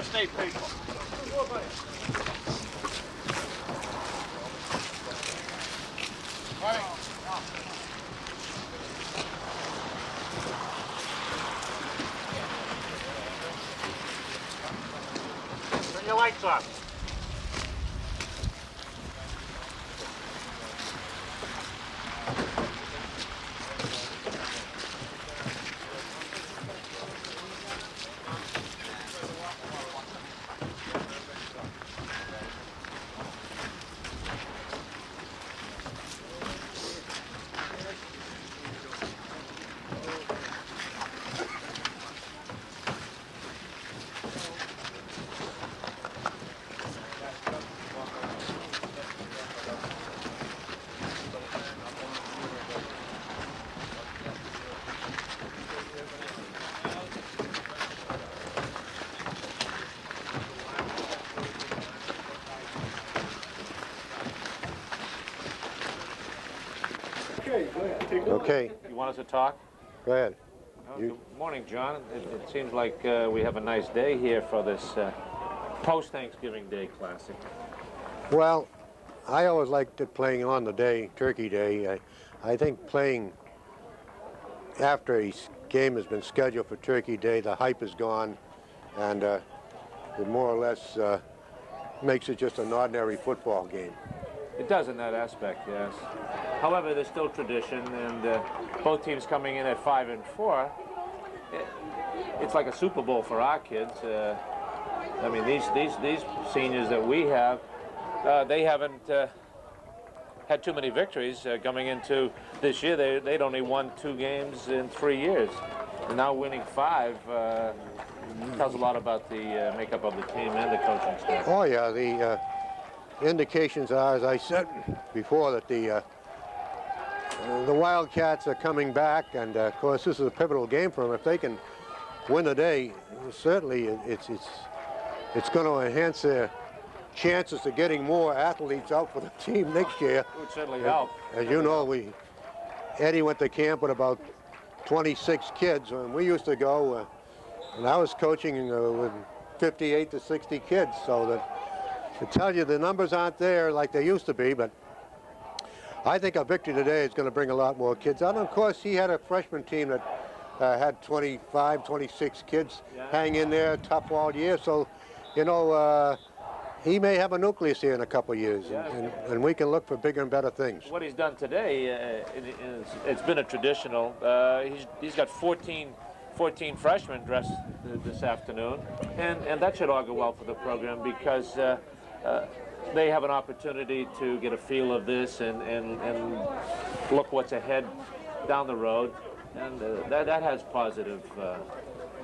State people. All right. Turn your lights off. Okay. You want us to talk? Go ahead. Good morning, John. It seems like we have a nice day here for this post-Thanksgiving Day Classic. Well, I always liked it playing on the day, Turkey Day. I think playing after a game has been scheduled for Turkey Day, the hype is gone, and it more or less makes it just an ordinary football game. It does in that aspect, yes. However, there's still tradition, and both teams coming in at 5-4. It's like a Super Bowl for our kids. I mean, these seniors that we have, they haven't had too many victories coming into this year. They'd only won 2 games in 3 years, and now winning 5 tells a lot about the makeup of the team and the coaching staff. Oh yeah, the indications are, as I said before, that the Wildcats are coming back, and of course this is a pivotal game for them. If they can win the day, certainly it's going to enhance their chances of getting more athletes out for the team next year. It would certainly help. As you know, Eddie went to camp with about 26 kids, and we used to go, and I was coaching with 58 to 60 kids, so that to tell you the numbers aren't there like they used to be, but I think a victory today is going to bring a lot more kids out. And of course, he had a freshman team that had 25, 26 kids hang in there, tough all year. So, you know, he may have a nucleus here in a couple of years, and we can look for bigger and better things. What he's done today, it's been a traditional. He's got 14 freshmen dressed this afternoon, and that should augur well for the program, because they have an opportunity to get a feel of this and look what's ahead down the road, and that has positive.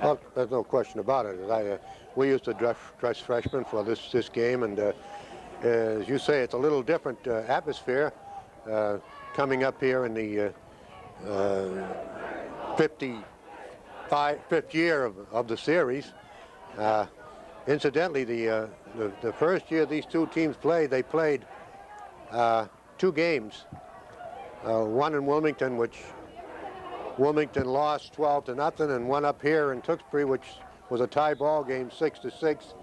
Well, there's no question about it. We used to dress freshmen for this game, and as you say, it's a little different atmosphere coming up here in the 55th year of the series. Incidentally, the first year these two teams played, they played 2 games. One in Wilmington, which Wilmington lost 12-0, and one up here in Tewksbury, which was a tie ball game, 6-6.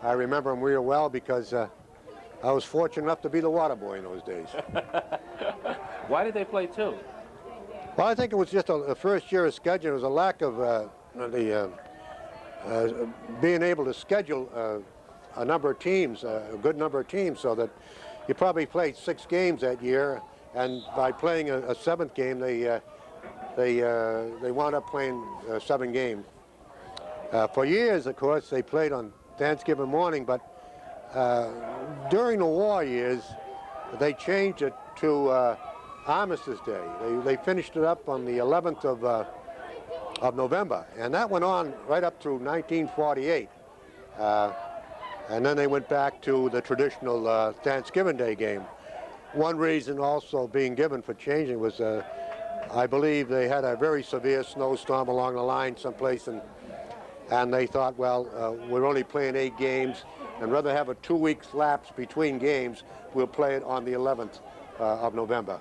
I remember them real well because I was fortunate enough to be the water boy in those days. Why did they play 2? Well, I think it was just a first year of schedule. It was a lack of being able to schedule a number of teams, a good number of teams, so that you probably played 6 games that year, and by playing a 7th game, they wound up playing 7 games. For years, of course, they played on Thanksgiving morning, but during the war years, they changed it to Armistice Day. They finished it up on the 11th of November, and that went on right up through 1948. And then they went back to the traditional Thanksgiving Day game. One reason also being given for changing was I believe they had a very severe snowstorm along the line someplace, and they thought, well, we're only playing 8 games, and rather have a 2-week lapse between games, we'll play it on the 11th of November.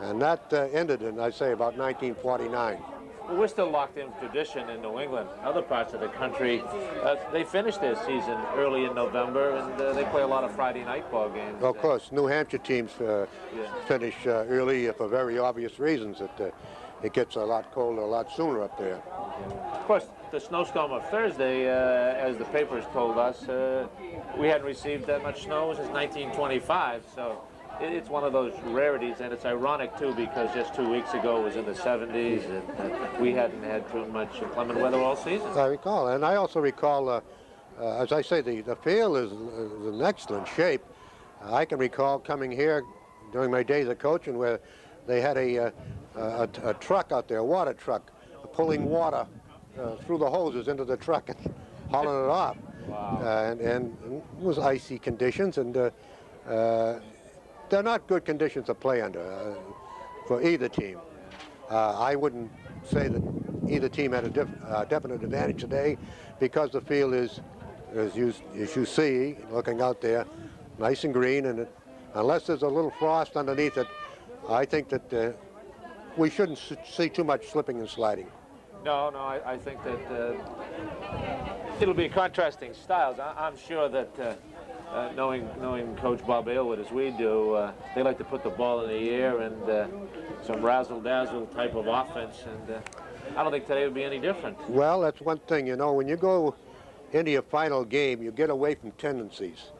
And that ended in, I'd say, about 1949. Well, we're still locked in tradition in New England. Other parts of the country, they finish their season early in November, and they play a lot of Friday night ball games. Well, of course, New Hampshire teams finish early for very obvious reasons. That it gets a lot colder a lot sooner up there. Of course, the snowstorm of Thursday, as the papers told us, we hadn't received that much snow since 1925, so it's one of those rarities, and it's ironic, too, because just 2 weeks ago it was in the 70s, and we hadn't had too much inclement weather all season. I recall, and I also recall, as I say, the field is in excellent shape. I can recall coming here during my days of coaching where they had a truck out there, a water truck, pulling water through the hoses into the truck and hauling it off. Wow. And it was icy conditions, and they're not good conditions to play under for either team. I wouldn't say that either team had a definite advantage today because the field is, as you see, looking out there, nice and green, and unless there's a little frost underneath it, I think that we shouldn't see too much slipping and sliding. No, I think that it'll be contrasting styles. I'm sure that knowing Coach Bob Aylward as we do, they like to put the ball in the air and some razzle-dazzle type of offense, and I don't think today would be any different. Well, that's one thing, you know, when you go into your final game, you get away from tendencies.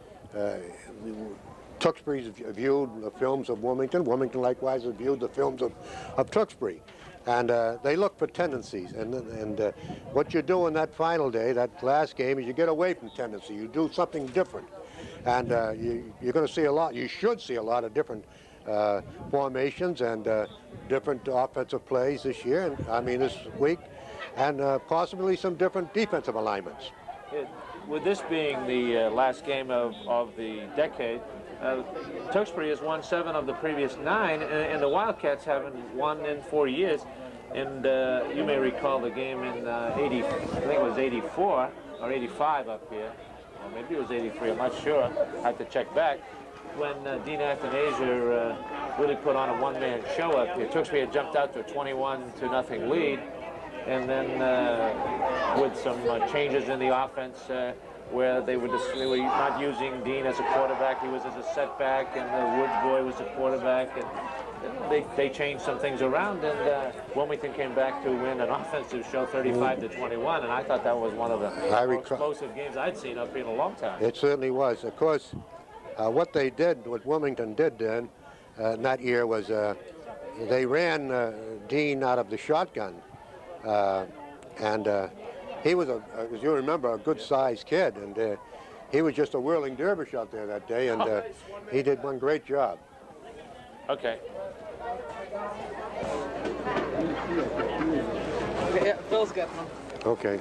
Tewksbury's viewed the films of Wilmington. Wilmington likewise has viewed the films of Tewksbury. And they look for tendencies. And what you do on that final day, that last game, is you get away from tendency. You do something different. And you're going to see a lot, you should see a lot of different formations and different offensive plays this year, and I mean this week, and possibly some different defensive alignments. With this being the last game of the decade, Tewksbury has won 7 of the previous 9, and the Wildcats haven't won in 4 years. And you may recall the game in I think it was 84 or 85 up here, or maybe it was 83, I'm not sure, I have to check back, when Dean Athanasia really put on a one-man show up here. Tewksbury had jumped out to a 21-0 lead, and then with some changes in the offense, where they were not using Dean as a quarterback, he was as a setback, and the Woods boy was a quarterback, and they changed some things around, and Wilmington came back to win an offensive show 35-21, and I thought that was one of the most explosive games I'd seen up here in a long time. It certainly was. Of course, what Wilmington did then that year was they ran Dean out of the shotgun, and he was, as you remember, a good-sized kid, and he was just a whirling dervish out there that day, and he did one great job. Okay. Yeah, Phil's got one. Okay.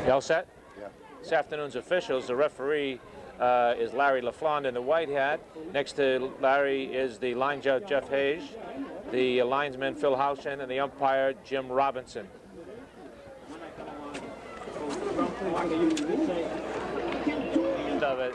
You all set? Yeah. This afternoon's officials, the referee is Larry LaFlande in the white hat. Next to Larry is the line judge, Jeff Hayes, the linesman, Phil Housen, and the umpire, Jim Robinson. Of it.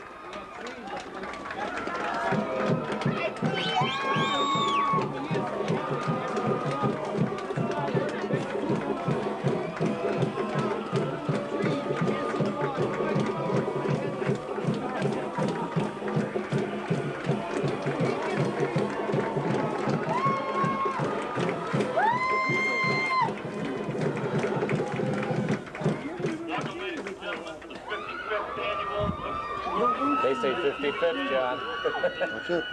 They say 55th, John. That's it.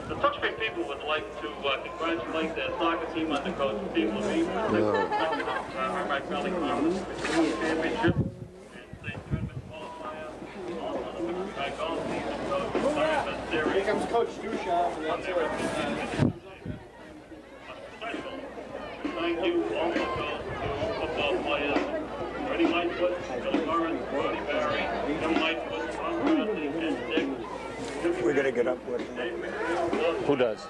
The Tewksbury people would like to congratulate their soccer team under coach Steve Levine. Our Valley Conference Championship and state tournament qualifier. Also, the golf team and coach Here comes Coach Duchamp, and that's it. Thank you also goes to football players Freddie Lightfoot, Billy Morris, Roddy Barry, Jim Lightfoot, Ron Bradley, and Dick. We're going to get up with Who does?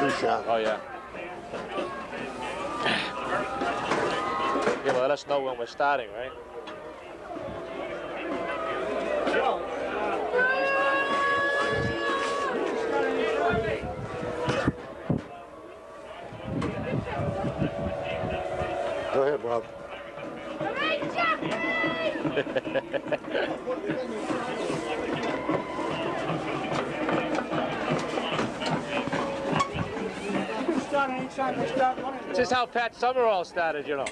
Duchamp. Oh, yeah. Yeah, well, let us know when we're starting, right? This is how Pat Summerall started, you know.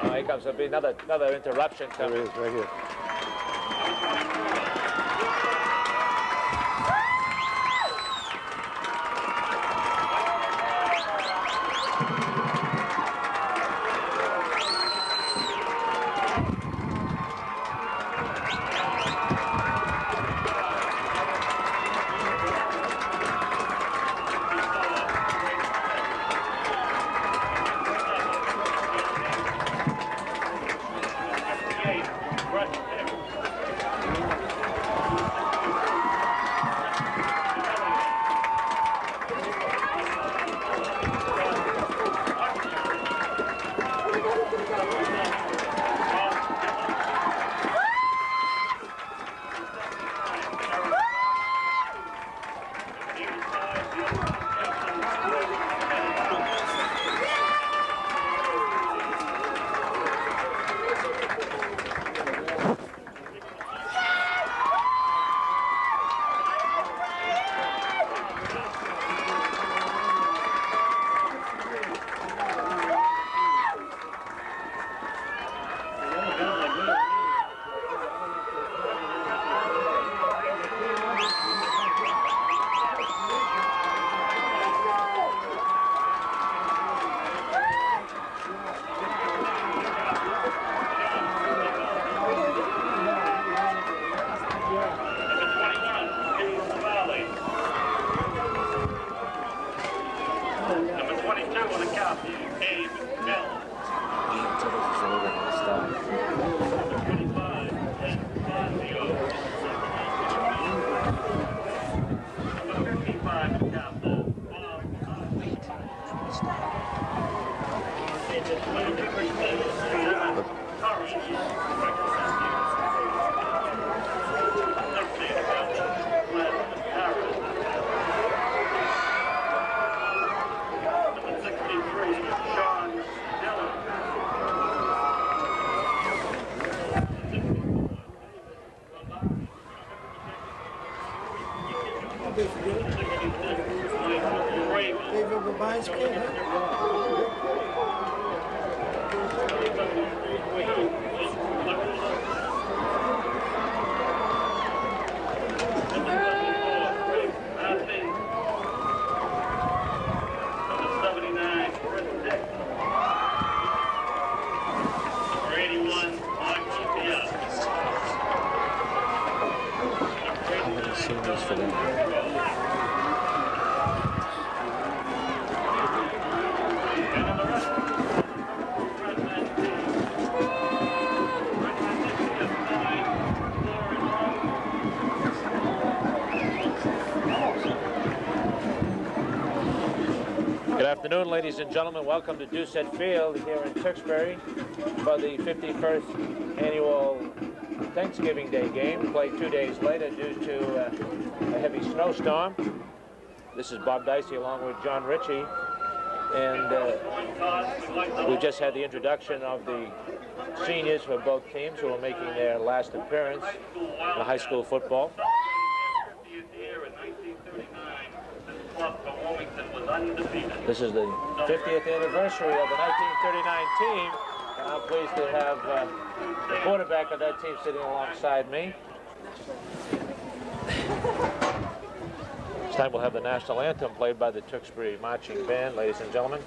Oh, here comes another interruption There coming. it is, right here. Good afternoon, ladies and gentlemen. Welcome to Doucette Field here in Tewksbury for the 51st annual Thanksgiving Day game, played 2 days later due to a heavy snowstorm. This is Bob Dicey along with John Ritchie, and we just had the introduction of the seniors for both teams who are making their last appearance in high school football. This is the 50th anniversary of the 1939 team, and I'm pleased to have the quarterback of that team sitting alongside me. This time we'll have the national anthem played by the Tewksbury Marching Band, ladies and gentlemen.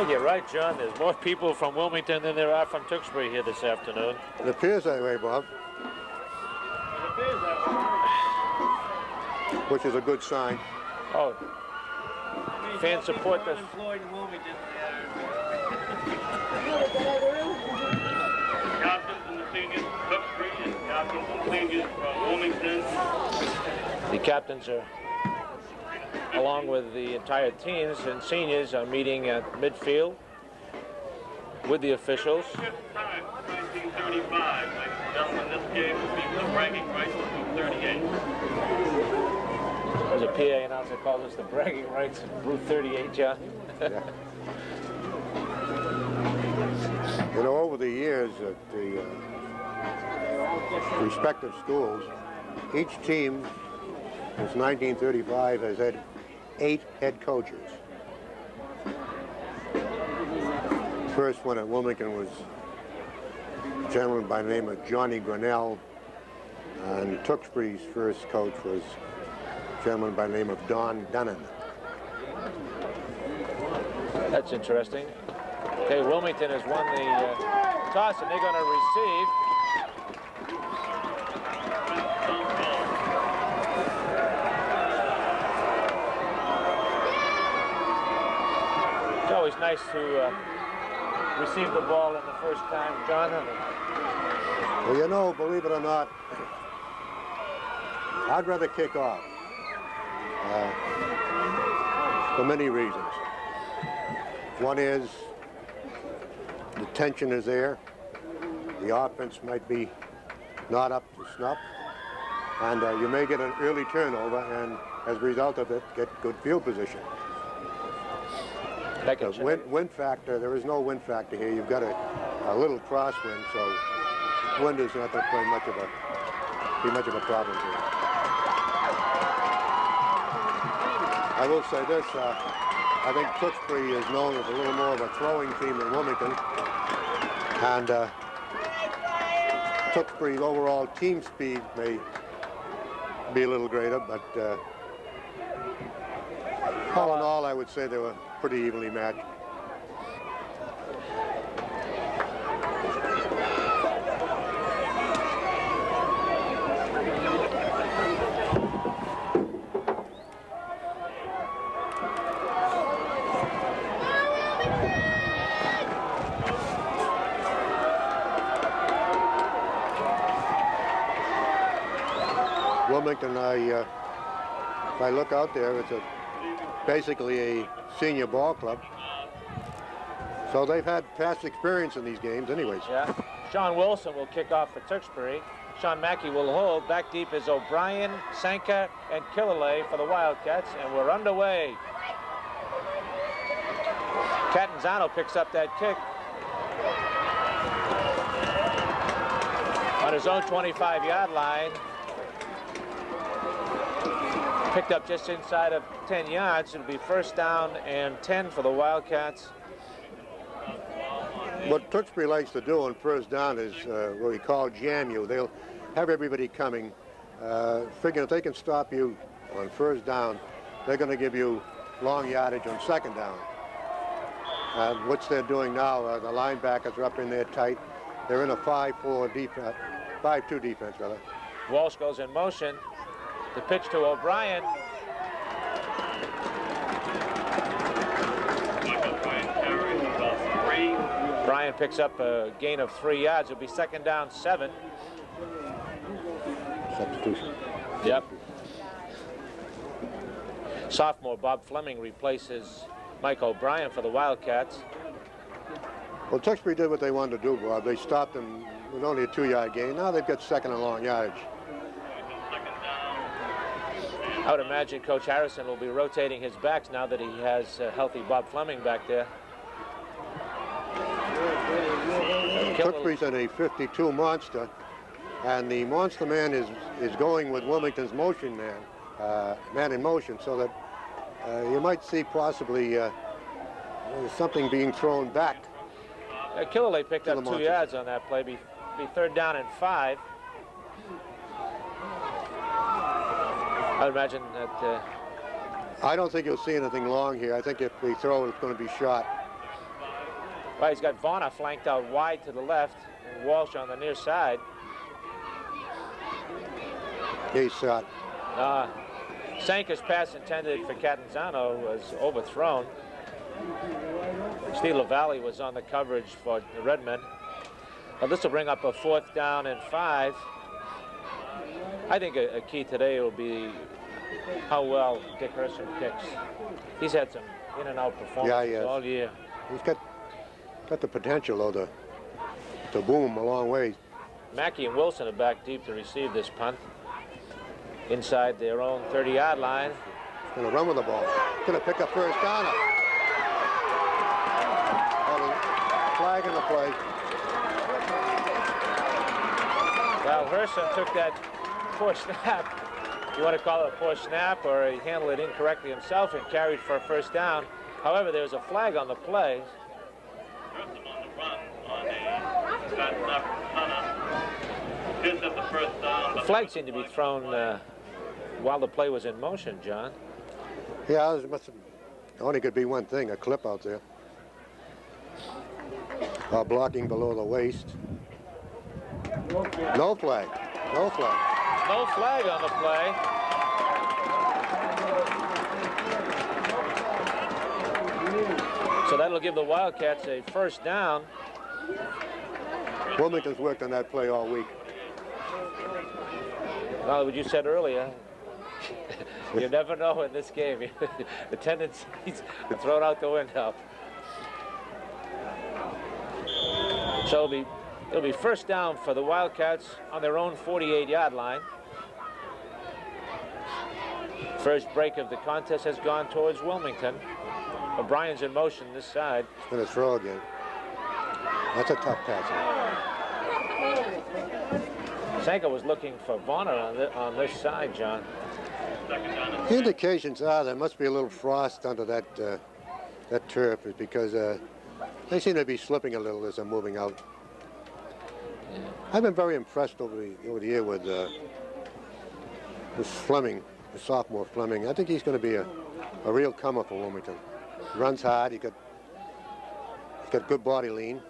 You're right, John. There's more people from Wilmington than there are from Tewksbury here this afternoon. It appears that way, Bob, which is a good sign. Oh, fan support. Unemployed in Wilmington. Captains and the seniors, Tewksbury, and captains and seniors from Wilmington. The captains are, along with the entire teams and seniors, are meeting at midfield with the officials. Fifth time, 1935. Ladies and gentlemen, this game will be for the bragging rights of 238. There's a PA announcer calls us the bragging rights of Route 38, John. Yeah. You know, over the years at the respective schools, each team since 1935 has had 8 head coaches. First one at Wilmington was a gentleman by the name of Johnny Grinnell, and Tewksbury's first coach was a gentleman by the name of Don Dunnan. That's interesting. Okay, Wilmington has won the toss, and they're going to receive. It's always nice to receive the ball in the first time, John. Well, you know, believe it or not, I'd rather kick off for many reasons. One is the tension is there. The offense might be not up to snuff, and you may get an early turnover, and as a result of it, get good field position. Wind factor, there is no wind factor here. You've got a little crosswind, so wind is not going to be much of a problem here. I will say this, I think Tewksbury is known as a little more of a throwing team than Wilmington, and Tewksbury's overall team speed may be a little greater, but all in all, I would say they were pretty evenly matched. Wilmington, if I look out there, it's basically a senior ball club. So they've had past experience in these games anyways. Yeah. Sean Wilson will kick off for Tewksbury. Sean Mackey will hold. Back deep is O'Brien, Sanka, and Killalay for the Wildcats, and we're underway. Catanzano picks up that kick. On his own 25-yard line. Picked up just inside of 10 yards. It'll be first down and 10 for the Wildcats. What Tewksbury likes to do on first down is what we call jam you. They'll have everybody coming, figuring if they can stop you on first down, they're going to give you long yardage on second down. Which they're doing now, the linebackers are up in there tight. They're in a 5-4 defense, 5-2 defense, rather. Walsh goes in motion. The pitch to O'Brien. Bryan picks up a gain of 3 yards. It'll be second down 7. Substitution. Yep. Sophomore Bob Fleming replaces Mike O'Brien for the Wildcats. Well, Tewksbury did what they wanted to do, Bob. They stopped them with only a 2-yard gain. Now they've got second and long yardage. I would imagine Coach Harrison will be rotating his backs now that he has healthy Bob Fleming back there. Tewksbury's in a 52 monster, and the monster man is going with Wilmington's motion man, man in motion, so that you might see possibly something being thrown back. Killalay picked up 2 yards on that play. Be 3rd down and 5. I would imagine that. I don't think you'll see anything long here. I think if we throw, it's going to be short. Well, he's got Varner flanked out wide to the left, and Walsh on the near side. He's shot. Sanka's pass intended for Catanzano was overthrown. Steve LaValle was on the coverage for the Redmen. Well, this will bring up a 4th down and 5. I think a key today will be how well Dick Herson kicks. He's had some in and out performances all year. He's got the potential, though, to boom a long way. Mackey and Wilson are back deep to receive this punt. Inside their own 30-yard line. He's going to run with the ball. He's going to pick up first down. Flag in the play. Well, Herson took that poor snap. You want to call it a poor snap, or he handled it incorrectly himself and carried for a 1st down. However, there's a flag on the play. Herson on the run on a bad snap punter. Gives up the 1st down. The flag seemed to be thrown while the play was in motion, John. Yeah, there must have only could be one thing, a clip out there. Blocking below the waist. No flag. No flag. No flag on the play. So that'll give the Wildcats a 1st down. Wilmington's worked on that play all week. Well, what you said earlier, you never know in this game. The tendencies are thrown out the window. So it'll be 1st down for the Wildcats on their own 48-yard line. First break of the contest has gone towards Wilmington. O'Brien's in motion this side. He's going to throw again. That's a tough pass. Sanka was looking for Varner on this side, John. The indications are there must be a little frost under that turf, because they seem to be slipping a little as they're moving out. Yeah. I've been very impressed over the year with this Fleming, the sophomore Fleming. I think he's going to be a real comer for Wilmington. He runs hard. He's got good body lean.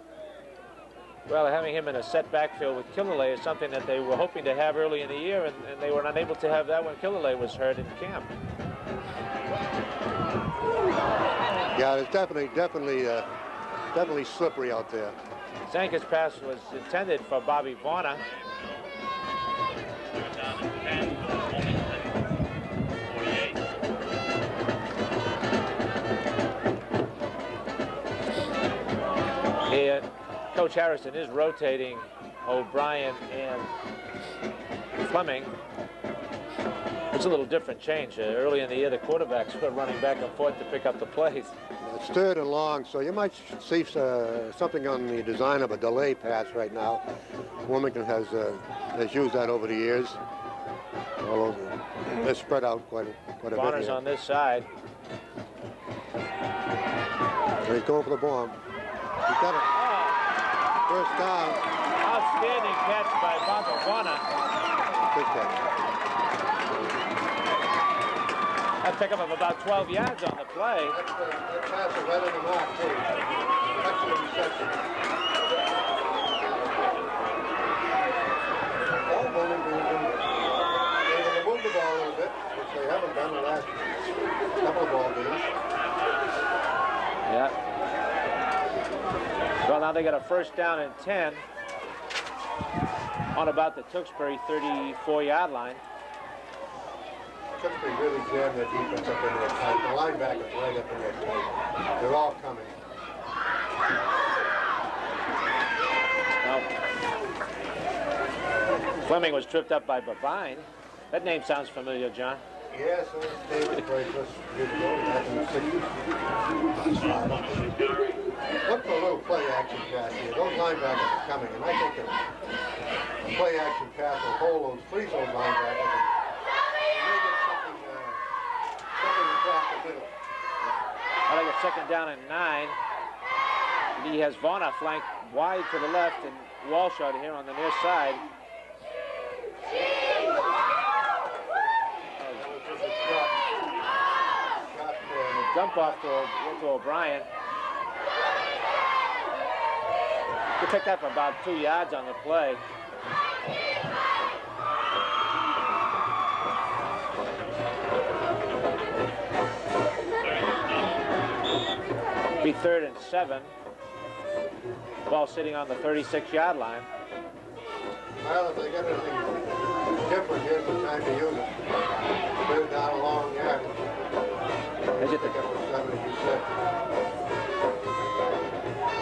Well, having him in a set backfield with Killalay is something that they were hoping to have early in the year, and they were unable to have that when Killalay was hurt in camp. Yeah, it's definitely slippery out there. Sanka's pass was intended for Bobby Varner. Here, Coach Harrison is rotating O'Brien and Fleming. It's a little different change. Early in the year, the quarterbacks were running back and forth to pick up the plays. It's 3rd and long, so you might see something on the design of a delay pass right now. Wilmington has used that over the years. Although they're spread out quite a bit. Bonner's on this side. And he's going for the bomb. He's got it. First down. Outstanding catch by Bobby Varner. Good catch. A pickup of about 12 yards on the play. That pass is right on the mark, too. Excellent reception. Well, they moved the ball a little bit, which they haven't done the last couple of ball games. Yeah. Well, now they got a 1st down and 10 on about the Tewksbury 34-yard line. Tewksbury really jammed their defense up in their tight. The linebackers right up in their tight. They're all coming. Well, Fleming was tripped up by Babine. That name sounds familiar, John. Yes, David played for us years ago, back in the 60s. Look for a little play action pass here. Those linebackers are coming, and I think the play action pass will freeze those linebackers and make it something across the middle. I think it's 2nd down and 9. He has Vaughn flanked wide to the left and Walsh out here on the near side. Dump off to O'Brien. He picked up about 2 yards on the play. Be 3rd and 7. Ball sitting on the 36-yard line. Well, if they got anything different, here's the time to use it. Put it down a long yardage. Is it the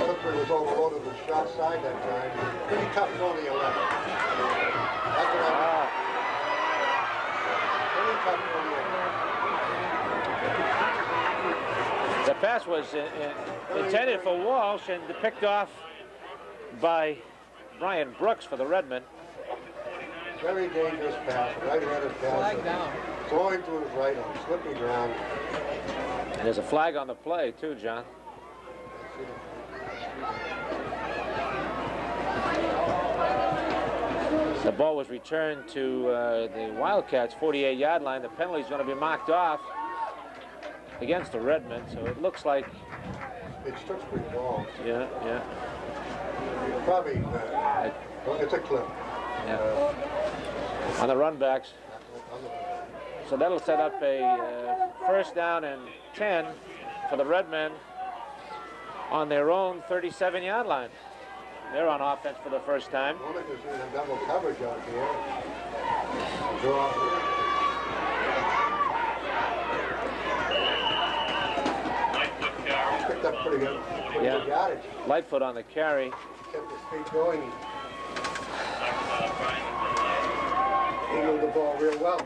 Tewksbury was overloaded with short side that time. Pretty tough going to your left. That's what I mean. Pretty tough going to your left. The pass was intended for Walsh and picked off by Brian Brooks for the Redmen. Very dangerous pass, right-handed pass. Flag down. Going to his right on slippery ground. And there's a flag on the play too, John. The ball was returned to the Wildcats' 48-yard line. The penalty is going to be marked off against the Redmen, so it looks like... It's Tewksbury ball. Yeah. Probably, it's a clip. Yeah. On the run backs. So that'll set up a 1st down and 10 for the Redmen on their own 37-yard line. They're on offense for the first time. Wilmington's doing a double coverage out here. Picked up pretty good yardage. Lightfoot on the carry. Kept his feet going. He moved the ball real well.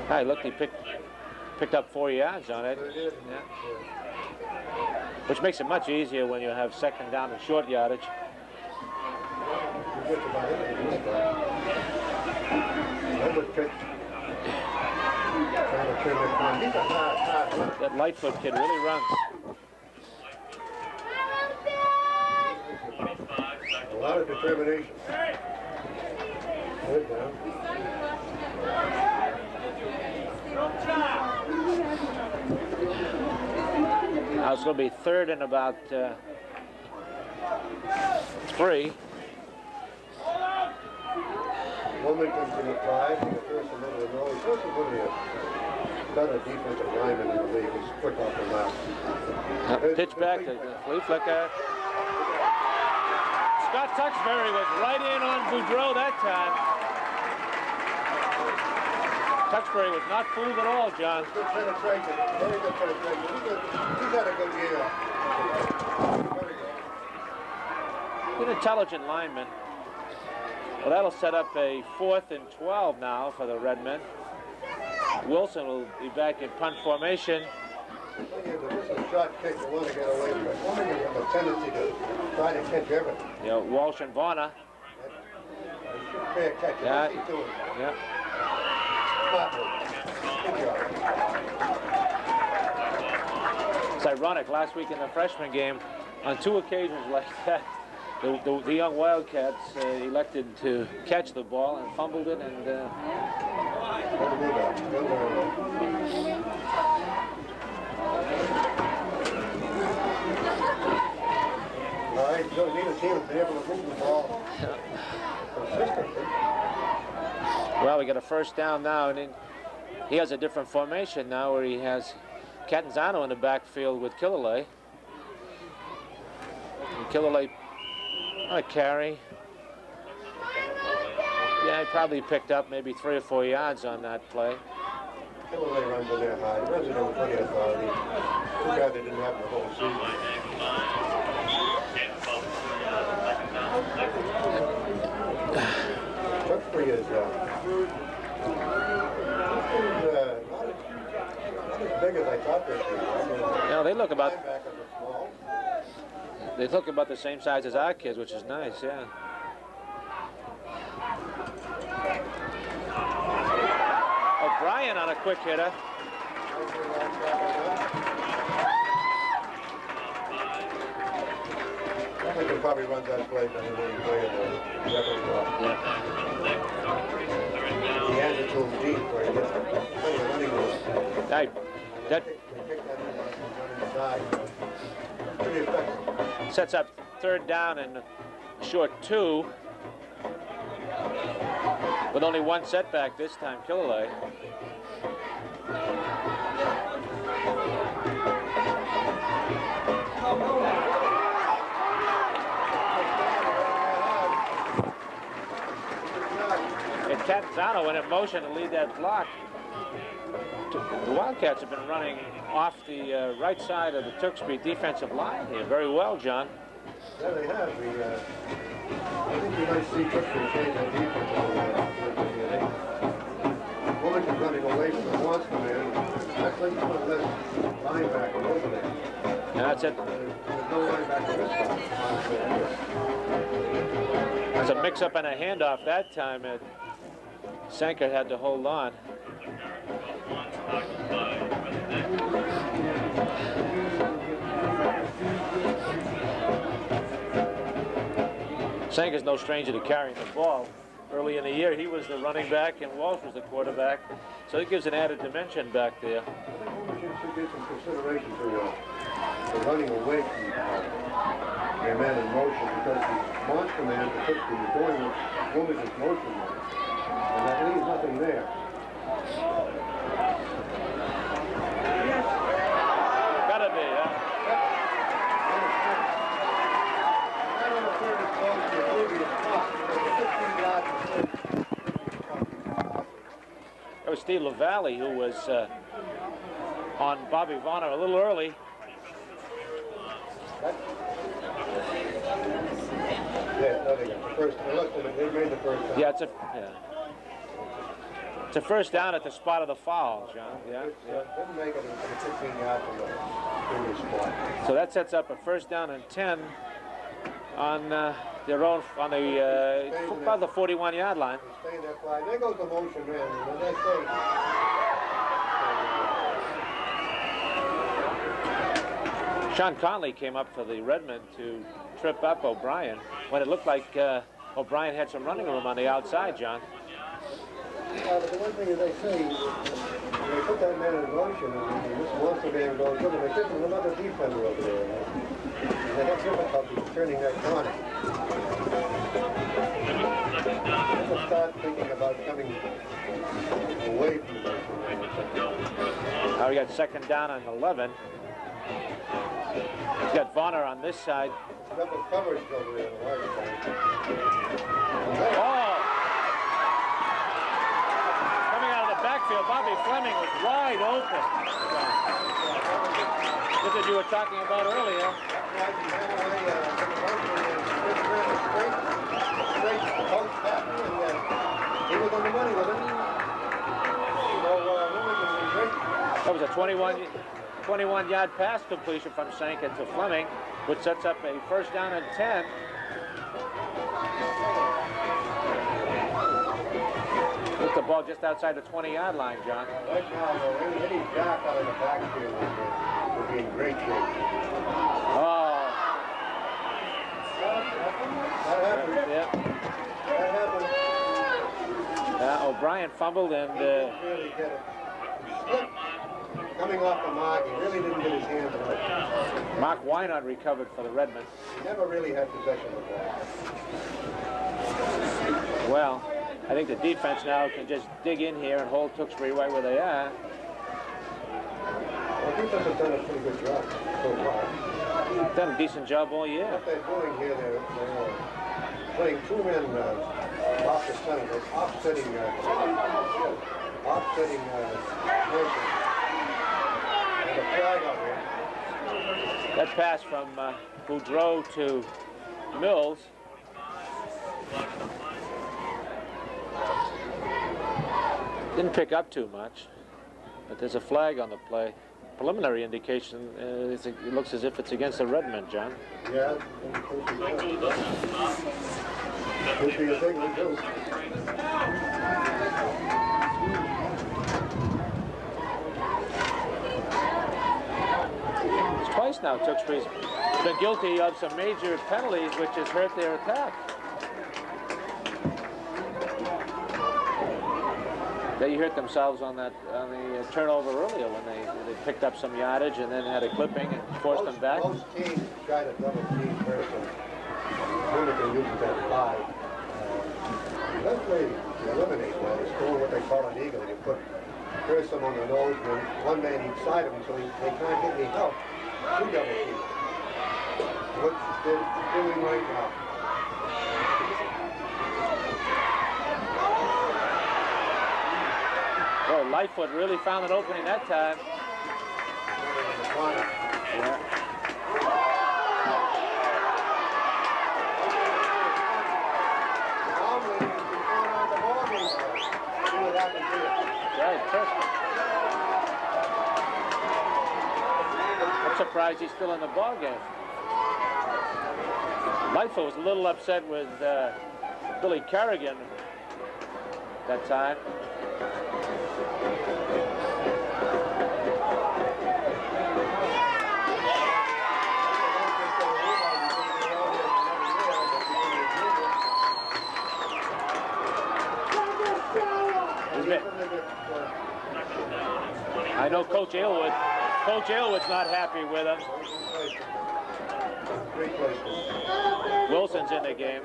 Hey, look, he picked up 4 yards on it. Yeah. Which makes it much easier when you have 2nd down and short yardage. That Lightfoot kid really runs. A lot of determination. Good down. Now it's going to be 3rd and about 3. Wilmington's going to try. The first and then the North. First is going to be a better defensive lineman in the league. He's quick off the map. Pitch back to flea flicker. Scott Tewksbury was right in on Boudreau that time. Tewksbury was not fooled at all, John. Good penetration. Very good penetration. He's had a good year. Very good. An intelligent lineman. Well, that'll set up a 4th and 12 now for the Redmen. Wilson will be back in punt formation. This is a shot kick you want to get away from. Wilmington have a tendency to try to catch everything. You know, Walsh and Vaughn. Fair catch. Yeah. Yeah. It's ironic, last week in the freshman game, on 2 occasions like that, the young Wildcats elected to catch the ball and fumbled it, and all right, you don't need a team to be able to move the ball consistently. well, we got a 1st down now, and he has a different formation now where he has Catanzano in the backfield with Killalay. And Killalay on a carry. Yeah, he probably picked up maybe 3 or 4 yards on that play. Killalay runs in there high. He runs it with plenty of authority. Too bad they didn't have the whole season. Tewksbury is not as big as I thought this year. they look about Linebackers are small. they look about the same size as our kids, which is nice. Yeah. O'Brien on a quick hitter. I think he probably runs that play than he really played the repertoire. He hands it to him deep where he gets plenty of running room. Hey, that They pick that in and run inside. Pretty effective. sets up third down and short 2. With only one setback this time, Killalay. And Catanzaro went in motion to lead that block. The Wildcats have been running off the right side of the Tewksbury defensive line here very well, John. Yeah, they have. I think we might see Tewksbury change that defense a little bit. Wilmington's running away from the monster man. Actually, he's one of the linebacker over there. And that's it. There's no linebacker this time. It's a mix-up and a handoff that time. Sanker had to hold on. Sanker's no stranger to carrying the ball. Early in the year, he was the running back and Walsh was the quarterback. So it gives an added dimension back there. I think we should give some consideration to running away from their man in motion because the monster man, the Tewksbury, is going with Wilmington's motion man. And that leaves nothing there. Gotta be, huh? Right on the third and close to Ruby and Fox. 15 yards and That was Steve LaValle who was on Bobby Vonner a little early. Yeah, there they go. First, they made the first down. Yeah, it's a first down at the spot of the foul, John. Yeah. Didn't make it 15 yards from the previous spot. So that sets up a first down and 10 on their own on the about the 41-yard line. Stay in that flag. There goes the motion man. And as I say, Sean Conley came up for the Redmen to trip up O'Brien when it looked like O'Brien had some running room on the outside, John. but the one thing is they say, they put that man in motion and this monster man goes with him. They give him another defender over there. And they have difficulty turning that corner. People start thinking about coming away from the motion man. Now we got second down and 11. He's got Vonner on this side. Double coverage over there on the right side. Oh! Coming out of the backfield, Bobby Fleming was wide open. Just as you were talking about earlier. He was on the money with him. That was a 21-yard pass completion from Sanker to Fleming, which sets up a first down and 10. With the ball just outside the 20-yard line, John. Right now, though, any jack out of the backfield would be in great shape. Oh. That happened. Yep. That happened. O'Brien fumbled and Really get it. Slip. Coming off the mark, he really didn't get his hands on it. Mark Wynot recovered for the Redmen. He never really had possession of the ball. Well, I think the defense now can just dig in here and hold Tewksbury right where they are. Well, defense has done a pretty good job so far. Done a decent job all year. What they're doing here, they're playing two men off the center. They're offsetting motion. And a flag out there. That pass from Boudreau to Mills. Didn't pick up too much, but there's a flag on the play. preliminary indication is it looks as if it's against the Redmen, John. Yeah. Could be a big one, too. It's twice now Tewksbury's been guilty of some major penalties, which has hurt their attack. They hurt themselves on the turnover earlier when they picked up some yardage and then had a clipping and forced them back. Most teams try to double team person. Wilmington uses that 5. Let's play to eliminate that. It's called what they call an eagle. You put person on the nose and one man each side of him so they can't get any help. Two double team. What they're doing right now. Boy, Lightfoot really found an opening that time. Yeah. Right, perfect. I'm surprised he's still in the ball game. Lightfoot was a little upset with Billy Carrigan that time. I know Coach Aylwood's not happy with him. Wilson's in the game.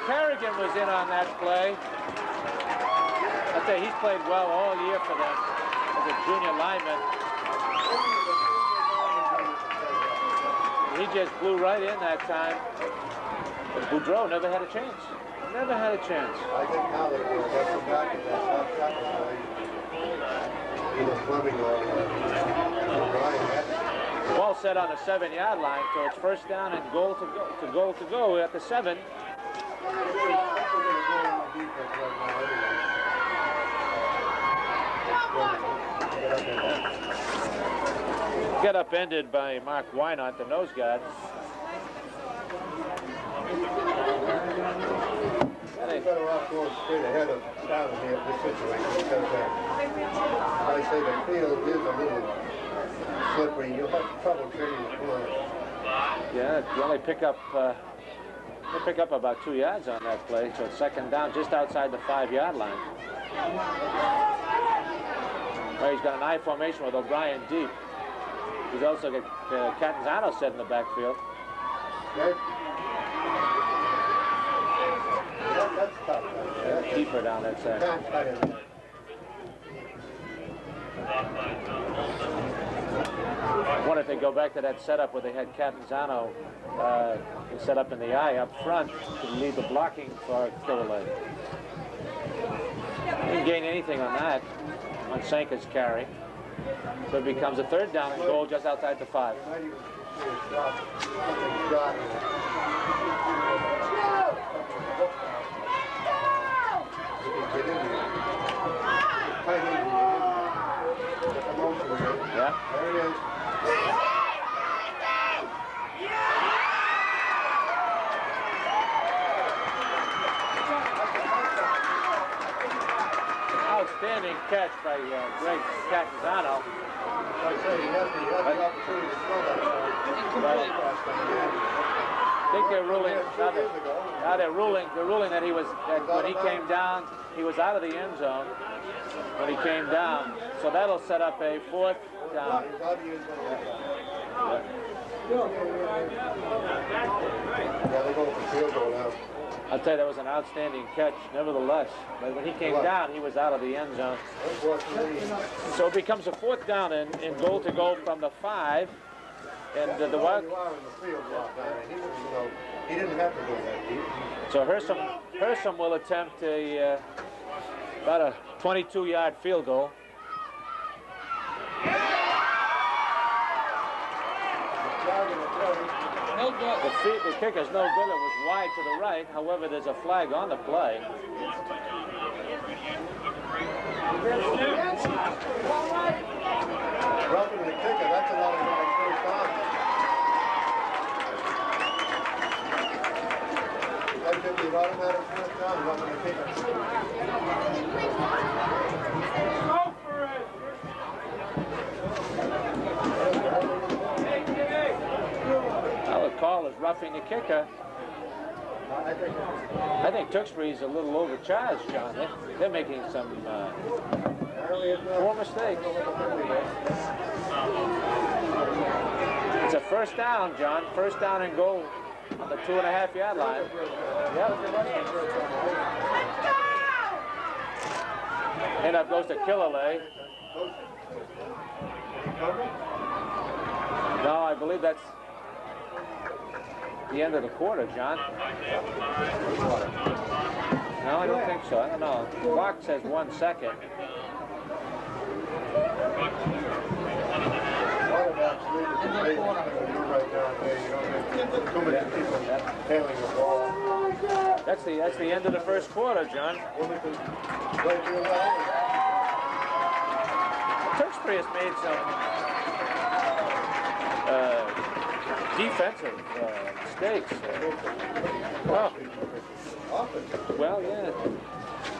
Carrigan was in on that play. I'll tell you, he's played well all year for them as a junior lineman. He just blew right in that time. But Boudreau never had a chance. Never had a chance. I think now they will get some back at that top tackle play. Either Fleming or Brian. Ball set on the 7-yard line, so it's first down and goal to go at the 7. Get upended by Mark Wynot, the nose guard. They're better off going straight ahead of down here in this situation because I say the field is a little slippery. You'll have trouble turning the corner. Yeah, you only pick up about 2 yards on that play, so it's second down just outside the 5-yard line. Well, he's got an I formation with O'Brien deep. He's also got Catanzano set in the backfield. That's tough. Deeper down that side. I wonder if they go back to that setup where they had Catanzano set up in the eye up front to lead the blocking for Killelay. Didn't gain anything on that, on Sanka's carry. So it becomes a third down and goal just outside the 5. Yeah. There it is. Outstanding catch by Greg Catanzano. Like I say, he has the opportunity to throw that. I think they're ruling they're ruling that when he came down, he was out of the end zone when he came down. So that'll set up a 4th down. Yeah, they go for field goal now. I'll tell you, that was an outstanding catch, nevertheless. But when he came down, he was out of the end zone. So it becomes a 4th down and goal to go from the 5. And the Wild. He didn't have to go that deep. So Hersham will attempt a About a 22-yard field goal. No good. The kicker's no good. It was wide to the right. However, there's a flag on the play. Roughing the kicker, that's an automatic first down. That should be an automatic first down, roughing the kicker. Well, the call is roughing the kicker. I think Tewksbury's a little overcharged, John. They're making some poor mistakes. It's a first down, John. First down and goal on the 2.5-yard line. Yep. And up goes to Killalay. No, I believe that's the end of the quarter, John. No, I don't think so. I don't know. The clock says 1 second. That's the end of the first quarter, John. Tewksbury has made some defensive mistakes. Oh. Well, yeah.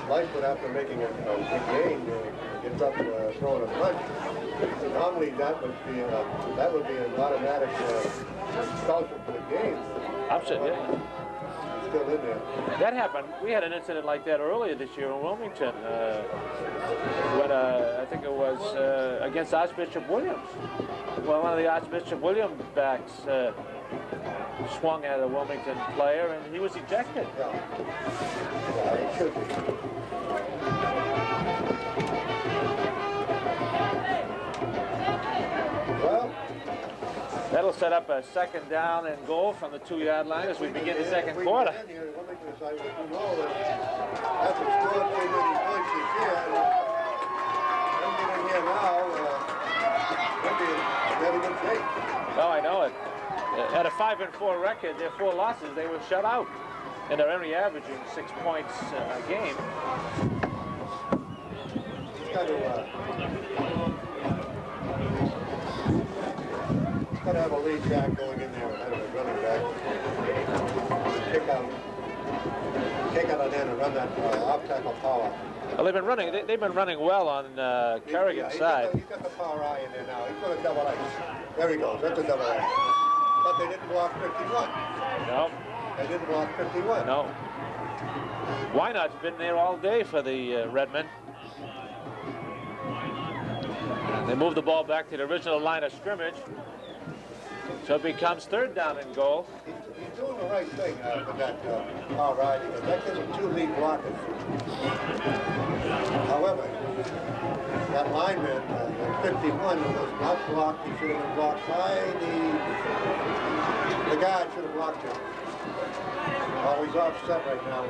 Lightfoot, after making a big gain, gets up throwing a punch. Normally that would be an automatic scholarship for the game. Absolutely. Yeah. It's still in there. That happened. We had an incident like that earlier this year in Wilmington when I think it was against Archbishop Williams. Well, one of the Archbishop Williams backs swung at a Wilmington player and he was ejected. Yeah, it should be. Well, that'll set up a second down and goal from the 2-yard line as we begin the second quarter. After scored too many points this year, them getting here now, they'll be in very good shape. Oh, I know it. At a 5-4 record, their 4 losses, they were shut out. And they're only averaging 6 points a game. It's got to have a lead back going in there ahead of a running back. Kick out on end and run that off-tackle power. Well, they've been running well on Kerrigan's side. He's got the power eye in there now. He's going to double X. There he goes. That's a double X. But they didn't block 51. No. They didn't block 51. No. Wynot's been there all day for the Redmen. They move the ball back to the original line of scrimmage. So it becomes 3rd down and goal. He's doing the right thing with that power eye because that gives him 2 lead blockers. However, that lineman, 51, was not blocked. He should have been blocked by the guard should have blocked him. Oh, he's offset right now.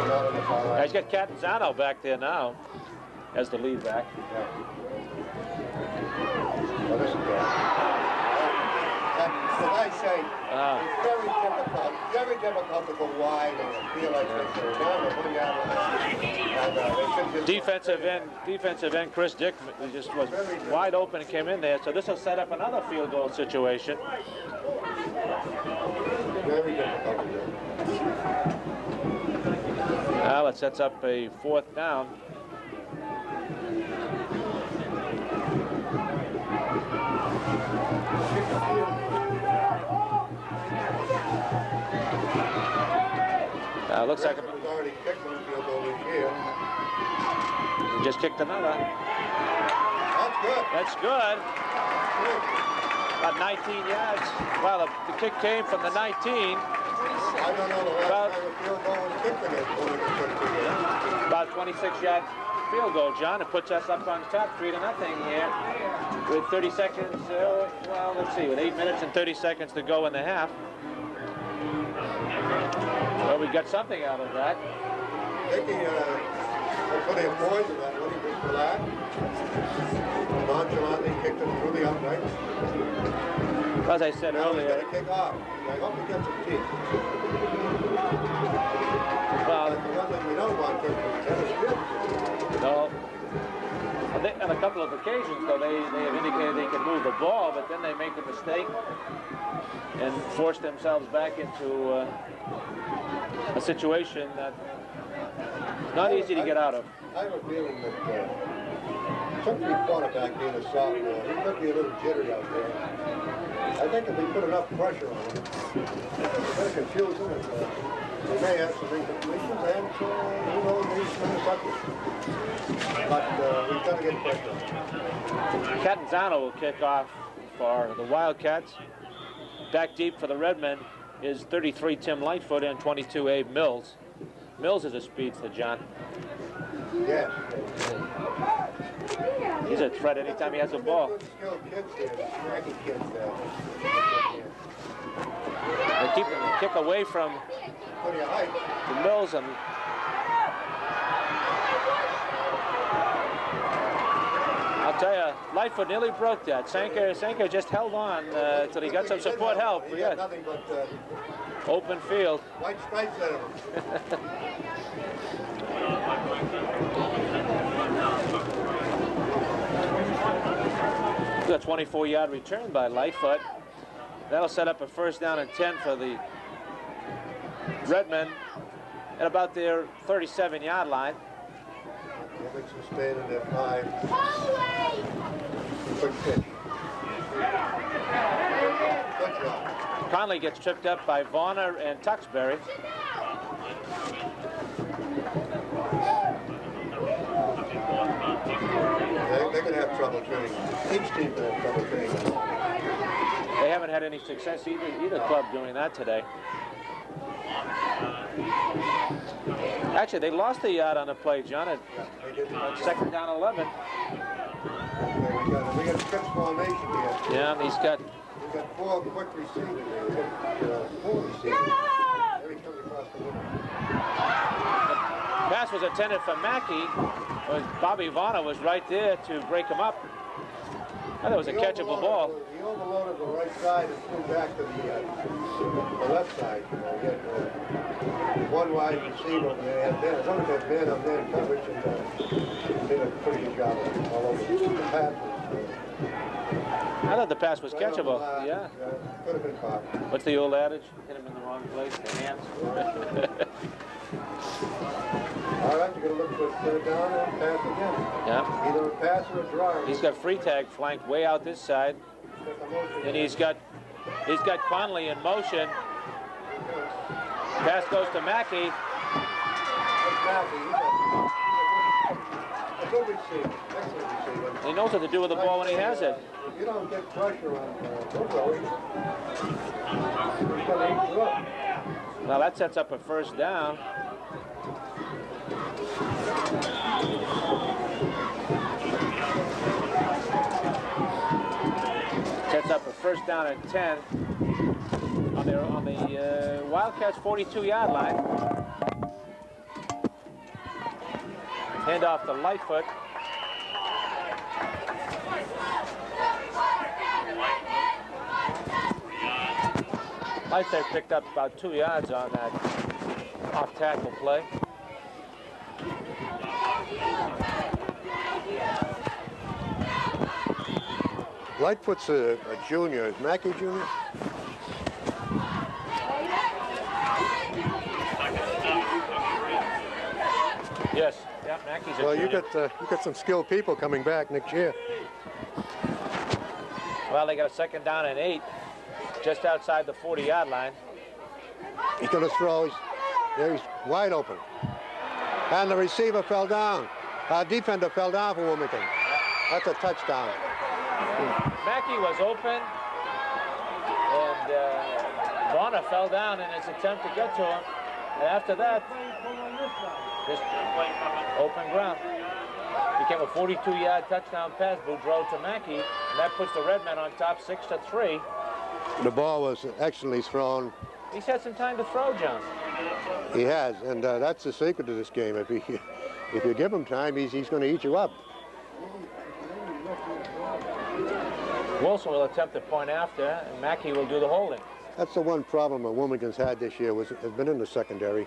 Not on the far right. He's got Catanzano back there now as the lead back. Yeah. Well, this is good. As I say, it's very difficult to go wide and feel like this. Down the 1-yard line. Defensive end Chris Dick just was wide open and came in there. So this will set up another field goal situation. Very difficult to do. Well, it sets up a 4th down. Looks like He's already kicked one field goal this year. he just kicked another. That's good. That's good. About 19 yards. Well, the kick came from the 19. I don't know the last time a field goal was kicked against Wilmington. About 26-yard field goal, John. It puts us up on top 3-0 here with 30 seconds. Well, let's see, with 8 minutes and 30 seconds to go in the half. Well, we got something out of that. Dickie put in poison that one. He just relaxed. Nonchalantly kicked it through the uprights. As I said Now he's earlier, got to kick off. I hope he gets some teeth. well, That's the one thing we don't want to do. no. I think on a couple of occasions, though, they have indicated they can move the ball, but then they make a mistake and force themselves back into a situation that is not easy to get out of. I have a feeling that Tewksbury quarterback being a sophomore, he could be a little jittery out there. I think if we put enough pressure on him, it's going to confuse him. We may have some incompletions, and who knows, maybe some interceptions. But we've got to get pressure on him. Catanzano will kick off for the Wildcats. Back deep for the Redmen is 33 Tim Lightfoot and 22 Abe Mills. Mills is a speedster, John. Yes. He's a threat anytime he has a ball. Good skilled kids here, snacky kids there. They keep the kick away from Plenty of height. the Mills, and I'll tell you, Lightfoot nearly broke that. Sanker just held on till he got some support help. He Yeah, got nothing but open field. white stripes at him. A 24-yard return by Lightfoot. That'll set up a first down and 10 for the Redmen at about their 37-yard line. Wilmington staying in their 5. Quick pitch. Good job. Conley gets tripped up by Varner and Tewksbury. They're going to have trouble training. Each team will have trouble training. They haven't had any success either club doing that today. Actually, they lost a yard on the play, John, at second down 11. We got script formation here. Yeah, and he's got We got 4 quick receivers. We got 4 receivers. Every comes across the middle. pass was intended for Mackey. But Bobby Varner was right there to break him up. I thought it was a catchable ball. He overloaded the right side and flew back to the left side. He had one wide receiver over there. One of them men up there in coverage and did a pretty good job all over the pass. I thought the pass was Right on the catchable. line. Yeah. Could have been caught. What's the old adage? Hit him in the wrong place, the hands. All right, you're going to look for third down and pass again. Yeah. Either a pass or a draw. He's got Freitag flanked way out this side. And he's got Conley in motion. Pass goes to Mackey. A good receiver. Excellent receiver. He knows what to do with the ball when he has it. If you don't get pressure on football, he's going to eat you up. Now that sets up a first down. Sets up a first down and 10 on the Wildcats' 42-yard line. Handoff to Lightfoot. Lightfoot picked up about 2 yards on that off-tackle play. Lightfoot's a junior. Is Mackey junior? Yes, yeah, Mackey's a Well, junior. you got some skilled people coming back next year. Well, they got a second down and 8 just outside the 40-yard line. He's going to throw. He's wide open. And the receiver fell down. Our defender fell down for Wilmington. That's a touchdown. Mackey was open, and Varner fell down in his attempt to get to him. And after that, just open ground. Became a 42-yard touchdown pass, Boudreau to Mackey, and that puts the Redmen on top 6-3. The ball was excellently thrown. He's had some time to throw, John. He has, and that's the secret to this game. If you give him time, he's going to eat you up. Wilson will attempt the point after, and Mackey will do the holding. That's the one problem that Wilmington's had this year, has been in the secondary.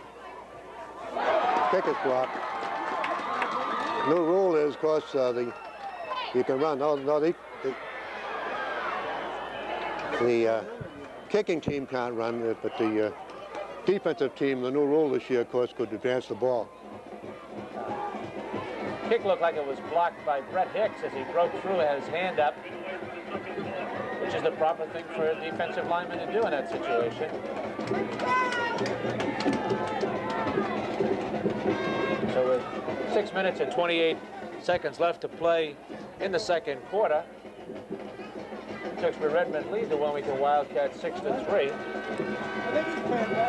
Kick is blocked. New rule is, of course, you can run. The kicking team can't run, but the defensive team, the new rule this year, of course, could advance the ball. Kick looked like it was blocked by Brett Hicks as he broke through, had his hand up, which is the proper thing for a defensive lineman to do in that situation. So with 6 minutes and 28 seconds left to play in the second quarter, Tewksbury Redmen lead the Wilmington Wildcats 6-3.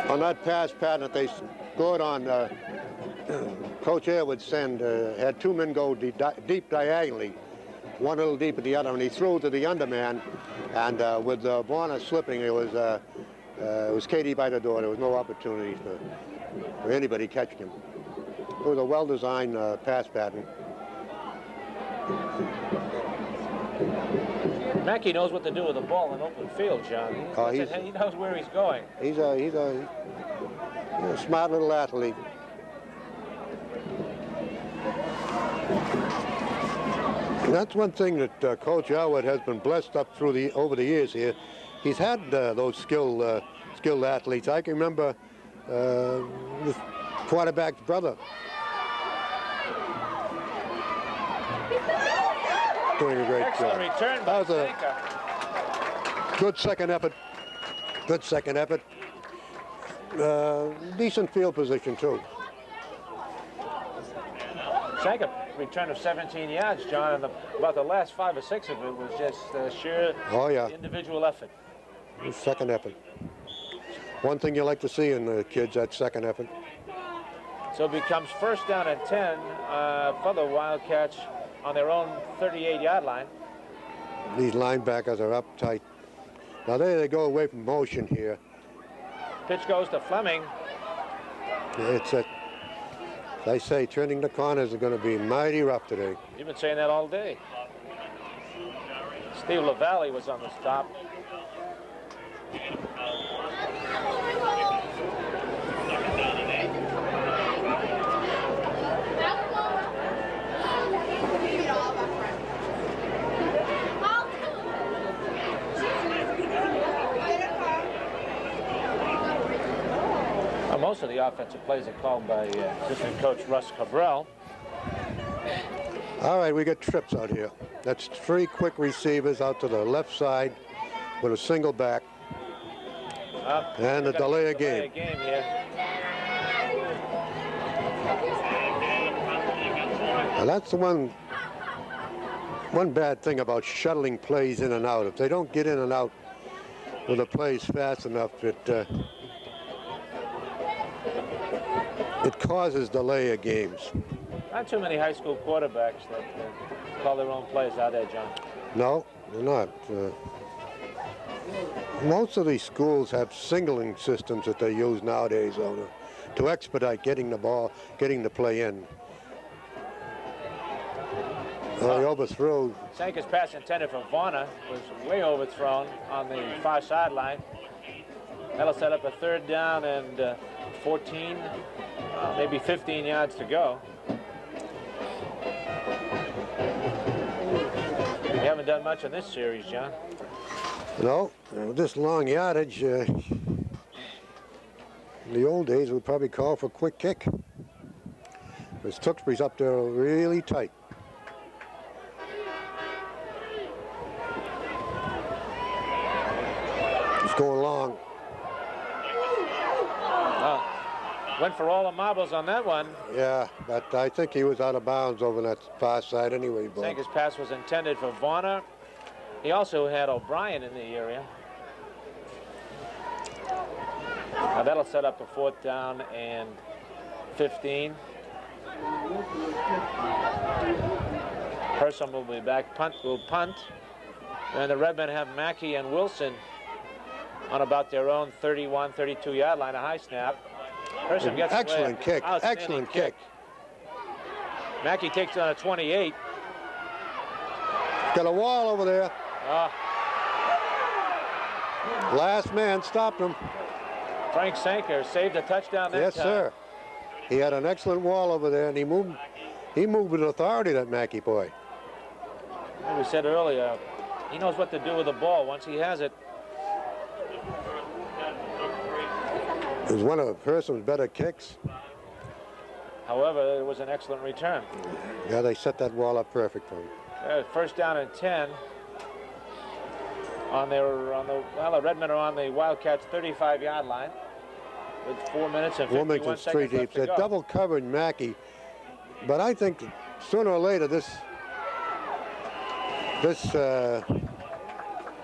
On that pass pattern that they scored on, Coach Air would send, had two men go deep diagonally, one a little deep at the other, and he threw to the underman, and with Warner slipping, it was Katie by the door. There was no opportunity for anybody catching him. It was a well-designed pass pattern. Mackey knows what to do with the ball in open field, John. He knows where he's going. He's a smart little athlete. And that's one thing that Coach Elwood has been blessed up through over the years here. He's had those skilled athletes. I can remember the quarterback's brother doing a great Excellent job. return by That was a good second effort. Good second effort. Decent field position too. Sanka return of 17 yards, John, and about the last 5 or 6 of it was just sheer individual effort. Second effort. One thing you like to see in the kids, that second effort. So it becomes first down and 10 for the Wildcats on their own 38-yard line. These linebackers are uptight. Now there they go away from motion here. Pitch goes to Fleming. It's a, they say turning the corners are going to be mighty rough today. You've been saying that all day. Steve LaValle was on the stop. Most of the offensive plays are called by assistant coach Russ Cabral. All right, we got trips out here. That's 3 quick receivers out to the left side with a single back. And a delay of game. Now that's the one bad thing about shuttling plays in and out. If they don't get in and out with the plays fast enough, it causes delay of games. Not too many high school quarterbacks that call their own plays out there, John. No, they're not. Most of these schools have signaling systems that they use nowadays to expedite getting the ball, getting the play in. They overthrew. Sanka's pass intended for Varner was way overthrown on the far sideline. That'll set up a third down and 14, maybe 15 yards to go. We haven't done much in this series, John. No, with this long yardage, in the old days, we'd probably call for a quick kick. Because Tewksbury's up there really tight. He's going long. Went for all the marbles on that one. Yeah, but I think he was out of bounds over that far side anyway. Sanka's pass was intended for Varner. He also had O'Brien in the area. Now that'll set up a 4th down and 15. Person will be back. Will punt. And the Redmen have Mackey and Wilson on about their own 31, 32-yard line, a high snap. Hersham gets away. Excellent kick. Outstanding Excellent kick. Mackey takes on a 28. Got a wall over there. Ah, Last man stopped him. Frank Sanker saved a touchdown that Yes, time. sir. He had an excellent wall over there, and he moved with authority, that Mackey boy. Like we said earlier, he knows what to do with the ball once he has it. It was one of Hersham's better kicks. However, it was an excellent return. Yeah, they set that wall up perfect for him. First down and 10. The Redmen are on the Wildcats' 35-yard line with 4 minutes and 51 Wilmington's three seconds left deep. to They go. double covered Mackey, but I think sooner or later this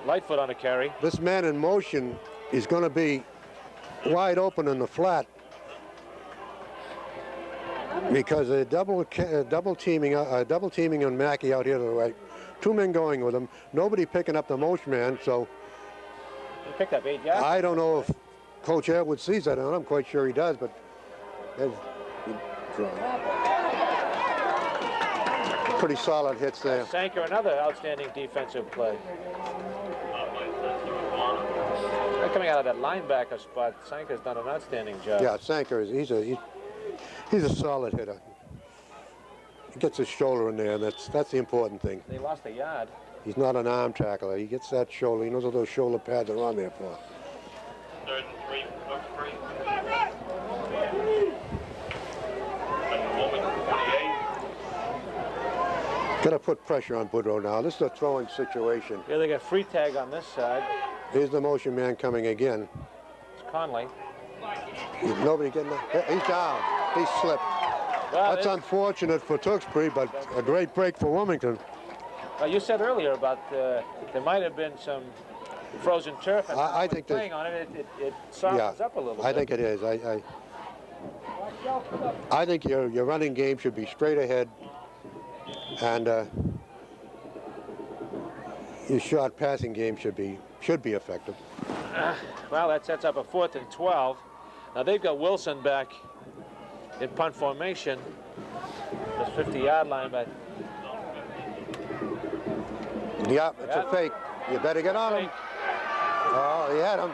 Lightfoot on a carry. this man in motion is going to be wide open in the flat because they're double teaming on Mackey out here to the right. Two men going with him. Nobody picking up the motion man. So He picked up 8 yards. I don't know if Coach Edwards sees that. I'm quite sure he does, but pretty solid hits there. Sanker, another outstanding defensive play. They're coming out of that linebacker spot. Sanker's done an outstanding job. Yeah, Sanker he's a solid hitter. He gets his shoulder in there, and that's the important thing. They lost a yard. He's not an arm tackler. He gets that shoulder. He knows what those shoulder pads are on there for. 3rd and 3, Tewksbury. At the moment, 28. Got to put pressure on Boudreaux now. This is a throwing situation. Here they got free tag on this side. Here's the motion man coming again. It's Conley. Nobody getting that. He's down. He slipped. Well, That's unfortunate for Tewksbury, but a great break for Wilmington. you said earlier about there might have been some frozen turf. And I think playing on it, it softens up a little bit. I think it is. I think your running game should be straight ahead, and your short passing game should be effective. Well, that sets up a 4th and 12. Now they've got Wilson back in punt formation. This 50-yard line, but Yeah, it's a fake. You better get on him. Oh, he had him.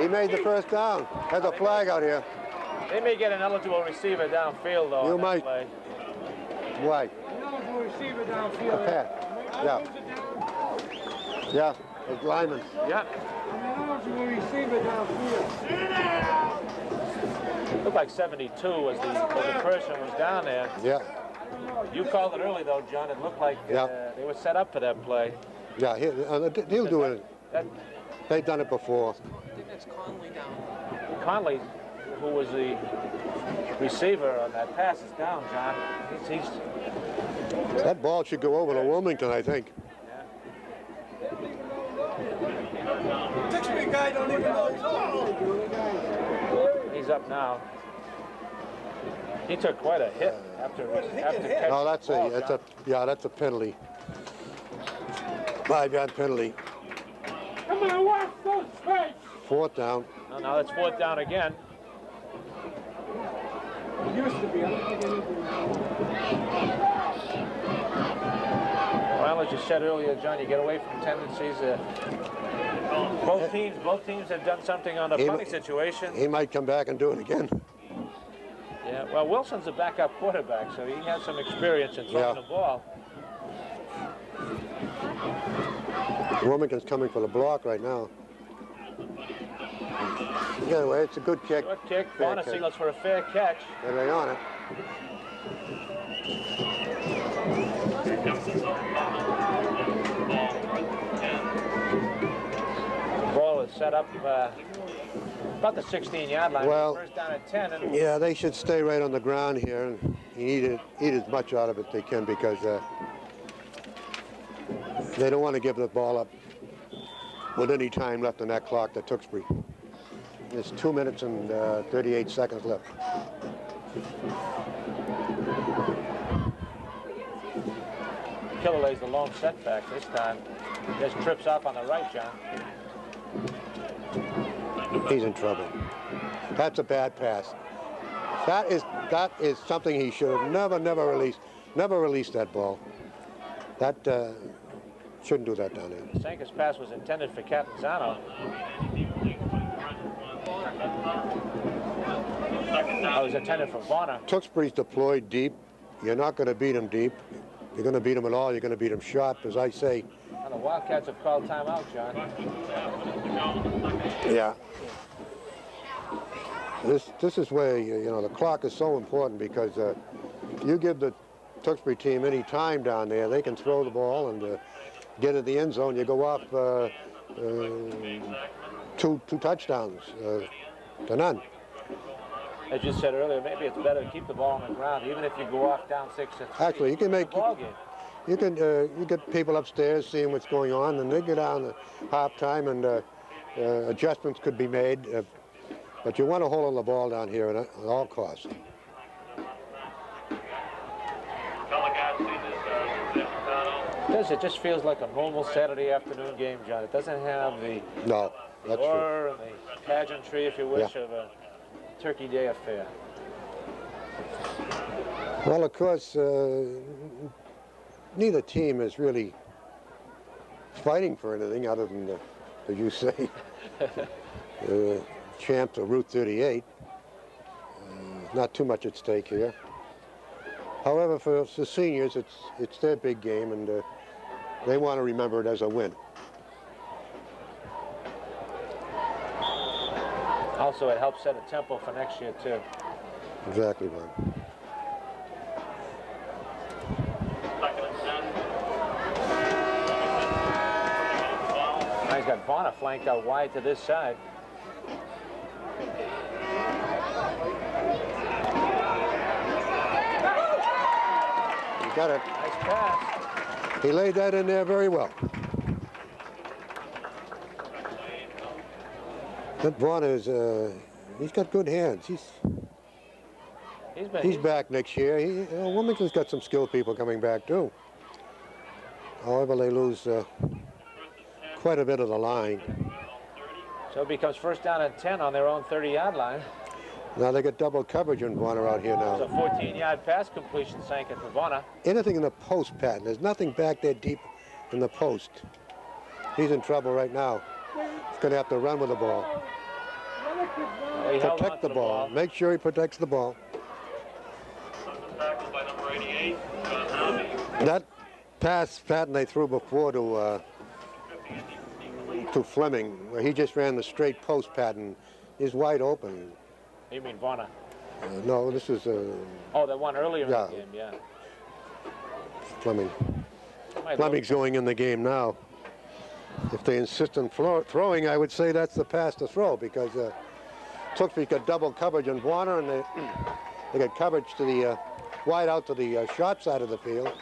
He made the first down. Has a flag out here. they may get an eligible receiver downfield though. You on that might. play. Why? Eligible receiver A downfield. pat. Yeah. Yeah, it's lineman. Yeah, Eligible receiver downfield. looked like 72 was the person was down there. Yeah. You called it early though, John. It looked like Yeah. they were set up for that play. Yeah, he'll do it. That They've done it before. I think that's Conley down. Conley, who was the receiver on that pass, is down, John. He's That ball should go over to Wilmington, I think. Tewksbury guy don't even know he's up now. He took quite a hit after catching No, that's the ball, John. that's a penalty. 5-yard penalty. Come on, watch those straight. 4th down. No, now it's 4th down again. Used to be. I don't think anything. Well, as you said earlier, John, you get away from tendencies. Both teams have done something on the punting situation. He might come back and do it again. Yeah. Well, Wilson's a backup quarterback, so he has some experience in throwing the ball. Wilmington's coming for the block right now. Anyway, it's a good kick. Good kick. Fair Bonner kick. signals for a fair catch. They're right on it. Ball is set up about the 16-yard line. Well, First down at 10. And Yeah, they should stay right on the ground here and eat as much out of it they can because they don't want to give the ball up with any time left on that clock that Tewksbury. There's 2 minutes and 38 seconds left. Killer lays the lone setback this time. Just trips off on the right, John. He's in trouble. That's a bad pass. That is something he should have never released. Never released that ball. That shouldn't do that down there. Sanka's pass was intended for Catanzano. Oh, it was intended for Varner. Tewksbury's deployed deep. You're not going to beat him deep. You're going to beat him at all. You're going to beat him short. As I say, Now the Wildcats have called timeout, John. yeah. This is where you know the clock is so important because you give the Tewksbury team any time down there, they can throw the ball and get in the end zone. You go off two touchdowns to none. As you said earlier, maybe it's better to keep the ball on the ground, even if you go off down 6-3. Actually, you can make ball game. you get people upstairs seeing what's going on, and they get down at halftime, and adjustments could be made. But you want to hold on the ball down here at all costs. It just feels like a normal Saturday afternoon game, John. It doesn't have the No, that's true. roar and the pageantry, if you wish, of a Turkey Day affair. Well, of course, neither team is really fighting for anything other than, as you say, champs of Route 38. Not too much at stake here. However, for the seniors, it's their big game, and they want to remember it as a win. Also, it helps set a tempo for next year, too. Exactly, Bob. Now he's got Varner flanked out wide to this side. You got it. Nice pass. He laid that in there very well. That Vaughn is, he's got good hands. He's back next year. Wilmington's got some skilled people coming back too. However, they lose quite a bit of the line. So it becomes first down and 10 on their own 30-yard line. Now they got double coverage on Varner out here now. It's a 14-yard pass completion, Sanka to Varner. Anything in the post pattern. There's nothing back there deep in the post. He's in trouble right now. He's going to have to run with the ball. Well, he held on Protect to the ball. Make sure he protects the ball. That pass pattern they threw before to Fleming, where he just ran the straight post pattern, is wide open. You mean Varner? No, this is Oh, that one earlier in the game, yeah. Fleming. Fleming's going in the game now. If they insist on throwing, I would say that's the pass to throw, because Tewksbury got double coverage on Warner, and they got coverage to the wide out to the short side of the field.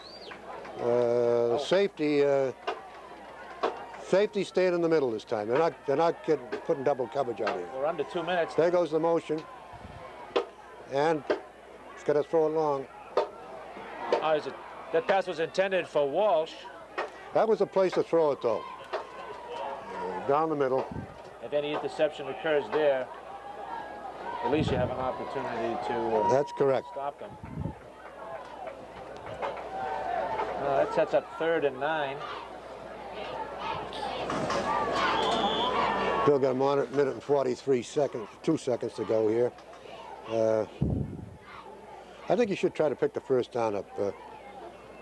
Safety stayed in the middle this time. They're not putting double coverage out here. We're under 2 minutes. There goes the motion, and he's got to throw it long. Oh, that pass was intended for Walsh. That was the place to throw it, though. Down the middle. If any interception occurs there, at least you have an opportunity to That's correct. stop them. That sets up 3rd and 9. Bill got a minute and 43 seconds, 2 seconds to go here. I think you should try to pick the first down up.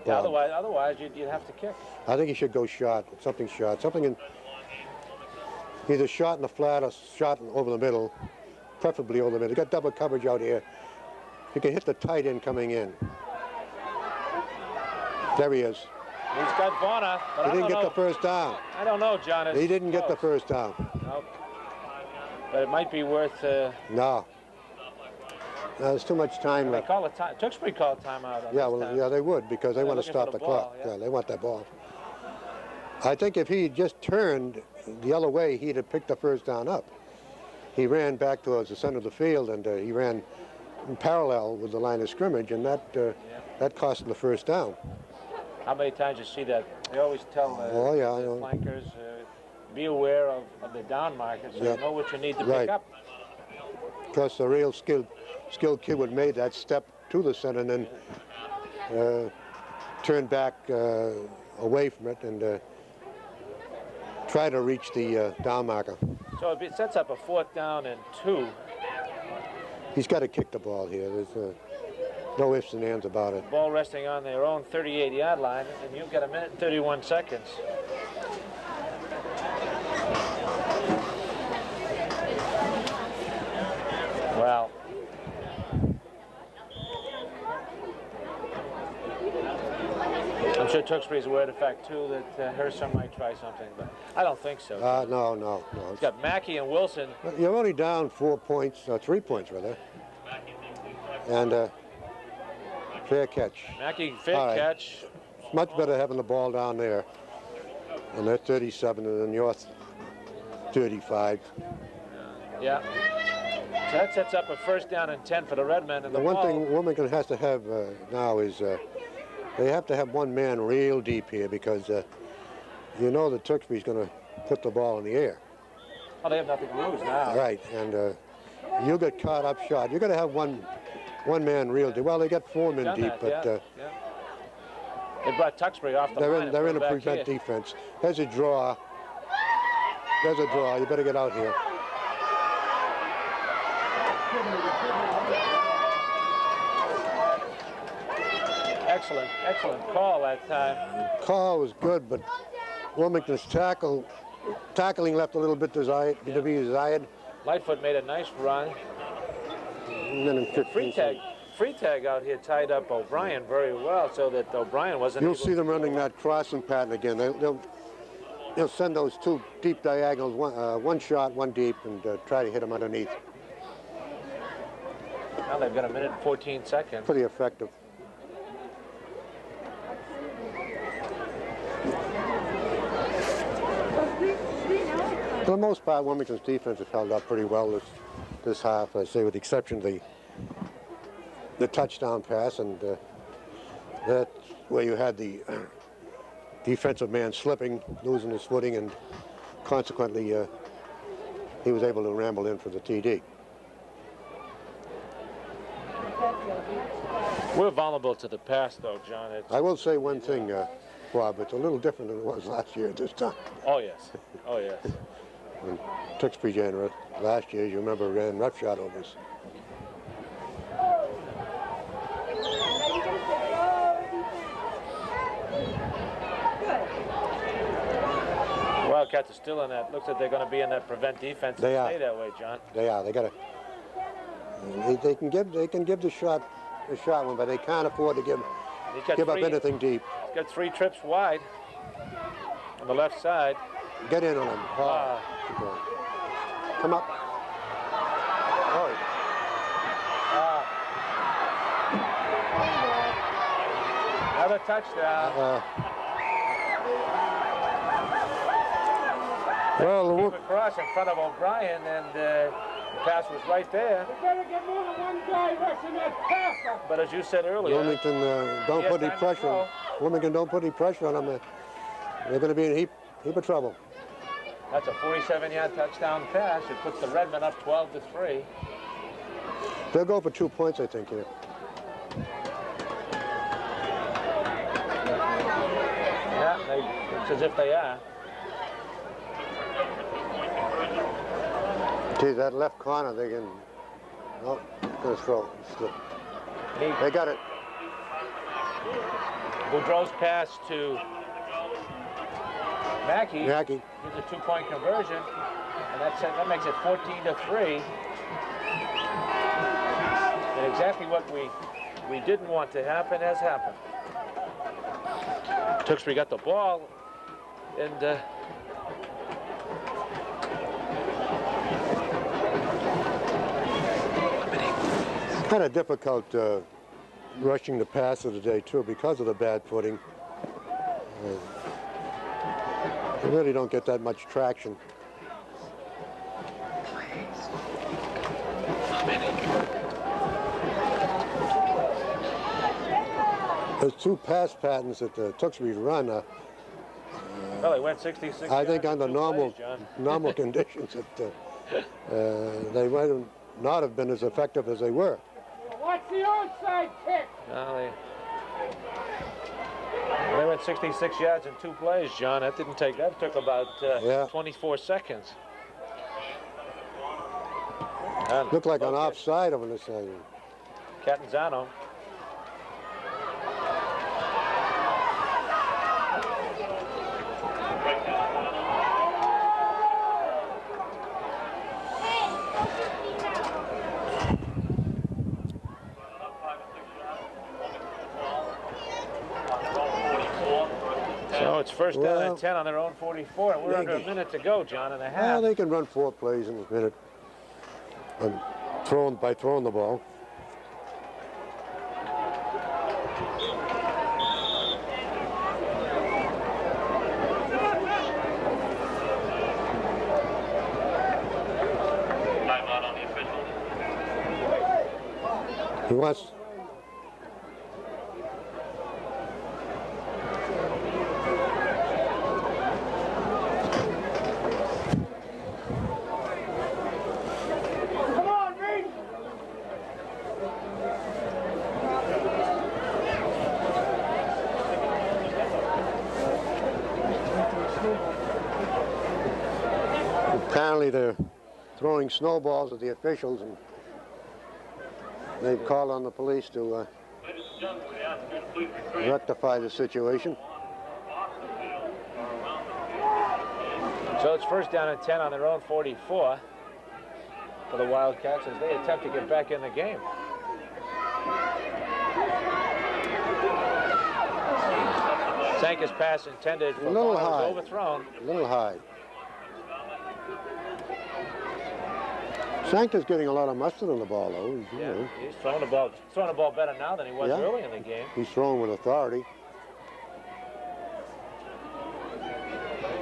Yeah, otherwise you'd have to kick. I think he should go short, something in either shot in the flat or shot over the middle, preferably over the middle. He got double coverage out here. He can hit the tight end coming in. There he is. He's got Varner, but He didn't get the first down. I don't know, John. He didn't get the first down. Nope. But it might be worth. No. There's too much time They left. call it time. Tewksbury called timeout. Yeah, well, yeah, they would, because they want to looking for stop the the ball, clock. yeah. Yeah, they want that ball. I think if he just turned the other way, he'd have picked the first down up. He ran back towards the center of the field, and he ran in parallel with the line of scrimmage, and that cost him the first down. How many times you see that? They always tell Oh, yeah, I the know. flankers, be aware of the down market so you know what you need to pick up. Because the real skilled kid would make that step to the center and then turn back away from it and try to reach the down marker. So if it sets up a 4th down and 2. He's got to kick the ball here. There's no ifs and ands about it. Ball resting on their own 38-yard line, and you've got a minute and 31 seconds. Well, I'm sure Tewksbury's aware of the fact, too, that Herson might try something, but I don't think so. No. It's got Mackey and Wilson. You're only down 4 points, 3 points, rather. And fair catch. Mackey, fair catch. It's much better having the ball down there. And they're 37 and then you're 35. Yeah. So that sets up a 1st down and 10 for the Redmen. And The one thing Wilmington has to have now is they have to have one man real deep here because you know that Tewksbury's going to put the ball in the air. Oh, they have nothing to lose now. Right, and you get caught up short. You're going to have one man real deep. Well, they got 4 men deep, but they brought Tewksbury off the line. they're in a prevent defense. There's a draw. There's a draw. You better get out here. Excellent call that time. Call was good, but Wilmington's tackling left a little bit to be desired. Lightfoot made a nice run. And then in 15 Free tag out here tied up O'Brien very well, so that O'Brien wasn't. You'll see them running that crossing pattern again. They'll send those 2 deep diagonals, one short, one deep, and try to hit them underneath. Now they've got a minute and 14 seconds. Pretty effective. For the most part, Wilmington's defense has held up pretty well this half, I say, with the exception of the touchdown pass, and that's where you had the defensive man slipping, losing his footing, and consequently he was able to ramble in for the TD. We're vulnerable to the pass, though, John. I will say one thing, Bob, it's a little different than it was last year at this time. Oh, yes. Oh, yes. When Tewksbury ran last year, as you remember, ran roughshod overs. Wildcats are still in that. Looks like they're going to be in that prevent defense. They are. Stay that way, John. They are. They got to. They can give the shot one, but they can't afford to give up anything deep. He's got 3 trips wide on the left side. Get in on him. Come up. Oh. Another touchdown. Well, Keep across in front of O'Brien, and the pass was right there. You better get more than one guy rushing that passer. But as you said earlier, Wilmington don't put any pressure on. Wilmington don't put any pressure on them. They're going to be in a heap of trouble. that's a 47-yard touchdown pass. It puts the Redmen up 12-3. They'll go for 2 points, I think, here. Yeah, it's as if they are. Gee, that left corner, they can. Oh, gonna throw. Slip. They got it. Boudreau's pass to Mackey. Mackey. Gives a 2-point conversion, and that makes it 14-3. And exactly what we didn't want to happen has happened. Tewksbury got the ball, and kind of difficult rushing the passer today too because of the bad footing. They really don't get that much traction. There's 2 pass patterns that Tewksbury's run. Well, they went 66 I think yards under in 2 normal plays, John. normal conditions, they might have not have been as effective as they were. Watch the onside kick. No, they went 66 yards in 2 plays, John. That took about Yeah. 24 seconds. Looked like an offside over the side. Catanzaro. So it's first down and 10 on their own 44, and we're under a minute to go, John, and a half. Well, they can run 4 plays in a minute. And throwing the ball. Timeout on the officials. He wants. Come on, Reed. Apparently they're throwing snowballs at the officials, and they've called on the police to Ladies and gentlemen, we ask you to please refrain rectify the situation. off the field or around the field. So it's first down and 10 on their own 44 for the Wildcats as they attempt to get back in the game. Sanka's pass intended for A little Bonner was high. overthrown. A little high. Sankta's getting a lot of mustard on the ball, though. You Yeah, know, he's throwing the ball better now than he was Yeah. early in the game. he's throwing with authority.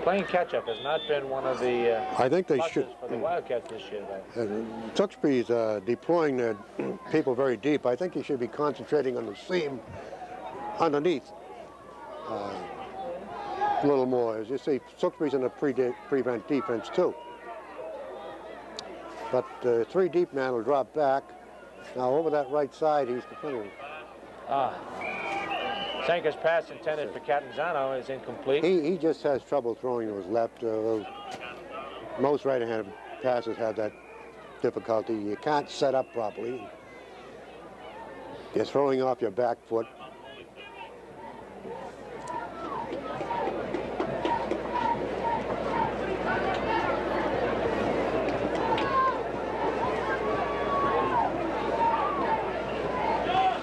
Playing catch-up has not been one of the I think they pluses should. for the Wildcats this year, though. Tewksbury's deploying their people very deep. I think he should be concentrating on the seam underneath a little more. As you see, Tewksbury's in a prevent defense too. But 3 deep man will drop back. Now over that right side, he's defending. Sanka's pass intended for Catanzaro is incomplete. He just has trouble throwing to his left. Most right-handed passers have that difficulty. You can't set up properly. You're throwing off your back foot.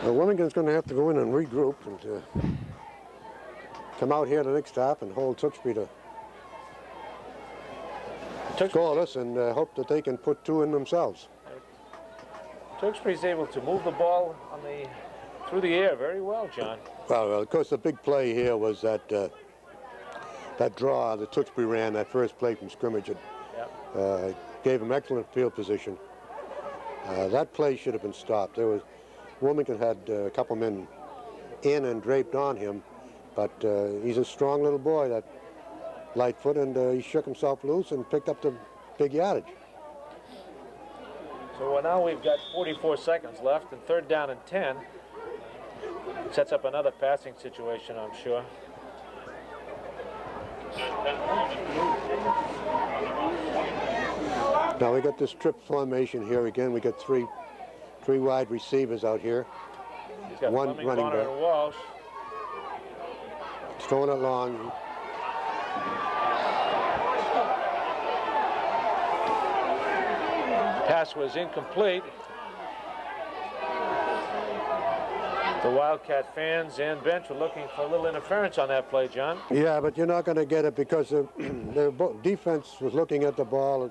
Wilmington's going to have to go in and regroup and come out here the next half and hold Tewksbury to scoreless and hope that they can put 2 in themselves. Tewksbury's able to move the ball through the air very well, John. Well, of course, the big play here was that draw that Tewksbury ran, that first play from scrimmage. It gave him excellent field position. That play should have been stopped. Wilmington had a couple men in and draped on him, but he's a strong little boy, that Lightfoot, and he shook himself loose and picked up the big yardage. So now we've got 44 seconds left, and third down and 10. Sets up another passing situation, I'm sure. Now we got this trip formation here again. We got three wide receivers out here. He's got One Fleming, running Bonner, back. and Walsh. He's throwing it long. Pass was incomplete. The Wildcat fans and bench were looking for a little interference on that play, John. Yeah, but you're not going to get it because their defense was looking at the ball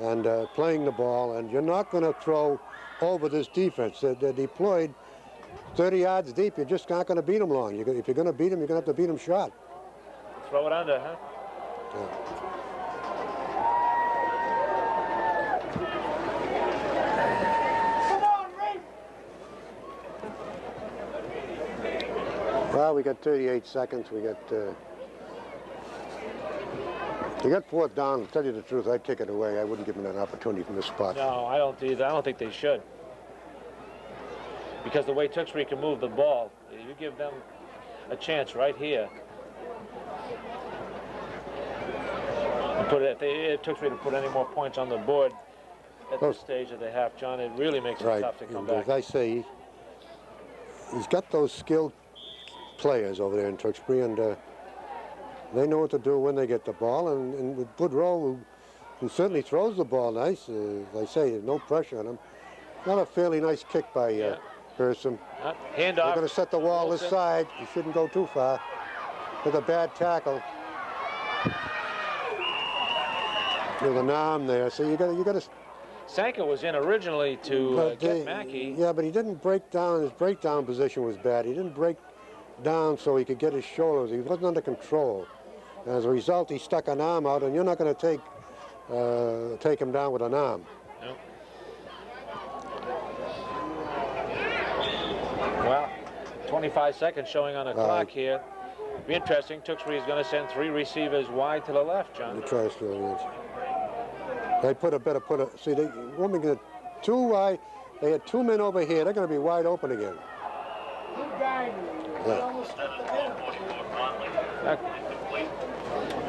and playing the ball, and you're not going to throw over this defense. They're deployed 30 yards deep. You're just not going to beat them long. If you're going to beat them, you're going to have to beat them short. Throw it under, huh? Yeah. Well, we got 38 seconds. We got To get fourth down, to tell you the truth, I'd take it away. I wouldn't give him an opportunity from this spot. No, I don't either. I don't think they should. Because the way Tewksbury can move the ball, you give them a chance right here. And put it, if Tewksbury to put any more points on the board at this stage of the half, John, it really makes it tough to come back. As I say, he's got those skilled players over there in Tewksbury, and they know what to do when they get the ball. And with Boudreau, who certainly throws the ball nice, as I say, there's no pressure on him. Not a fairly nice kick by Hersom. Handoff. They're going to set the wall this side. You shouldn't go too far. With a bad tackle. With an arm there, so you got to. Sanka was in originally to get Mackey. Yeah, but he didn't break down. His breakdown position was bad. He didn't break down so he could get his shoulders. He wasn't under control. As a result, he stuck an arm out, and you're not going to take him down with an arm. Nope. Well, 25 seconds showing on the clock here. Be interesting. Tewksbury is going to send 3 receivers wide to the left, John. They see, Wilmington 2 wide. They had 2 men over here. They're going to be wide open again.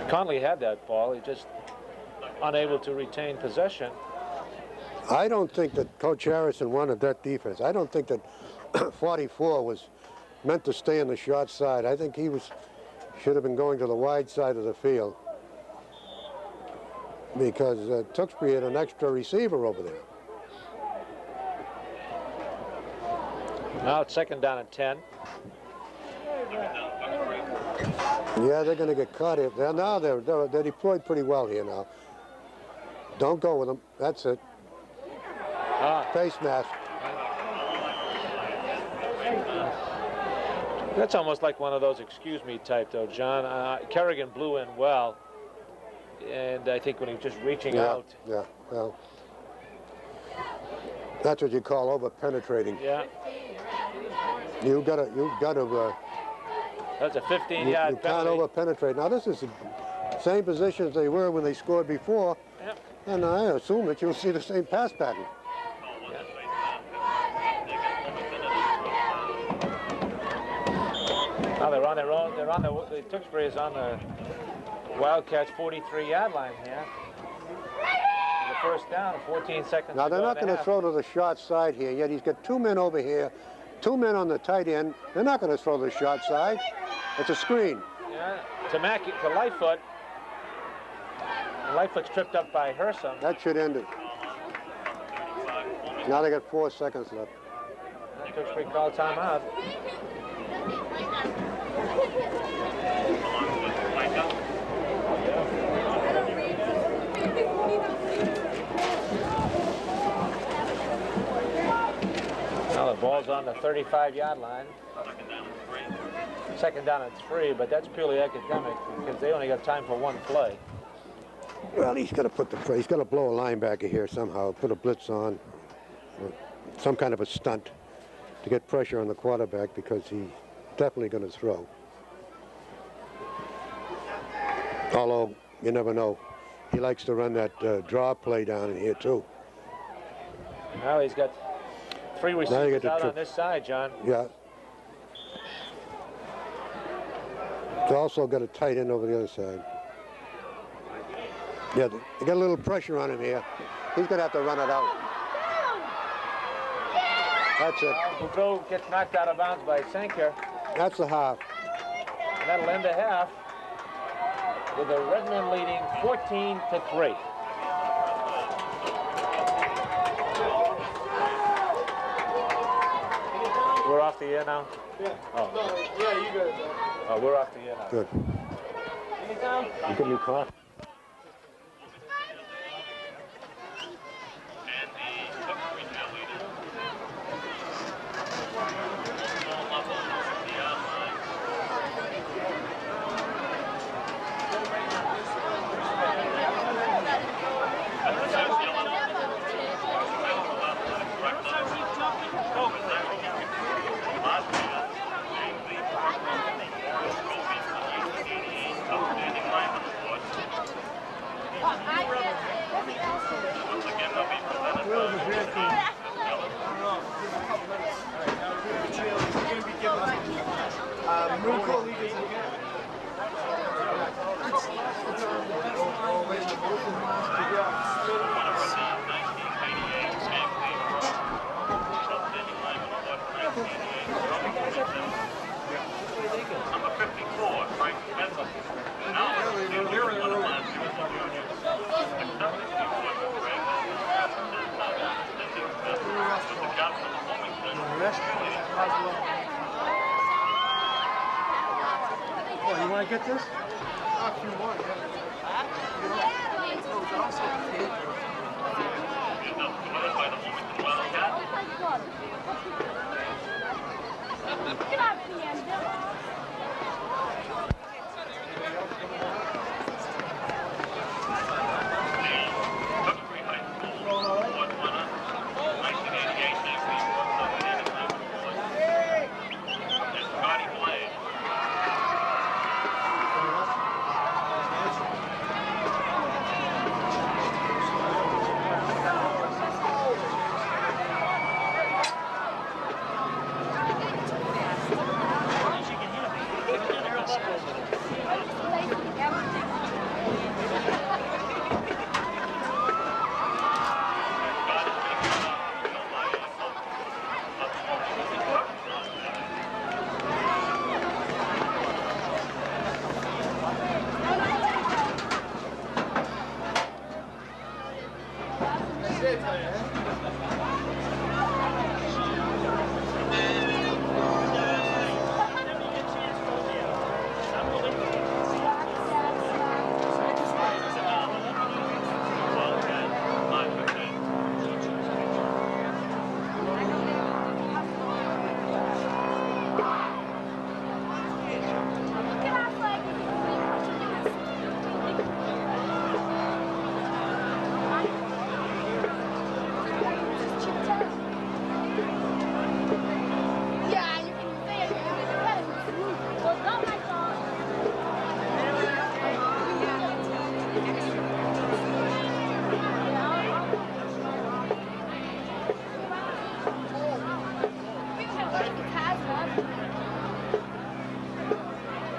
Conley had that ball. He just unable to retain possession. I don't think that Coach Harrison wanted that defense. I don't think that 44 was meant to stay on the short side. I think he should have been going to the wide side of the field, because Tewksbury had an extra receiver over there. Now it's 2nd down and 10. Yeah, they're going to get caught here. Now they're deployed pretty well here now. Don't go with them. That's it. Face mask. That's almost like one of those excuse me type, though, John. Kerrigan blew in well, and I think when he was just reaching out. Yeah, well, that's what you call over penetrating. Yeah. You got to. That's a 15-yard penalty. You can't over penetrate. Now this is the same position as they were when they scored before, and I assume that you'll see the same pass pattern. Now they're on their own. The Tewksbury is on the Wildcats' 43-yard line here. The first down, 14 seconds. Now they're not going to throw to the short side here yet. He's got 2 men over here, 2 men on the tight end. They're not going to throw to the short side. It's a screen. Yeah, to Mackey, to Lightfoot. Lightfoot's tripped up by Hersom. That should end it. Now they got 4 seconds left. Tewksbury called timeout. Now the ball's on the 35-yard line. 2nd down and 3, but that's purely academic because they only got time for 1 play. Well, he's got to he's got to blow a linebacker here somehow, put a blitz on, or some kind of a stunt to get pressure on the quarterback, because he's definitely going to throw. Although, you never know. He likes to run that draw play down in here, too. Now he's got 3 receivers out on this side, John. Yeah. He's also got a tight end over the other side. Yeah, they got a little pressure on him here. He's going to have to run it out. That's it. Boudreau gets knocked out of bounds by Sanker. That's the half. And that'll end the half with the Redmen leading 14-3. We're off the air now? Yeah. Oh. No, yeah, you guys are. Oh, we're off the air now. Good. Anytime? You can be caught. And the Tewksbury cheerleaders. All up on the yard line. Last year, outstanding lineman award. Once again, they'll be presented by Number 54, Frank Spencer. Now, Oh, you want to get this? by the Wilmington Wildcats. Tewksbury High School award winner, 1988 is Scotty Blade.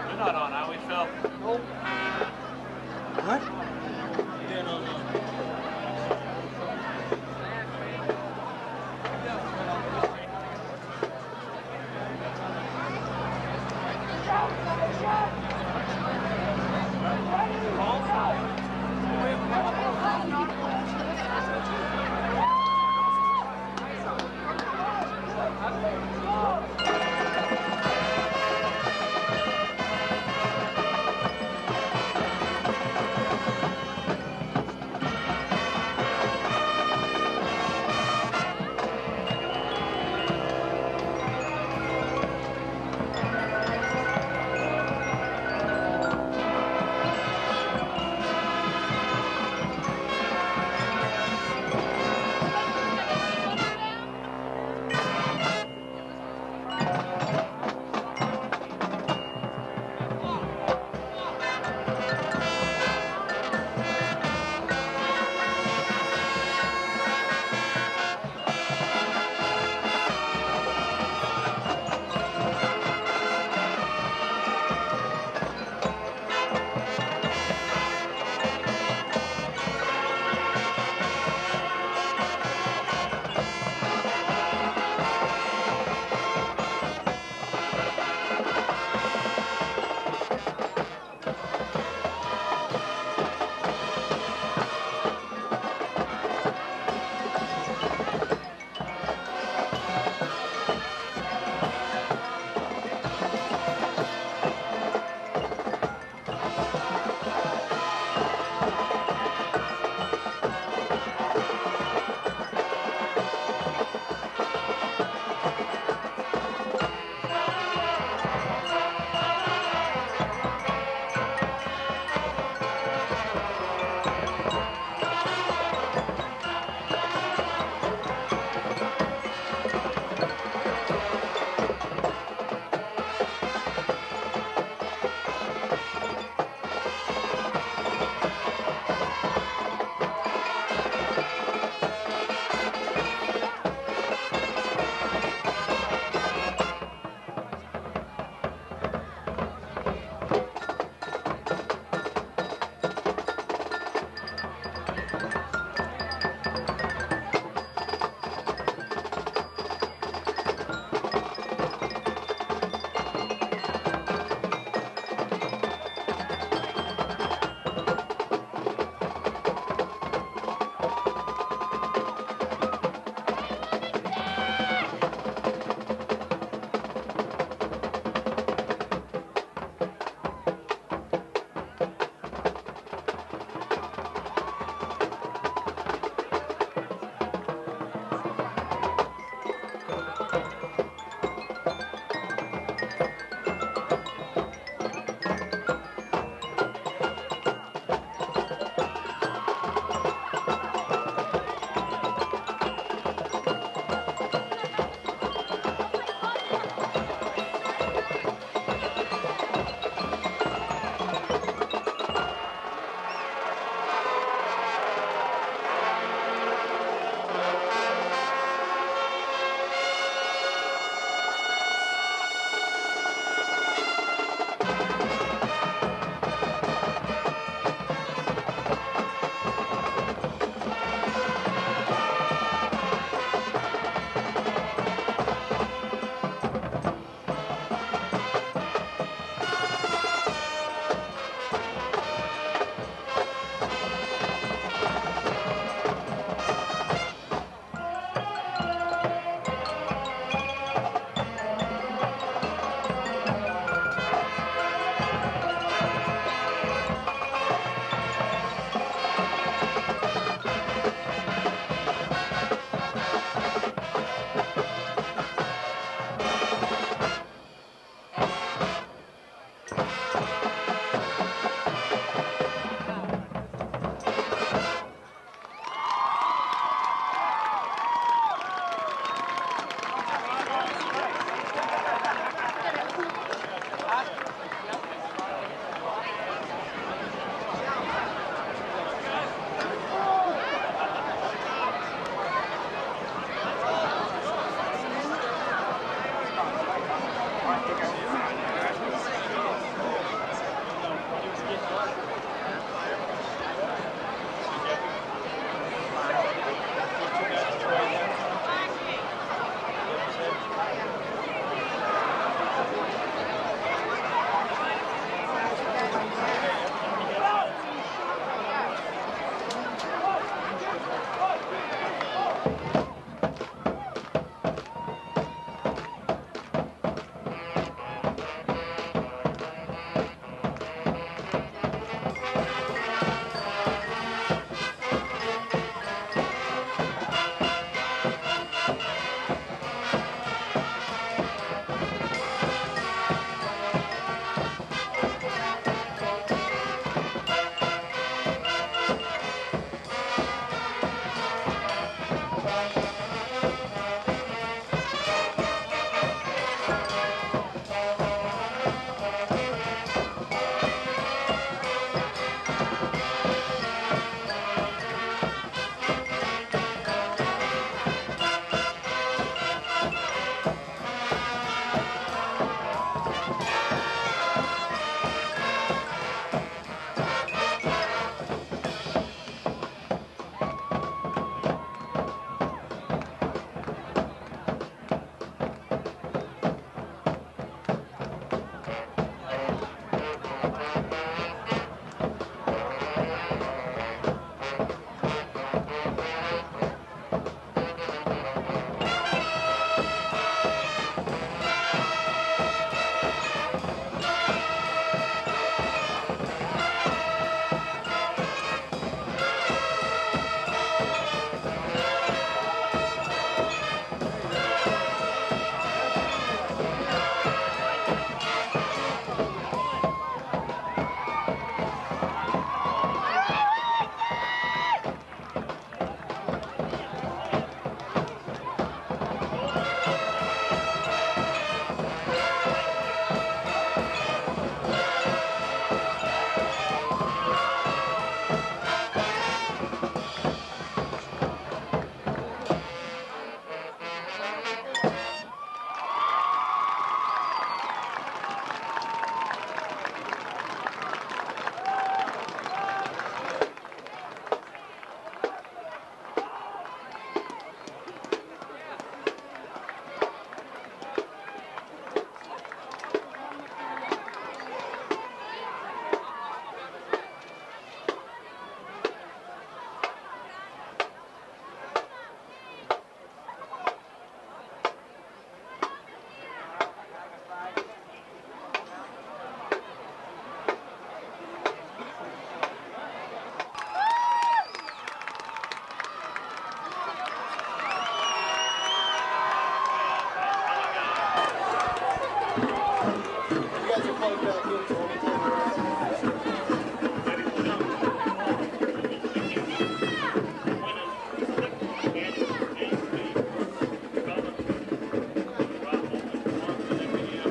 We're not on, are we, Phil? What?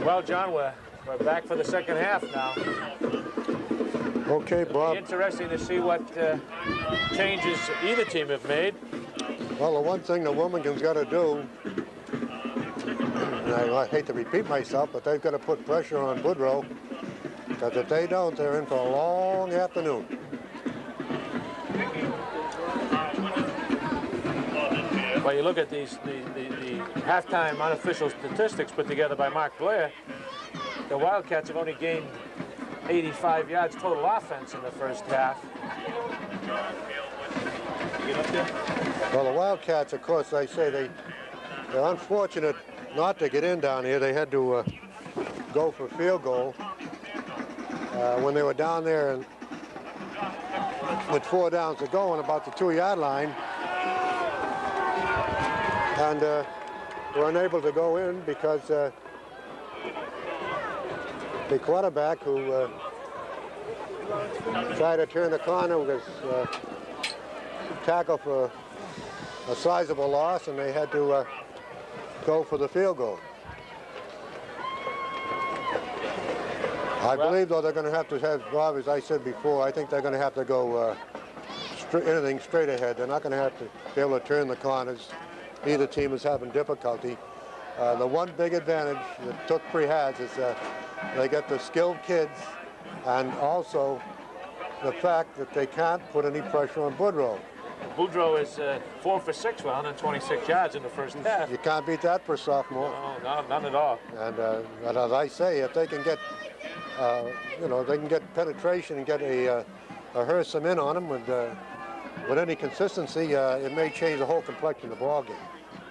Well, John, we're back for the second half now. Okay, Bob. Interesting to see what changes either team have made. Well, the one thing the Wilmington's got to do, and I hate to repeat myself, but they've got to put pressure on Woodrow, because if they don't, they're in for a long afternoon. Well, you look at the halftime unofficial statistics put together by Mark Blair, the Wildcats have only gained 85 yards total offense in the first half. Well, the Wildcats, of course, they say they're unfortunate not to get in down here. They had to go for field goal when they were down there and with 4 downs to go on about the 2-yard line, and were unable to go in because the quarterback who tried to turn the corner was tackled for a sizable loss, and they had to go for the field goal. I believe, though, they're going to have to have, Bob, as I said before, I think they're going to have to go anything straight ahead. They're not going to have to be able to turn the corners. Either team is having difficulty. The one big advantage that Tewksbury has is they get the skilled kids, and also the fact that they can't put any pressure on Boudreau. Boudreau is 4 for 6 with 126 yards in the first half. You can't beat that for a sophomore. No, none at all. And as I say, if they can get, they can get penetration and get a Hersom in on them, and with any consistency, it may change the whole complexion of the ball game.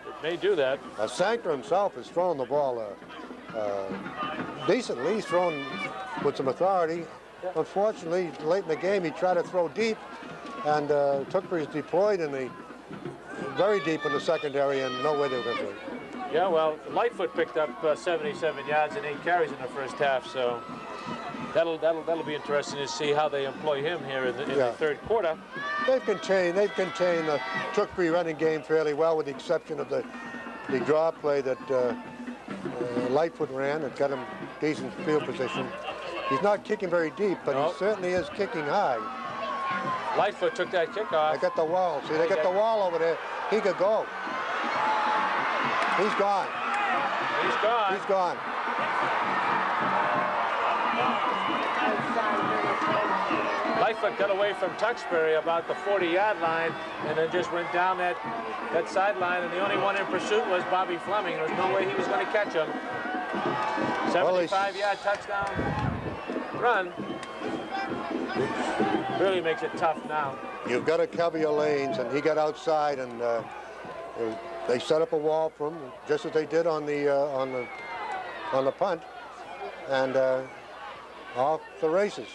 It may do that. Sanker himself has thrown the ball decently. He's thrown with some authority. Yeah. Unfortunately, late in the game, he tried to throw deep, and Tewksbury's deployed very deep in the secondary, and no way they were going to do it. Yeah, well, Lightfoot picked up 77 yards and 8 carries in the first half, so that'll be interesting to see how they employ him here in the third quarter. They've contained the Tewksbury running game fairly well, with the exception of the draw play that Lightfoot ran that got him decent field position. He's not kicking very deep, but he certainly is kicking high. Lightfoot took that kickoff. They got the wall. See, they got the wall over there. He could go. He's gone. He's gone. He's gone. Lightfoot got away from Tewksbury about the 40-yard line and then just went down that sideline, and the only one in pursuit was Bobby Fleming. There was no way he was going to catch him. 75-yard touchdown run. Really makes it tough now. You've got to cover your lanes, and he got outside, and they set up a wall for him, just as they did on the punt, and off the races.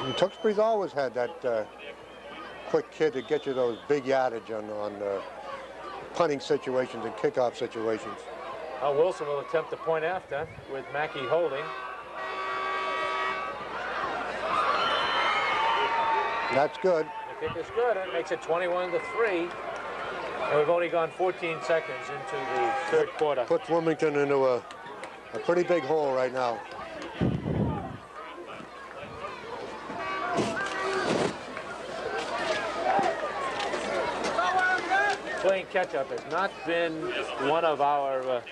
And Tewksbury's always had that quick kid to get you those big yardage on punting situations and kickoff situations. Wilson will attempt the point after with Mackey holding. That's good. The kick is good. It makes it 21-3. And we've only gone 14 seconds into the third quarter. Puts Wilmington into a pretty big hole right now. Playing catch-up has not been one of our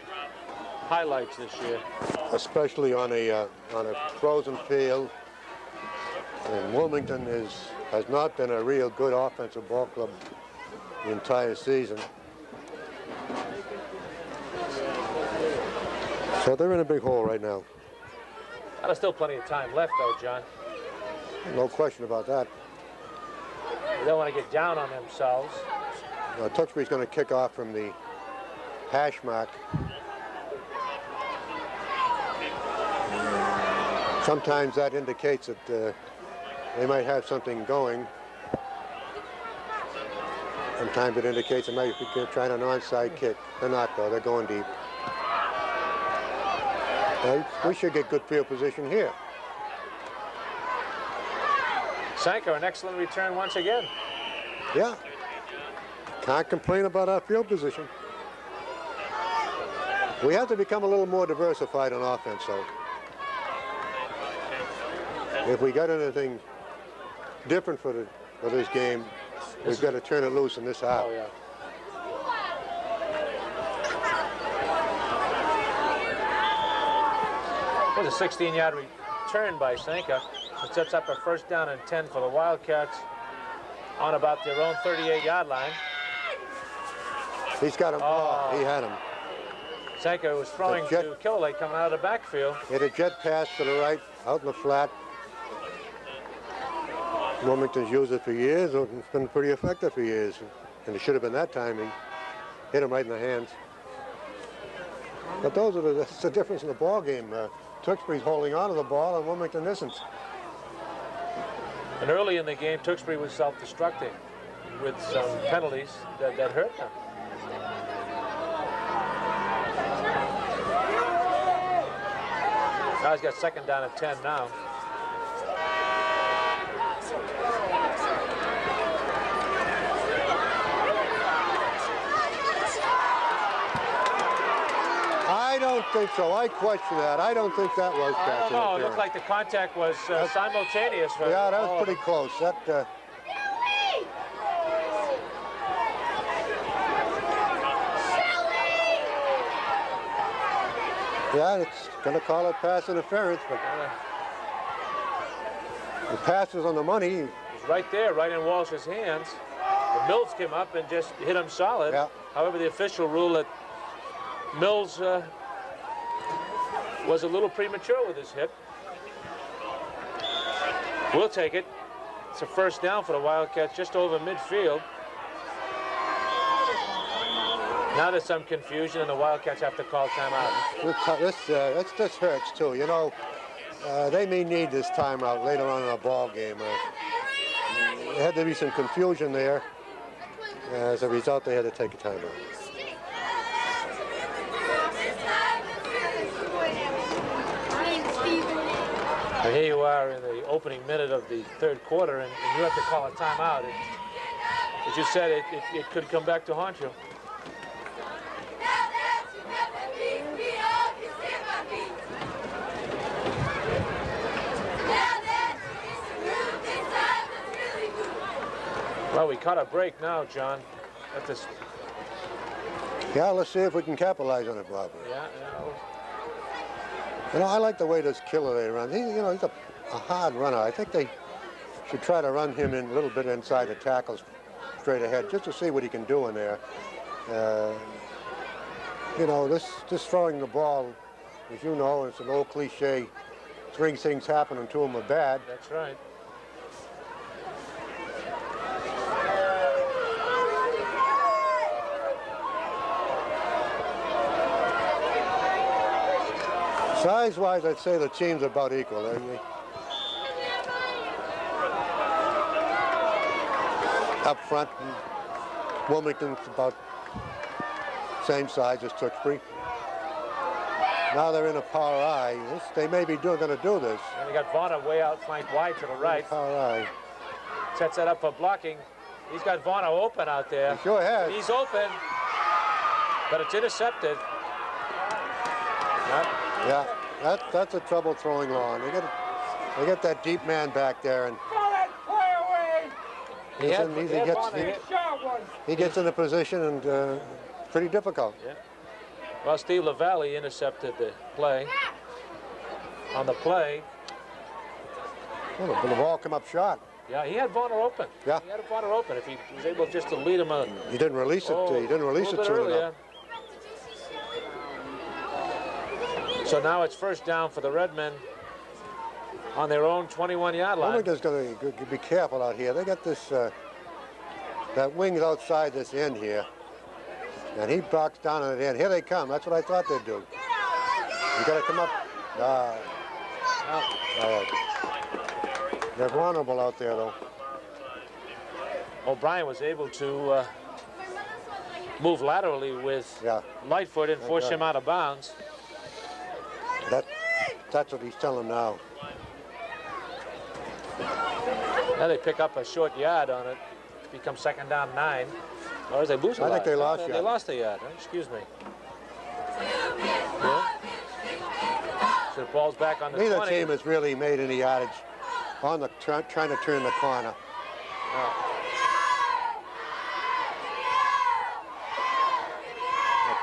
highlights this year. Especially on a frozen field. And Wilmington has not been a real good offensive ball club the entire season. So they're in a big hole right now. There's still plenty of time left, though, John. No question about that. They don't want to get down on themselves. Tewksbury's going to kick off from the hash mark. Sometimes that indicates that they might have something going. Sometimes it indicates they might be trying an onside kick. They're not, though. They're going deep. We should get good field position here. Sanker, an excellent return once again. Yeah. Can't complain about our field position. We have to become a little more diversified on offense, though. If we got anything different for this game, we've got to turn it loose in this half. Oh, yeah. It was a 16-yard return by Sanker. It sets up a first down and 10 for the Wildcats on about their own 38-yard line. He's got him. Oh, he had him. Sanker was throwing to Killelake coming out of the backfield. Hit a jet pass to the right, out in the flat. Wilmington's used it for years. It's been pretty effective for years. And it should have been that time. He hit him right in the hands. But that's the difference in the ball game. Tewksbury's holding on to the ball, and Wilmington isn't. And early in the game, Tewksbury was self-destructing with some penalties that hurt them. Now he's got second down and 10 now. I don't think so. I question that. I don't think that was pass interference. No, it looked like the contact was simultaneous. Yeah, that was pretty close. Yeah, it's going to call it pass interference, but the pass was on the money. It was right there, right in Walsh's hands. The Mills came up and just hit him solid. Yeah. However, the official ruled that Mills was a little premature with his hit. We'll take it. It's a first down for the Wildcats just over midfield. Now there's some confusion, and the Wildcats have to call timeout. This hurts too. You know, they may need this timeout later on in the ball game. There had to be some confusion there. As a result, they had to take a timeout. And here you are in the opening minute of the third quarter, and you have to call a timeout. As you said, it could come back to haunt you. Well, we caught a break now, John. At this. Yeah, let's see if we can capitalize on it, Bob. Yeah. You know, I like the way this killer they run. He's a hard runner. I think they should try to run him in a little bit inside the tackles straight ahead, just to see what he can do in there. You know, this throwing the ball, as you know, it's an old cliche. 3 things happening to him are bad. That's right. Size-wise, I'd say the team's about equal. Up front, Wilmington's about same size as Tewksbury. Now they're in a power I. They may be going to do this. And you got Varner way out flanked wide to the right. Power I. Sets that up for blocking. He's got Varner open out there. He sure has. He's open, but it's intercepted. Yeah, that's a trouble throwing long. They get that deep man back there, and he gets in a position and pretty difficult. Yeah. Well, Steve LaValle intercepted the play. On the play. Well, the ball come up short. Yeah, he had Varner open. Yeah. He had Varner open. If he was able just to lead him. He didn't release it. He didn't release it soon enough. So now it's first down for the Redmen on their own 21-yard line. Wilmington's going to be careful out here. They got this, that wing's outside this end here. And he blocks down on the end. Here they come. That's what I thought they'd do. You got to come up. They're vulnerable out there, though. O'Brien was able to move laterally with Lightfoot and force him out of bounds. That's what he's telling now. Now they pick up a short yard on it. Becomes second down 9. Or they lose a yard. I think they lost They lost a yard. Excuse me. Yeah. So the ball's back on the 20. Neither team has really made any yardage on the trying to turn the corner.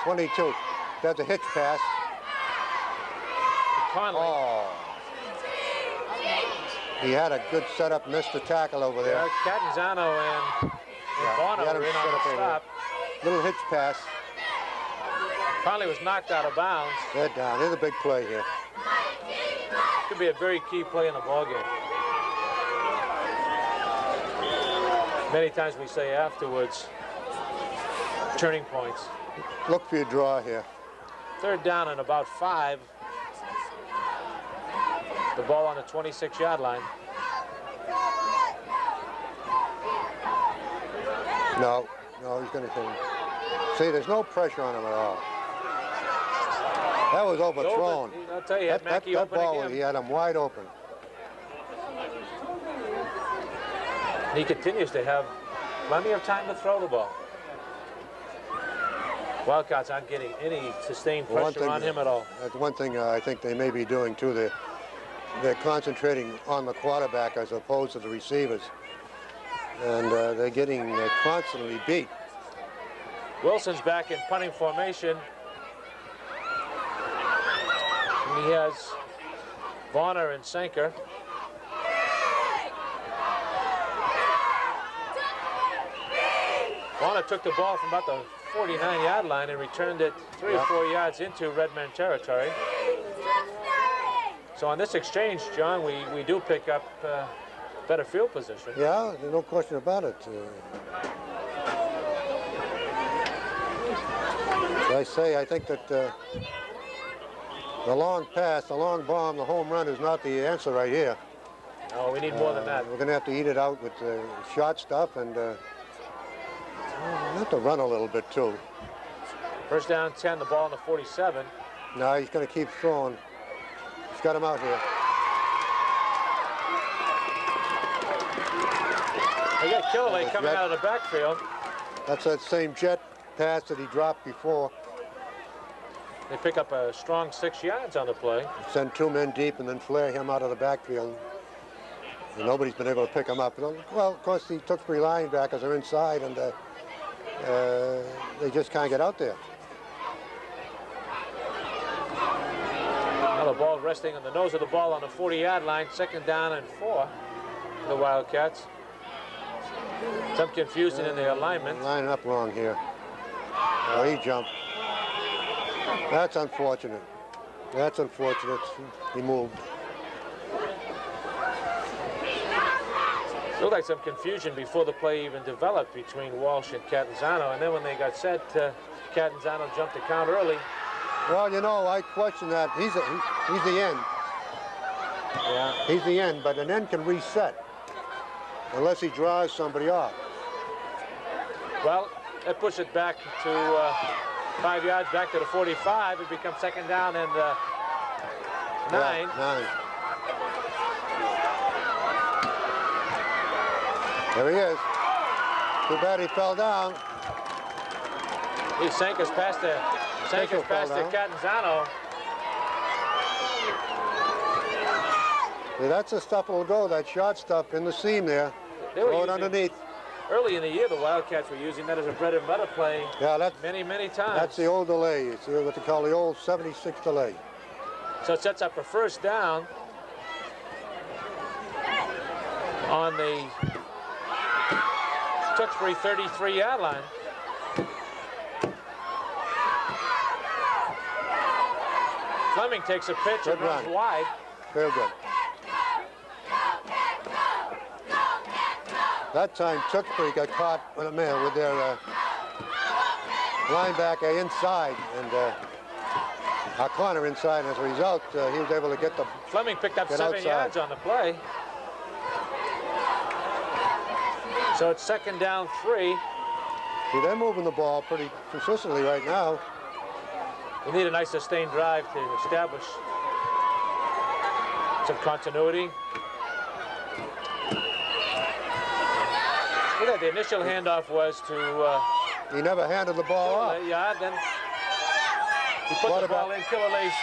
22. That's a hitch pass. Conley. Oh. He had a good setup, missed the tackle over there. Yeah, Catanzano and Bono he had were him in set on up the over stop. there. Little hitch pass. Conley was knocked out of bounds. They're down. Here's a big play here. Could be a very key play in the ballgame. Many times we say afterwards, turning points. Look for your draw here. Third down and about 5. The ball on the 26-yard line. No, he's going to see, there's no pressure on him at all. That was overthrown. I'll tell you, That ball, he had him wide open. He continues to have plenty of time to throw the ball. Wildcats aren't getting any sustained pressure on him at all. That's one thing I think they may be doing too. They're concentrating on the quarterback as opposed to the receivers. And they're getting constantly beat. Wilson's back in punting formation. And he has Varner and Senker. Varner took the ball from about the 49-yard line and returned it 3 or 4 yards into Redmen territory. So on this exchange, John, we do pick up better field position. Yeah, there's no question about it. As I say, I think that the long pass, the long bomb, the home run is not the answer right here. No, we need more than that. We're going to have to eat it out with short stuff and have to run a little bit too. First down 10, the ball on the 47. No, he's going to keep throwing. He's got him out here. They got Killelay coming out of the backfield. That's that same jet pass that he dropped before. They pick up a strong 6 yards on the play. Send 2 men deep and then flare him out of the backfield. And nobody's been able to pick him up. Well, of course, the Tewksbury linebackers are inside, and they just can't get out there. Now the ball resting on the nose of the ball on the 40-yard line. 2nd down and 4 for the Wildcats. Some confusion in the alignment. Lining up wrong here. Oh, he jumped. That's unfortunate. That's unfortunate. He moved. Looked like some confusion before the play even developed between Walsh and Catanzano, and then when they got set, Catanzano jumped the count early. Well, you know, I question that. He's the end. Yeah. He's the end, but an end can reset unless he draws somebody off. Well, that pushes it back to 5 yards back to the 45. It becomes 2nd down and 9. Yeah, 9. There he is. Too bad he fell down. He sank us past the Catanzano. See, that's the stuff that'll go, that short stuff in the seam there. Throw it underneath. Early in the year, the Wildcats were using that as a bread and butter play. Yeah, that's many times. That's the old delay. It's what they call the old 76 delay. So it sets up a 1st down on the Tewksbury 33-yard line. Fleming takes a pitch and runs wide. Real good. That time, Tewksbury got caught with their linebacker inside and our corner inside. And as a result, he was able to get the. Fleming picked up 7 yards on the play. So it's 2nd down 3. See, they're moving the ball pretty consistently right now. We need a nice sustained drive to establish some continuity. Look at the initial handoff was to. He never handed the ball off. Yeah, then he put the ball in Killerlay's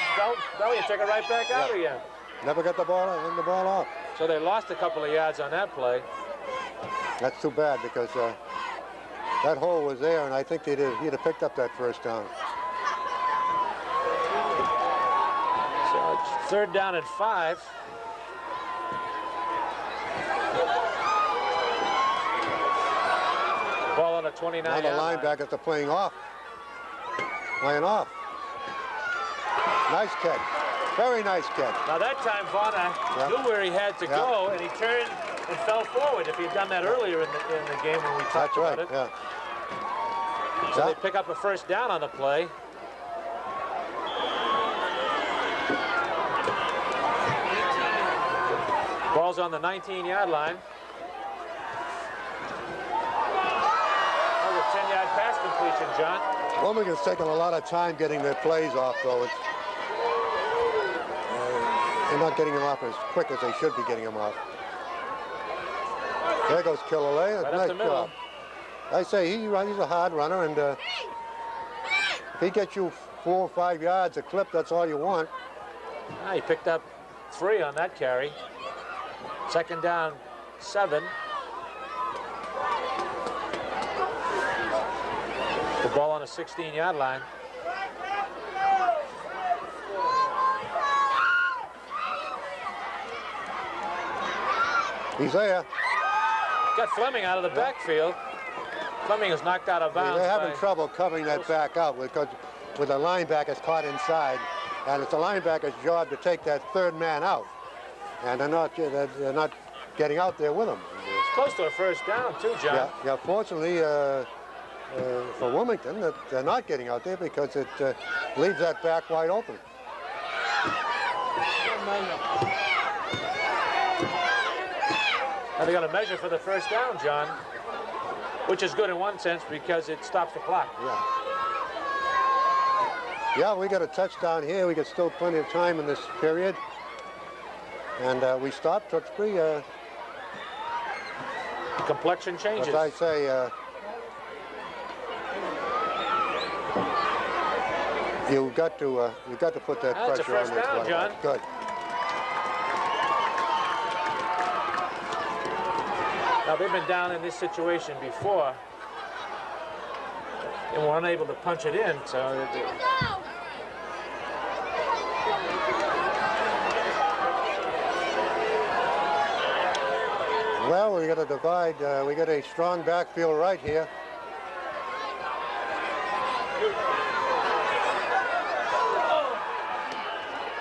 belly and took it right back out again. Never got the ball off. So they lost a couple of yards on that play. That's too bad because that hole was there, and I think he'd have picked up that 1st down. So it's 3rd down and 5. Ball on a 29. Now the linebackers are playing off. Laying off. Nice catch. Very nice catch. Now that time Vaughn knew where he had to go, and he turned and fell forward. If he'd done that earlier in the game when we talked about it. Yeah. So they pick up a 1st down on the play. Ball's on the 19-yard line. That was a 10-yard pass completion, John. Wilmington's taking a lot of time getting their plays off, though. They're not getting them off as quick as they should be getting them off. There goes Killelay. Right Nice up the middle. job. I say he's a hard runner, and if he gets you 4 or 5 yards a clip, that's all you want. He picked up 3 on that carry. 2nd down, 7. The ball on a 16-yard line. He's there. Got Fleming out of the backfield. Fleming is knocked out of bounds. They're having trouble covering that back out because with the linebackers caught inside, and it's the linebacker's job to take that 3rd man out. And they're not getting out there with them. It's close to a first down, too, John. Yeah. Fortunately for Wilmington, that they're not getting out there because it leaves that back wide open. Now they're going to measure for the first down, John, which is good in one sense because it stops the clock. Yeah, we got a touchdown here. We got still plenty of time in this period. And we stopped Tewksbury. The complexion changes. As I say, you've got to put that That's pressure a first on this down, one. John. Good. Now, they've been down in this situation before and were unable to punch it in, so... Well, we got to divide. We got a strong backfield right here.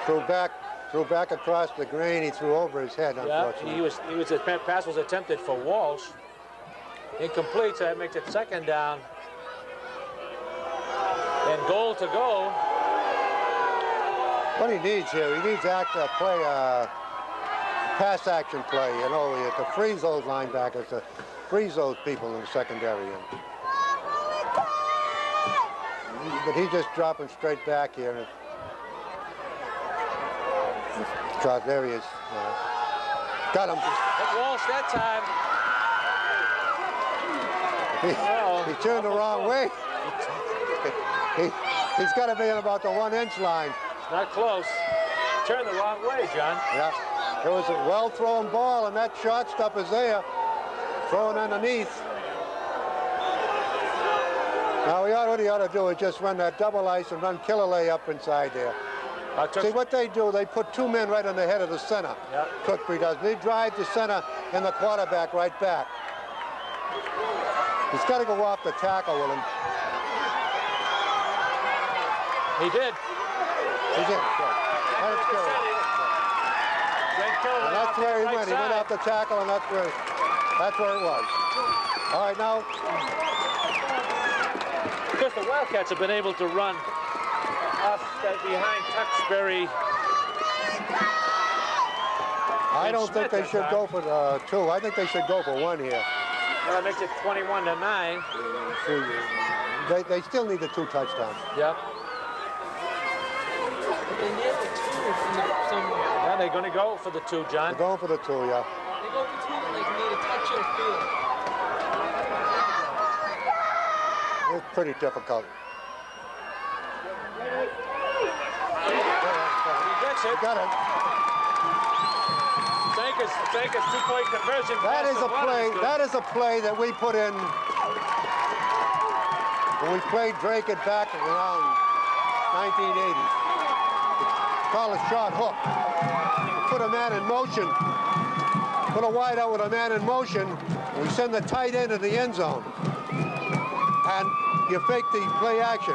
Threw back across the green. He threw over his head, unfortunately. Yeah, the pass was attempted for Walsh. Incomplete, so that makes it second down. And goal to go. What he needs here, he needs to play a pass action play, you know, to freeze those linebackers, to freeze those people in the secondary. But he's just dropping straight back here. There he is. Got him. Hit Walsh that time. He turned the wrong way. He's got to be in about the 1 inch line. Not close. Turned the wrong way, John. Yeah. It was a well-thrown ball, and that shortstop is there, throwing underneath. Now, what he ought to do is just run that double ice and run killer lay up inside there. See what they do, they put 2 men right on the head of the center. Yep. Tewksbury does. They drive the center and the quarterback right back. He's got to go off the tackle with him. He did. He did. That's good. And that's where he went. He went off the tackle, and that's where it was. All right, now. Because the Wildcats have been able to run up behind Tewksbury. I don't think they should go for 2. I think they should go for 1 here. Well, that makes it 21-9. They still need the 2 touchdowns. Yep. Yeah, they're going to go for the 2, John. They're going for the 2, yeah. They go for 2, but they need a touch of the field. It's pretty difficult. He gets it. Got it. Tanker's 2-point conversion. That is a play. That is a play that we put in when we played Drake it back around 1980. It's called a short hook. Put a man in motion. Put a wide out with a man in motion. We send the tight end to the end zone, and you fake the play action,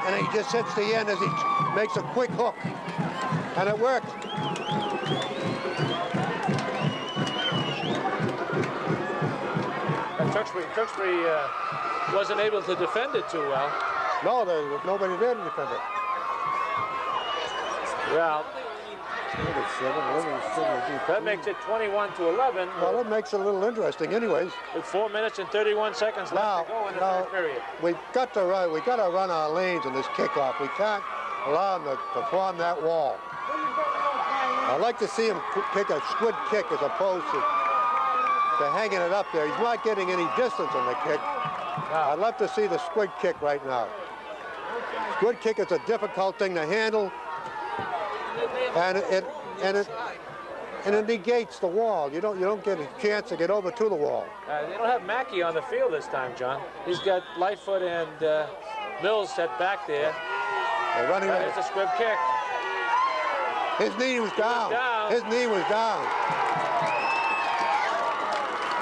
and he just hits the end as he makes a quick hook, and it worked. Tewksbury wasn't able to defend it too well. No, nobody there to defend it. Well, that makes it 21-11. Well, it makes it a little interesting, anyways. With 4 minutes and 31 seconds left to go in the third period. We got to run our lanes in this kickoff. We can't allow them to form that wall. I'd like to see him kick a squid kick as opposed to hanging it up there. He's not getting any distance on the kick. I'd love to see the squid kick right now. Squid kick is a difficult thing to handle, and it negates the wall. You don't get a chance to get over to the wall. They don't have Mackey on the field this time, John. He's got Lightfoot and Mills set back there. They're running. There's a squib kick. His knee was down. His knee was down.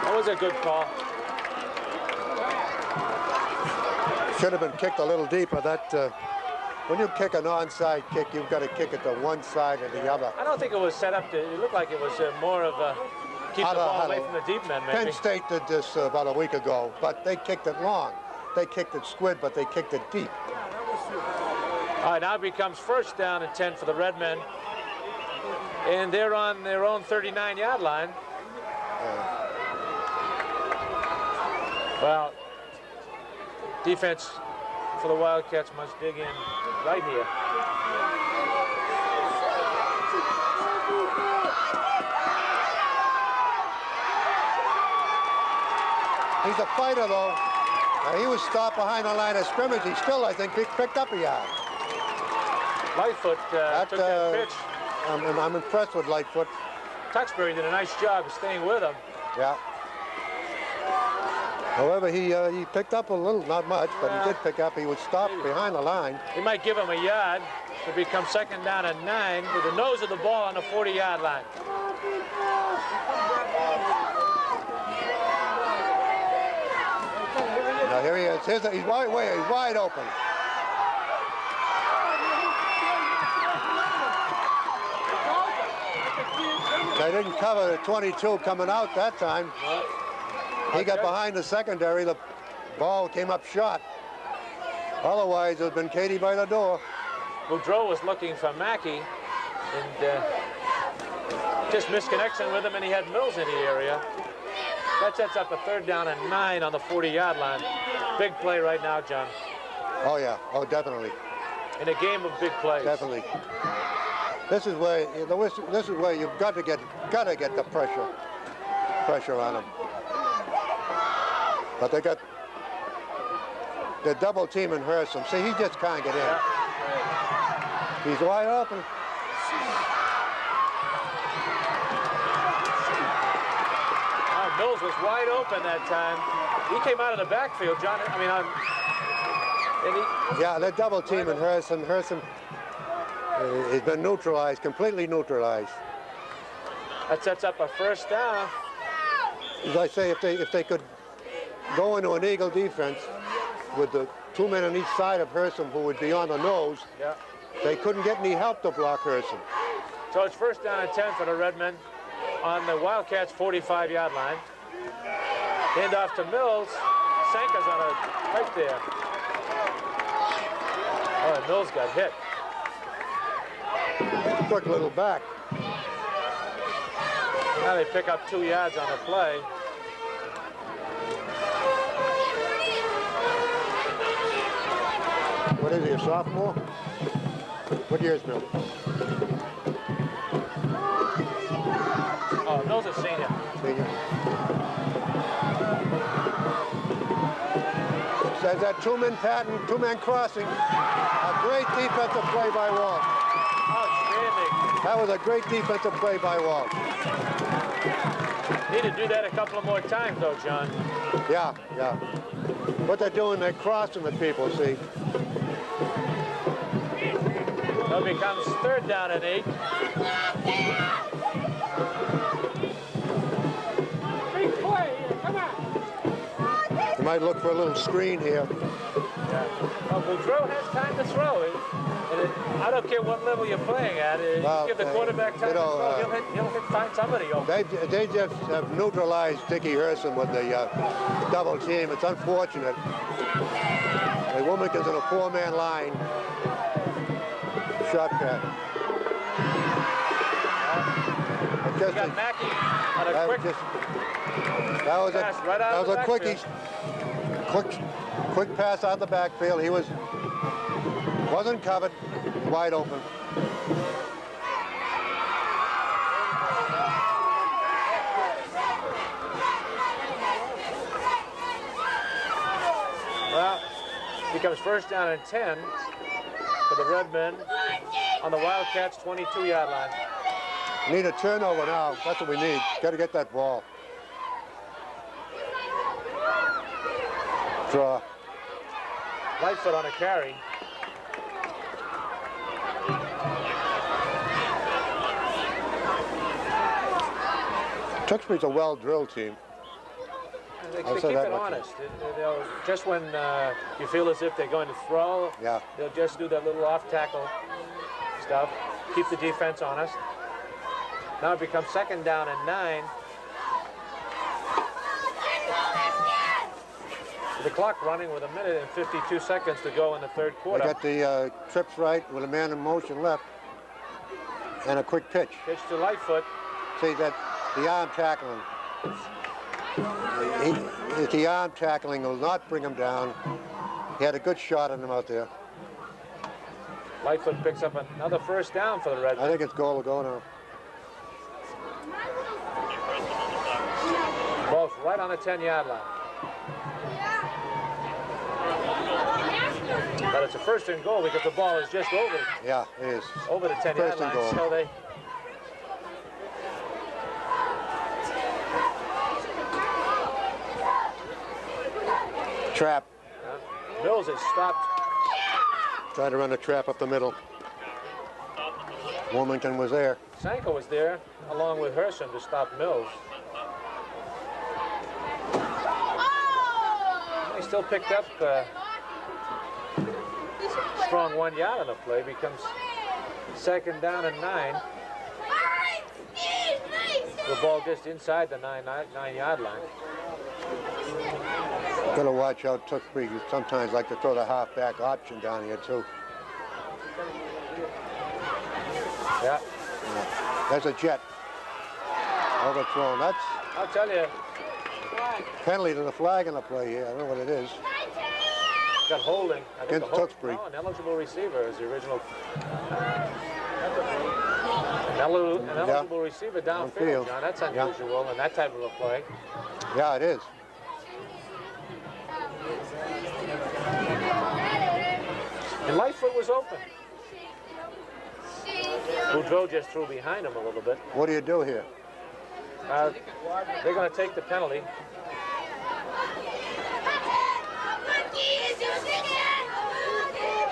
That was a good call. Should have been kicked a little deeper. When you kick an onside kick, you've got to kick it to one side or the other. I don't think it was set up to, it looked like it was more of a keep the ball away from the deep men, maybe. Penn State did this about a week ago, but they kicked it long. They kicked it squid, but they kicked it deep. All right, now it becomes first down and 10 for the Redmen. And they're on their own 39-yard line. Well, defense for the Wildcats must dig in right here. He's a fighter, though. He was stopped behind the line of scrimmage. He still, I think, picked up a yard. Lightfoot took that pitch. I'm impressed with Lightfoot. Tewksbury did a nice job of staying with him. Yeah. However, he picked up a little, not much, but he did pick up. He was stopped behind the line. He might give him a yard to become second down and 9 with the nose of the ball on the 40-yard line. Now here he is. He's wide open. They didn't cover the 22 coming out that time. He got behind the secondary. The ball came up short. Otherwise, it would have been Katie by the door. Boudreau was looking for Mackey, and just misconnection with him, and he had Mills in the area. That sets up a third down and 9 on the 40-yard line. Big play right now, John. Oh yeah, oh definitely. In a game of big plays. Definitely. This is where you've got to get the pressure on him. But they got the double team in Hersom. See, he just can't get in. Yeah. He's wide open. Mills was wide open that time. He came out of the backfield, John. Yeah, that double team in Hersom. Hersom has been neutralized, completely neutralized. That sets up a first down. As I say, if they could go into an Eagle defense with the 2 men on each side of Hersom who would be on the nose, yeah, they couldn't get any help to block Hersom. So it's first down and 10 for the Redmen on the Wildcats' 45-yard line. Hand off to Mills. Sanka's on a right there. Oh, and Mills got hit. Quick little back. Now they pick up 2 yards on the play. What is he, a sophomore? What year is Mills? Oh, Mills is senior. Senior. Says that two-man pattern, two-man crossing. A great defensive play by Walt. Outstanding. That was a great defensive play by Walt. Need to do that a couple of more times, though, John. Yeah, yeah. What they're doing, they're crossing the people, see. So it becomes third down and 8. Big play here, come on. You might look for a little screen here. Yeah. Well, Boudreau has time to throw it. And I don't care what level you're playing at. Well, give the quarterback time to throw. He'll find somebody open. They just have neutralized Dickie Herson with the double team. It's unfortunate. The Wilmington's in a 4-man line. Shot pass. You got Mackey on a That was pass right out of the a quickie. Quick pass out of the backfield. He wasn't covered, wide open. Well, becomes first down and 10 for the Redmen on the Wildcats' 22-yard line. Need a turnover now. That's what we need. Got to get that ball. Draw. Lightfoot on a carry. Tewksbury's a well-drilled team. They I'll keep say that it much. honest. They'll, just when you feel as if they're going to throw, Yeah. they'll just do that little off-tackle stuff. Keep the defense honest. Now it becomes second down and 9 The clock running with 1 minute and 52 seconds to go in the third They quarter. got the trips right with a man in motion left and a quick pitch. Pitch to Lightfoot. See that the arm tackling. The arm tackling will not bring him down. He had a good shot on him out there. Lightfoot picks up another first down for the Reds. I think it's goal to go now. Ball's right on the 10-yard line. But it's a first and goal because the ball is just over Yeah, it is. the 10-yard First line. and goal. So they Trap. Mills has stopped. Tried to run a trap up the middle. Wilmington was there. Sanko was there along with Herson to stop Mills. He still picked up strong 1 yard on the play. Becomes second down and 9. The ball just inside the 9-yard line. Got to watch out Tewksbury. You sometimes like to throw the halfback option down here too. Yeah, There's a jet. Overthrown. That's I'll tell you, penalty to the flag in the play here. I don't know what it is. got holding. I think Against Tewksbury. Oh, an eligible receiver is the original. An eligible receiver downfield, Downfield. John. That's Yeah. unusual in that type of a play. Yeah, it is. And Lightfoot was open. Boudreau just threw behind him a little bit. What do you do here? They're going to take the penalty.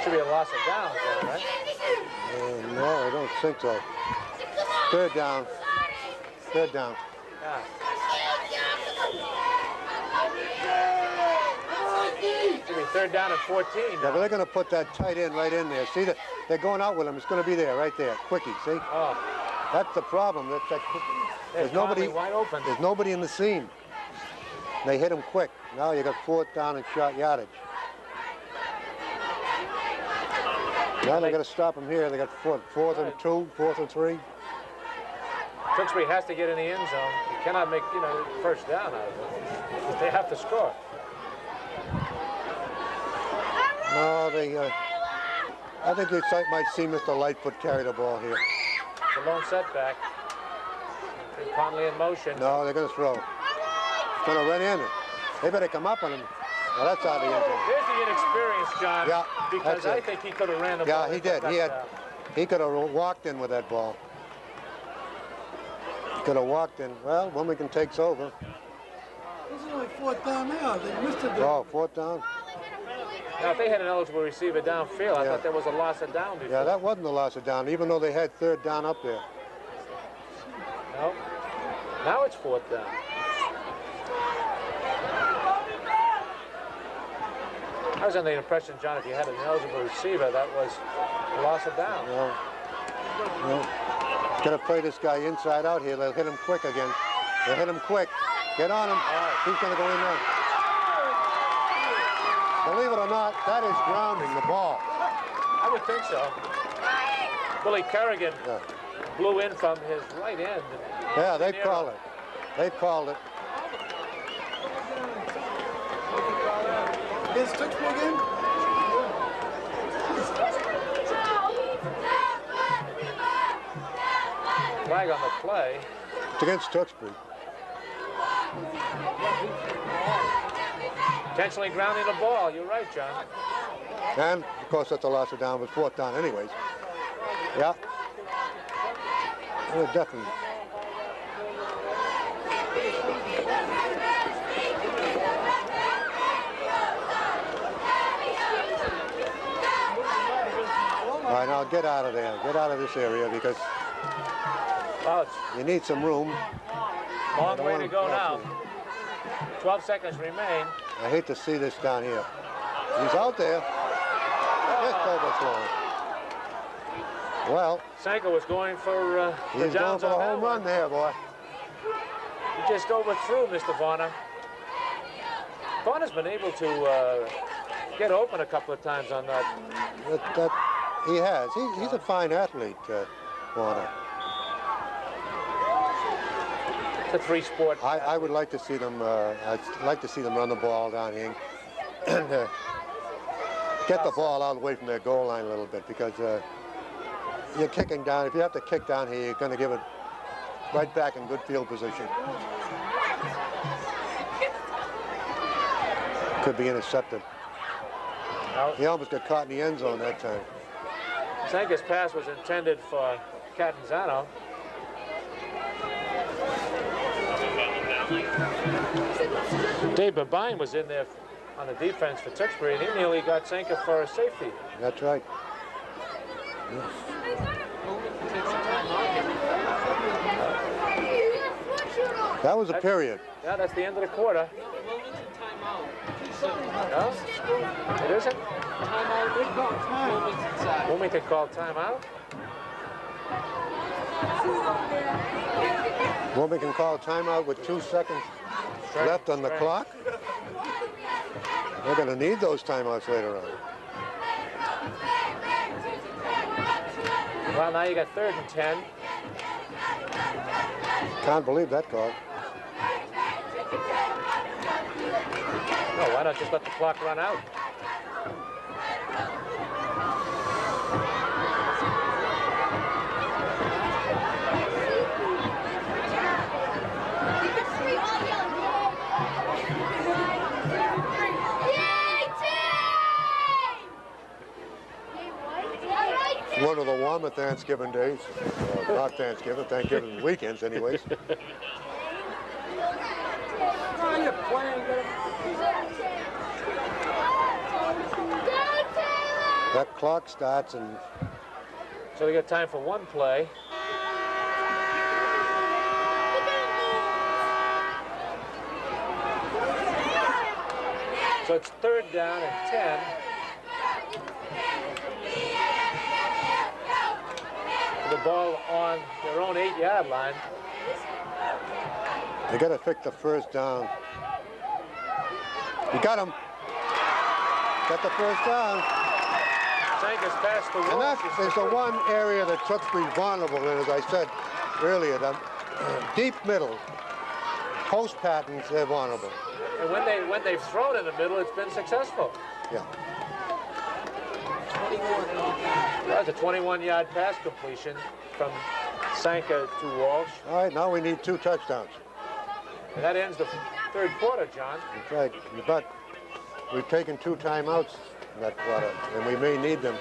Should be a loss of downs, John, right? No, I don't think so. Third down. Third down. Yeah. Should be third down and 14. Yeah, but they're going to put that tight end right in there. See that they're going out with him. It's going to be there, right there, quickie. See? Oh, That's the problem. There's there's nobody. Conley wide open. There's nobody in the seam. They hit him quick. Now you got fourth down and short yardage. Now they got to stop him here. They got fourth and 2, fourth and 3. Tewksbury has to get in the end zone. You cannot make, first down out of it. They have to score. No, I think you might see Mr. Lightfoot carry the ball here. It's a lone setback. Conley in motion. No, they're going to throw. It's going to run in. They better come up on him. Well, that's out of the end zone. There's the inexperience, John. Yeah, Because that's I it. think he could have ran the ball. Yeah, he did. He could have walked in with that ball. He could have walked in. Well, Wilmington takes over. This is only fourth down now. They missed it. Oh, fourth down. Now, if they had an eligible receiver downfield, I Yeah. thought there was a loss of down before. Yeah, that wasn't the loss of down, even though they had third down up there. No. Now it's fourth down. I was under the impression, John, if you had an eligible receiver, that was a loss of down. No. Got to play this guy inside out here. They'll hit him quick again. They'll hit him quick. Get on him. He's going to go in there. Believe it or not, that is grounding the ball. I would think so. Billy Kerrigan Yeah, blew in from his right end. yeah, they've called it. They've called it. Against Tewksbury again? Flag on the play. It's against Tewksbury. Intentionally grounding the ball. You're right, John. And, of course, that's a loss of down. It was fourth down anyways. Yeah. Yeah, definitely. All right, now get out of there. Get out of this area because Well, it's you need some room. a long don't way want to him go now. crossing. 12 seconds remain. I hate to see this down here. He's out there. Just overthrown. Well, Sanko was going for the he's going downs for the on that home one. run there, boy. He just overthrew Mr. Varner. Bonner's been able to get open a couple of times on that. He has. He's a fine athlete, Warner. It's a three-sport. I would like to see them. I'd like to see them run the ball down here and get the ball out away from their goal line a little bit, because you're kicking down. If you have to kick down here, you're going to give it right back in good field position. Could be intercepted. He almost got caught in the end zone that time. Sanka's pass was intended for Catanzaro. Dave Babine was in there on the defense for Tewksbury, and he nearly got Sanka for a safety. That's right. That was a period. Yeah, that's the end of the quarter. Wilmington timeout. No? It isn't? Timeout. Wilmington side. Wilmington called timeout. Wilmington called timeout with 2 seconds left on the clock. They're going to need those timeouts later on. Well, now you got 3rd and 10. Can't believe that call. No, why not just let the clock run out? One of the warmer Thanksgiving days. Not Thanksgiving, Thanksgiving weekends anyways. That clock starts and... So we got time for one play. So it's 3rd down and 10. The ball on their own 8-yard line. They got to pick the first down. You got him. Got the first down. Sanka's past the And wall. that is the one area that Tewksbury's vulnerable in, as I said earlier. The deep middle, post patterns, they're vulnerable. And when they've thrown in the middle, it's been successful. Yeah. That was a 21-yard pass completion from Sanka to Walsh. All right, now we need 2 touchdowns. And that ends the 3rd quarter, John. That's right. But we've taken 2 timeouts in that quarter, and we may need them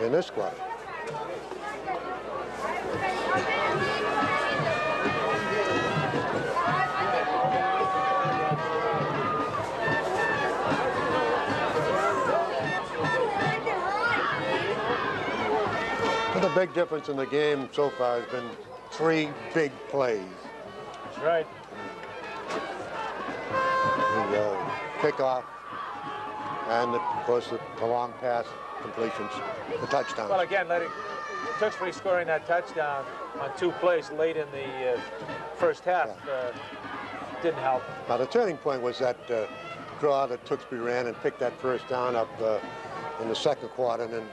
in this quarter. The big difference in the game so far has been 3 big plays. That's right. The kickoff, and of course the long pass completions, the touchdowns. Well, again, Tewksbury scoring that touchdown on 2 plays late in the first half didn't help. Now the turning point was that draw that Tewksbury ran and picked that first down up in the 2nd quarter, and then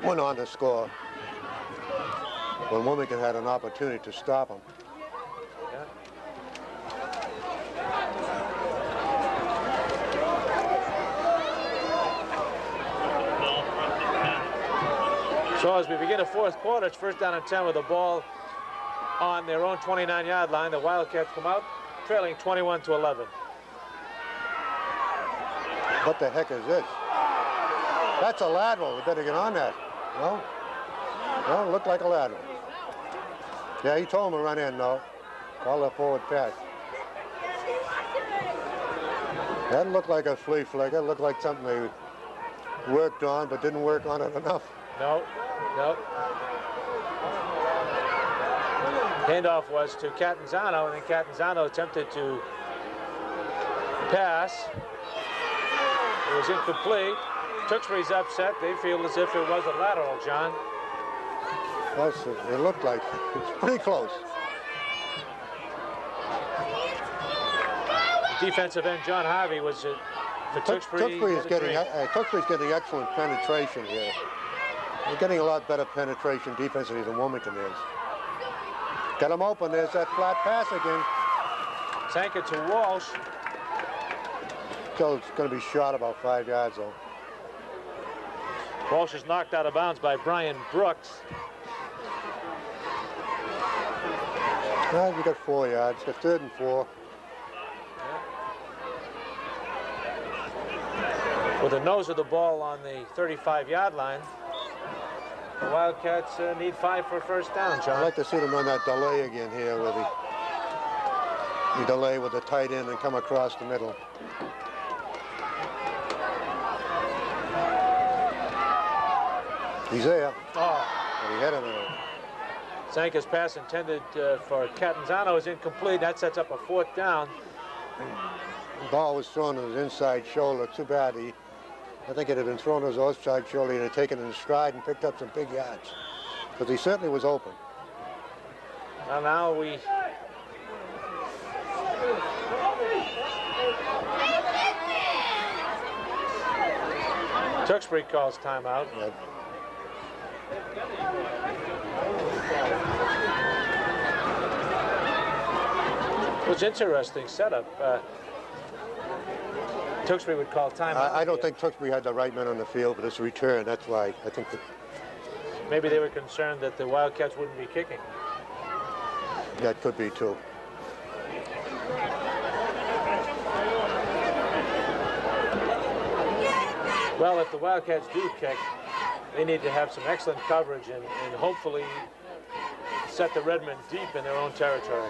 went on to score when Wilmington had an opportunity to stop them. Yeah. So as we begin the 4th quarter, it's 1st down and 10 with the ball on their own 29-yard line. The Wildcats come out trailing 21-11. What the heck is this? That's a lateral. We better get on that. No? No, it looked like a lateral. Yeah, he told him to run in, no. Call that forward pass. That looked like a flea flicker. It looked like something they worked on, but didn't work on it enough. No. Handoff was to Catanzaro, and then Catanzaro attempted to pass. It was incomplete. Tewksbury's upset. They feel as if it was a lateral, John. It looked like it's pretty close. Defensive end John Harvey was for Tewksbury. Tewksbury's getting excellent penetration here. They're getting a lot better penetration defensively than Wilmington is. Get them open. There's that flat pass again. Sank it to Walsh. So it's going to be shot about 5 yards though. Walsh is knocked out of bounds by Brian Brooks. Well, we got 4 yards. Got 3rd and 4. With the nose of the ball on the 35-yard line, the Wildcats need 5 for a first down, John. I'd like to see them run that delay again here, where the delay with the tight end and come across the middle. He's there. Oh. But he hit him. Sanka's pass intended for Catanzano is incomplete. That sets up a 4th down. The ball was thrown on his inside shoulder. Too bad. I think it had been thrown on his outside shoulder. He had taken it in stride and picked up some big yards. Because he certainly was open. Well, now we... Tewksbury calls timeout. Yeah. It was interesting setup. Tewksbury would call timeout. I don't think Tewksbury had the right men on the field for this return. That's why I think that maybe they were concerned that the Wildcats wouldn't be kicking. that could be too. Well, if the Wildcats do kick, they need to have some excellent coverage and hopefully set the Redmen deep in their own territory.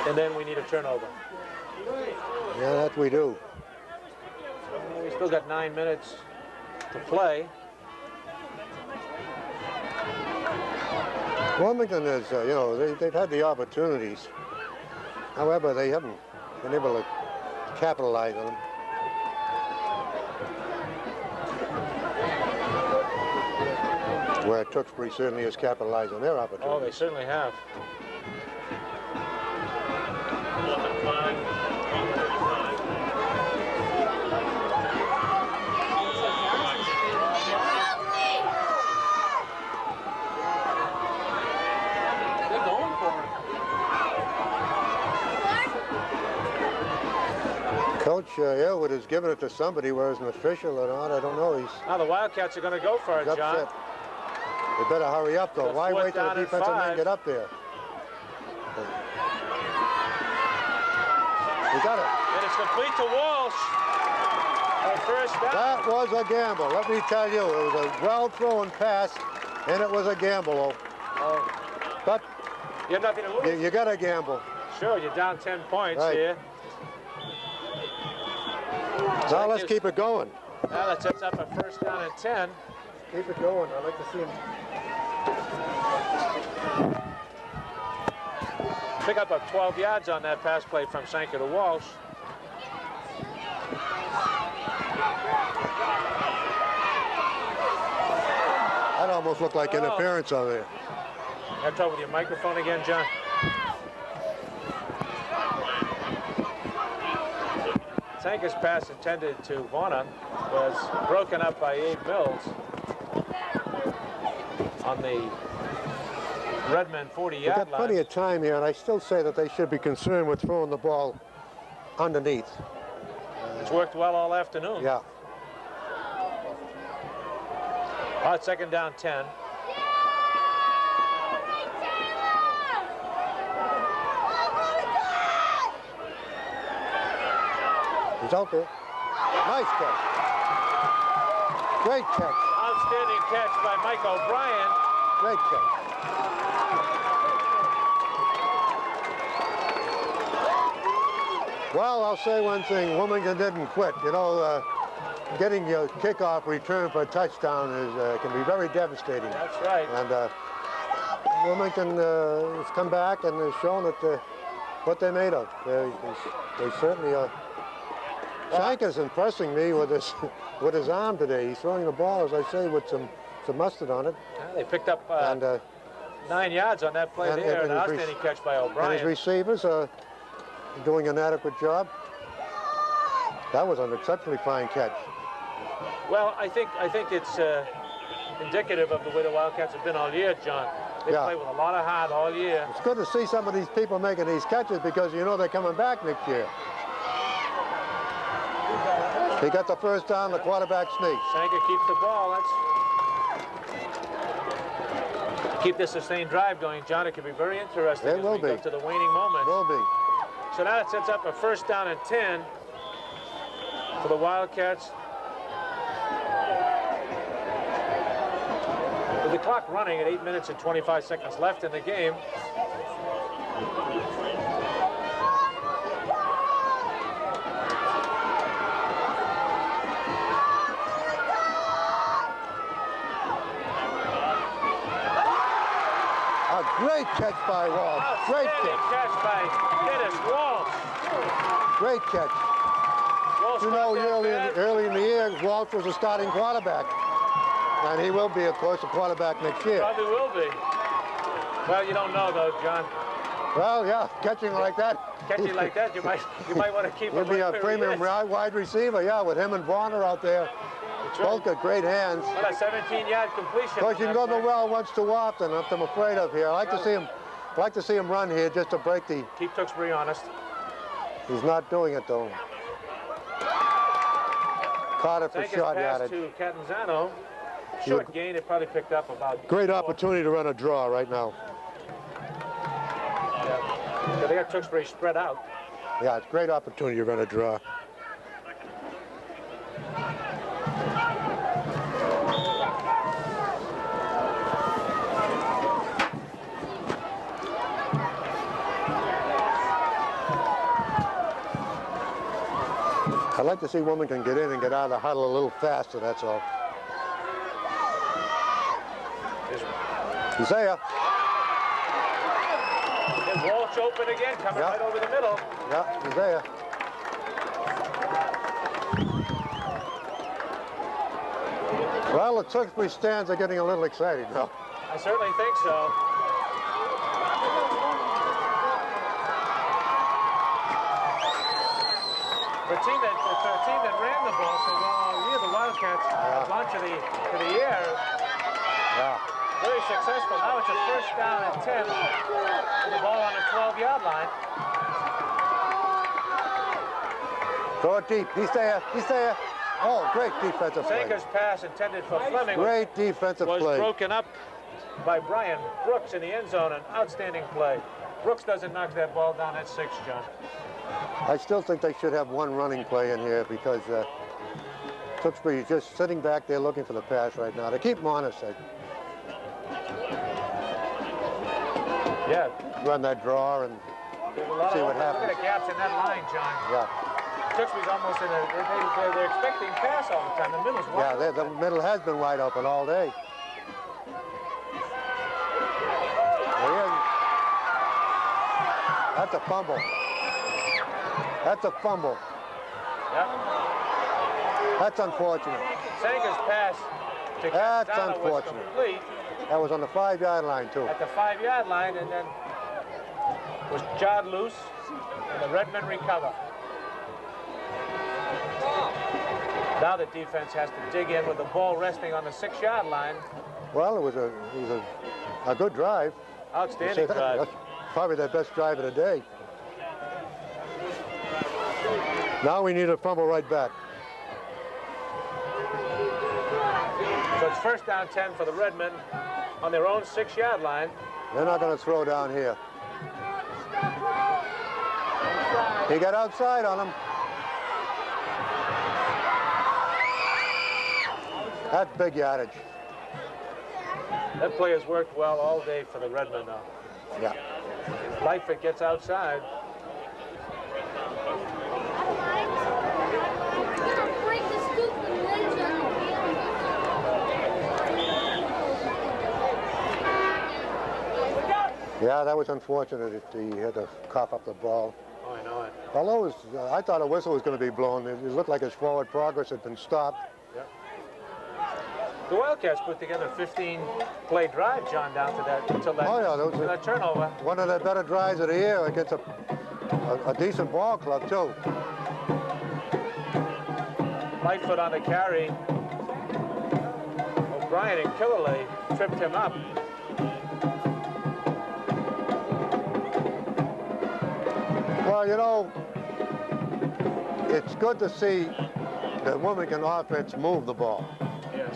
And then we need a turnover. Yeah, that we do. We still got 9 minutes to play. Wilmington is, you know, they've had the opportunities. However, they haven't been able to capitalize on them. Where Tewksbury certainly has capitalized on their opportunities. Oh, they certainly have. They're going for it. Coach Elwood has given it to somebody, whether it's an official or not, I don't know. Now the Wildcats are going to go for it, He's John. upset. They better hurry up, though. The Why 4th wait till down the and defensive 5. men get up there? We got it. And it's complete to Walsh. Our first down. That was a gamble. Let me tell you, it was a well-thrown pass, and it was a gamble. Oh, But you have nothing to lose. you got to gamble. Sure, you're down 10 points Right. here. Now let's keep it going. Now that sets up a first down and 10. Keep it going. I'd like to see him. Pick up 12 yards on that pass play from Sanka to Walsh. That almost looked like interference over there. You have trouble with your microphone again, John? Sanka's pass intended to Vaughn was broken up by Abe Mills on the Redmen 40-yard We've got line. plenty of time here, and I still say that they should be concerned with throwing the ball underneath. It's worked well all afternoon. Yeah. Oh, it's 2nd down 10. He's out there. Nice catch. Great catch. Outstanding catch by Mike O'Brien. Great catch. Well, I'll say one thing. Wilmington didn't quit. You know, getting your kickoff return for a touchdown is can be very devastating. That's right. And Wilmington has come back and has shown that what they're made of. They certainly are. Sanka's impressing me with his arm today. He's throwing the ball, as I say, with some mustard on it. Yeah, they picked up and 9 yards on that play there. An outstanding catch by And his O'Brien. receivers doing an adequate job? That was an exceptionally fine catch. Well, I think it's indicative of the way the Wildcats have been all year, John. They Yeah. play with a lot of heart all year. It's good to see some of these people making these catches because you know they're coming back next year. He got the first down, the quarterback sneaks. Sanka keeps the ball. That's keep this sustained drive going, John. It could be very interesting It as will we go be. to the waning moments. Will be. So now it sets up a first down and 10 for the Wildcats. With the clock running at 8 minutes and 25 seconds left in the game. A great catch by Walsh. Great Outstanding catch. catch by Dennis Walsh. Great catch. Walsh You know, caught that pass. early in the year, Walsh was a starting quarterback. And he will be, of course, a quarterback next year. Probably will be. Well, you don't know, though, John. Well, yeah, catching like that. Catching like that, you might want to keep He'll him be right a where he premium is. wide receiver, yeah, with him and Varner out there. That's Both got great hands. Well, a 17-yard completion. Of course, you can go to the well once too often. That's what I'm afraid of here. I like to see him run here just to break the. Keep Tewksbury honest. He's not doing it though. Caught it for Sanka's short pass yardage. to Catanzano. Short gain. It probably picked up about. Great 4. opportunity to run a draw right now. Yeah, they got Tewksbury spread out. Yeah, it's a great opportunity to run a draw. I'd like to see Wilmington get in and get out of the huddle a little faster, that's all. Isaiah. And Walsh open again, coming Yeah. right over the middle. Yeah, Isaiah. Well, the Tewksbury stands are getting a little excited now. I certainly think so. For a team that ran the ball so well all year, the Wildcats have gone to the air. Yeah. Very successful. Now it's a first down and 10 with the ball on the 12-yard line. Throw it deep. He's there. He's there. Oh, great defensive play. Sanka's pass intended for Fleming Great defensive was play. broken up by Brian Brooks in the end zone. An outstanding play. Brooks doesn't knock that ball down at 6, John. I still think they should have one running play in here because Tewksbury is just sitting back there looking for the pass right now. To keep him honest, Yeah. run that draw and There's a lot see of what happens. Look at the gaps in that line, John. Yeah. Tewksbury's almost in a, they're expecting pass all the time. The middle's wide. Yeah, the middle has been wide open all day. There he is. That's a fumble. That's a fumble. Yeah. That's unfortunate. Sanka's pass to That's Catanzano was unfortunate. complete That was on the 5-yard line, too. at the 5-yard line, and then was jarred loose, and the Redmen recover. Now the defense has to dig in with the ball resting on the 6-yard line. Well, it was a good drive. Outstanding drive. That's probably their best drive of the day. Now we need a fumble right back. So it's first down 10 for the Redmen on their own 6-yard line. They're not going to throw down here. He got outside on him. That's big yardage. That play has worked well all day for the Redmen now. Yeah. Lightfoot gets outside. Yeah, that was unfortunate that he had to cough up the ball. Oh, I know it. Although it was, I thought a whistle was going to be blown. It looked like his forward progress had been stopped. The Wildcats put together a 15-play drive, John, down to that until that, Oh, yeah, that turnover. One of the better drives of the year against a a decent ball club, too. Lightfoot on the carry. O'Brien and Killalay tripped him up. Well, you know, it's good to see the Wilmington offense move the ball. Yes.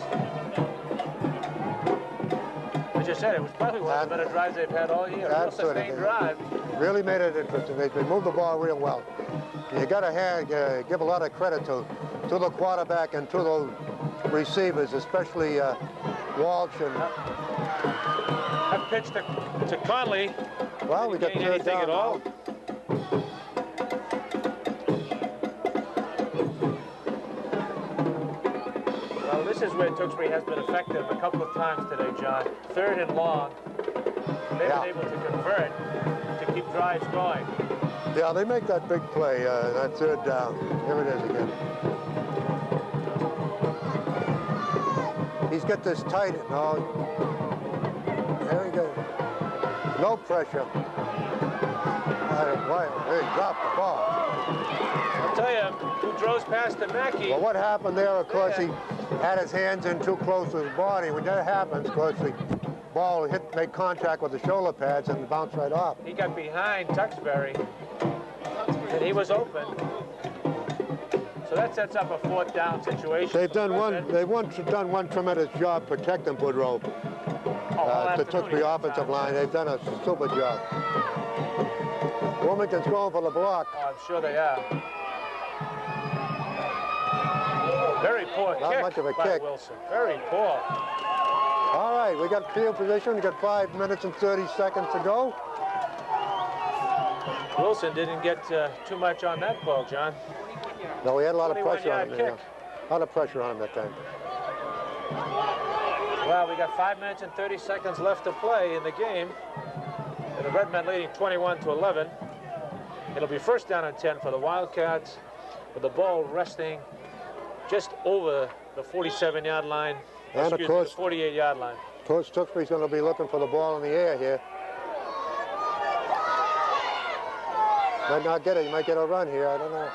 As you said, it was probably one of the better drives they've had all year. Real sustained drive. Really made it interesting. They moved the ball real well. You got to give a lot of credit to the quarterback and to those receivers, especially Walsh and. That pitch to Conley. Well, we got third down at all. now. Well, this is where Tewksbury has been effective a couple of times today, John. 3rd and long. They've been able to convert to keep drives going. Yeah, they make that big play, that 3rd down. Here it is again. He's got this tight. No. There we go. No pressure. He dropped the ball. I'll tell you, who throws past to Mackey. Well, what happened there, of course, he had his hands in too close to his body. When that happens, of course, the ball made contact with the shoulder pads and bounced right off. He got behind Tewksbury, and he was open. So that sets up a 4th down situation. They've done one tremendous job protecting Boudreaux. The Tewksbury offensive line. They've done a super job. Wilmington's going for the block. Oh, I'm sure they are. Very poor Not kick much of a by kick. Wilson. Very poor. All right, we got field position. We got 5 minutes and 30 seconds to go. Wilson didn't get too much on that ball, John. No, we had a lot of pressure on him. 21-yard There. kick. A lot of pressure on him that time. Well, we got 5 minutes and 30 seconds left to play in the game. And the Redmen leading 21-11. It'll be 1st down and 10 for the Wildcats, with the ball resting just over the 47-yard line. And of course, the 48-yard line. Coach Tewksbury's going to be looking for the ball in the air here. Might not get it. He might get a run here. I don't know.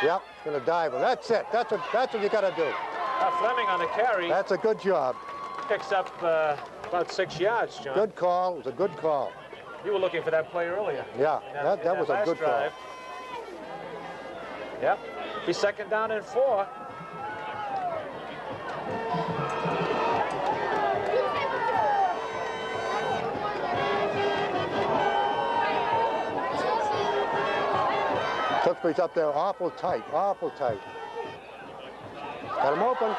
Yep, he's going to dive. Well, that's it. That's what you got to do. Fleming on the carry. That's a good job. Picks up about 6 yards, John. Good call. It was a good call. You were looking for that play earlier. Yeah, that was a good call. Yep. Be 2nd down and 4. Tewksbury's up there awful tight, awful tight. Got him open.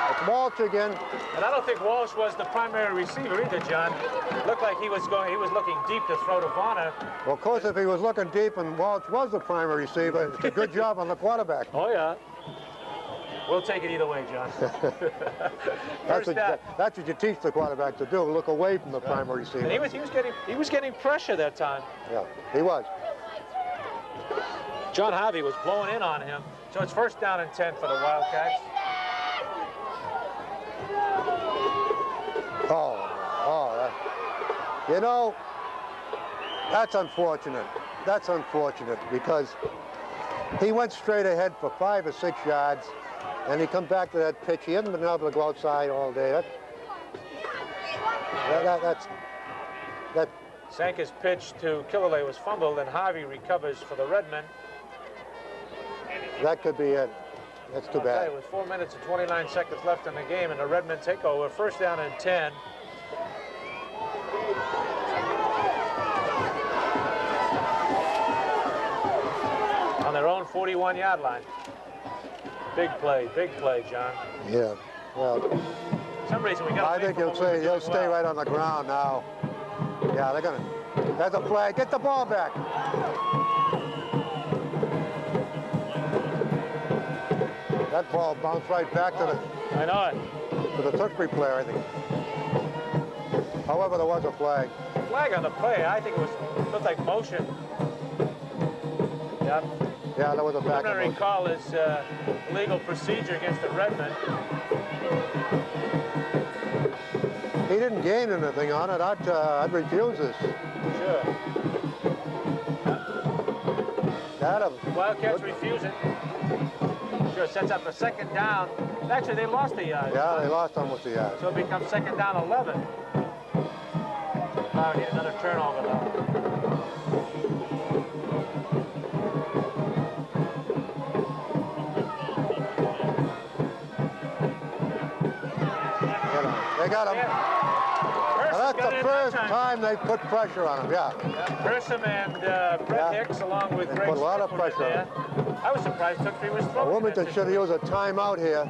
It's Walsh again. And I don't think Walsh was the primary receiver either, John. It looked like he was looking deep to throw to Varner. Well, of course, if he was looking deep and Walsh was the primary receiver, it's a good job on the quarterback. Oh, yeah. We'll take it either way, John. That's what you teach the quarterback to do, look away from the primary receiver. And he was getting pressure that time. Yeah, he was. John Harvey was blowing in on him. So it's 1st down and 10 for the Wildcats. You know, that's unfortunate. That's unfortunate because he went straight ahead for 5 or 6 yards, and he come back to that pitch. He hasn't been able to go outside all day. Sanka's pitch to Killalay was fumbled, and Harvey recovers for the Redmen. That could be it. That's too bad. With 4 minutes and 29 seconds left in the game, and the Redmen take over. 1st down and 10. On their own 41-yard line. Big play, John. Yeah, well. For some reason we got. I think he'll stay right on the ground now. Yeah, they're gonna. There's a flag. Get the ball back. That ball bounced right back to the. I know it. To the Tewksbury player, I think. However, there was a flag. Flag on the play. I think looked like motion. Yep. Yeah, there was a back. Preliminary call is legal procedure against the Redmen. He didn't gain anything on it. I'd refuse this. Sure. Got him. Wildcats refuse it. Sure sets up a second down. Actually, they lost a yard. Yeah, they lost almost a yard. So it becomes second down 11. Now we need another turnover though. They got him. Now, that's the first time they put pressure on him, yeah. Grissom and Brett Hicks along with Greg put a lot of Smith were pressure on there. I was surprised Tewksbury was throwing. Wilmington should have used a timeout here.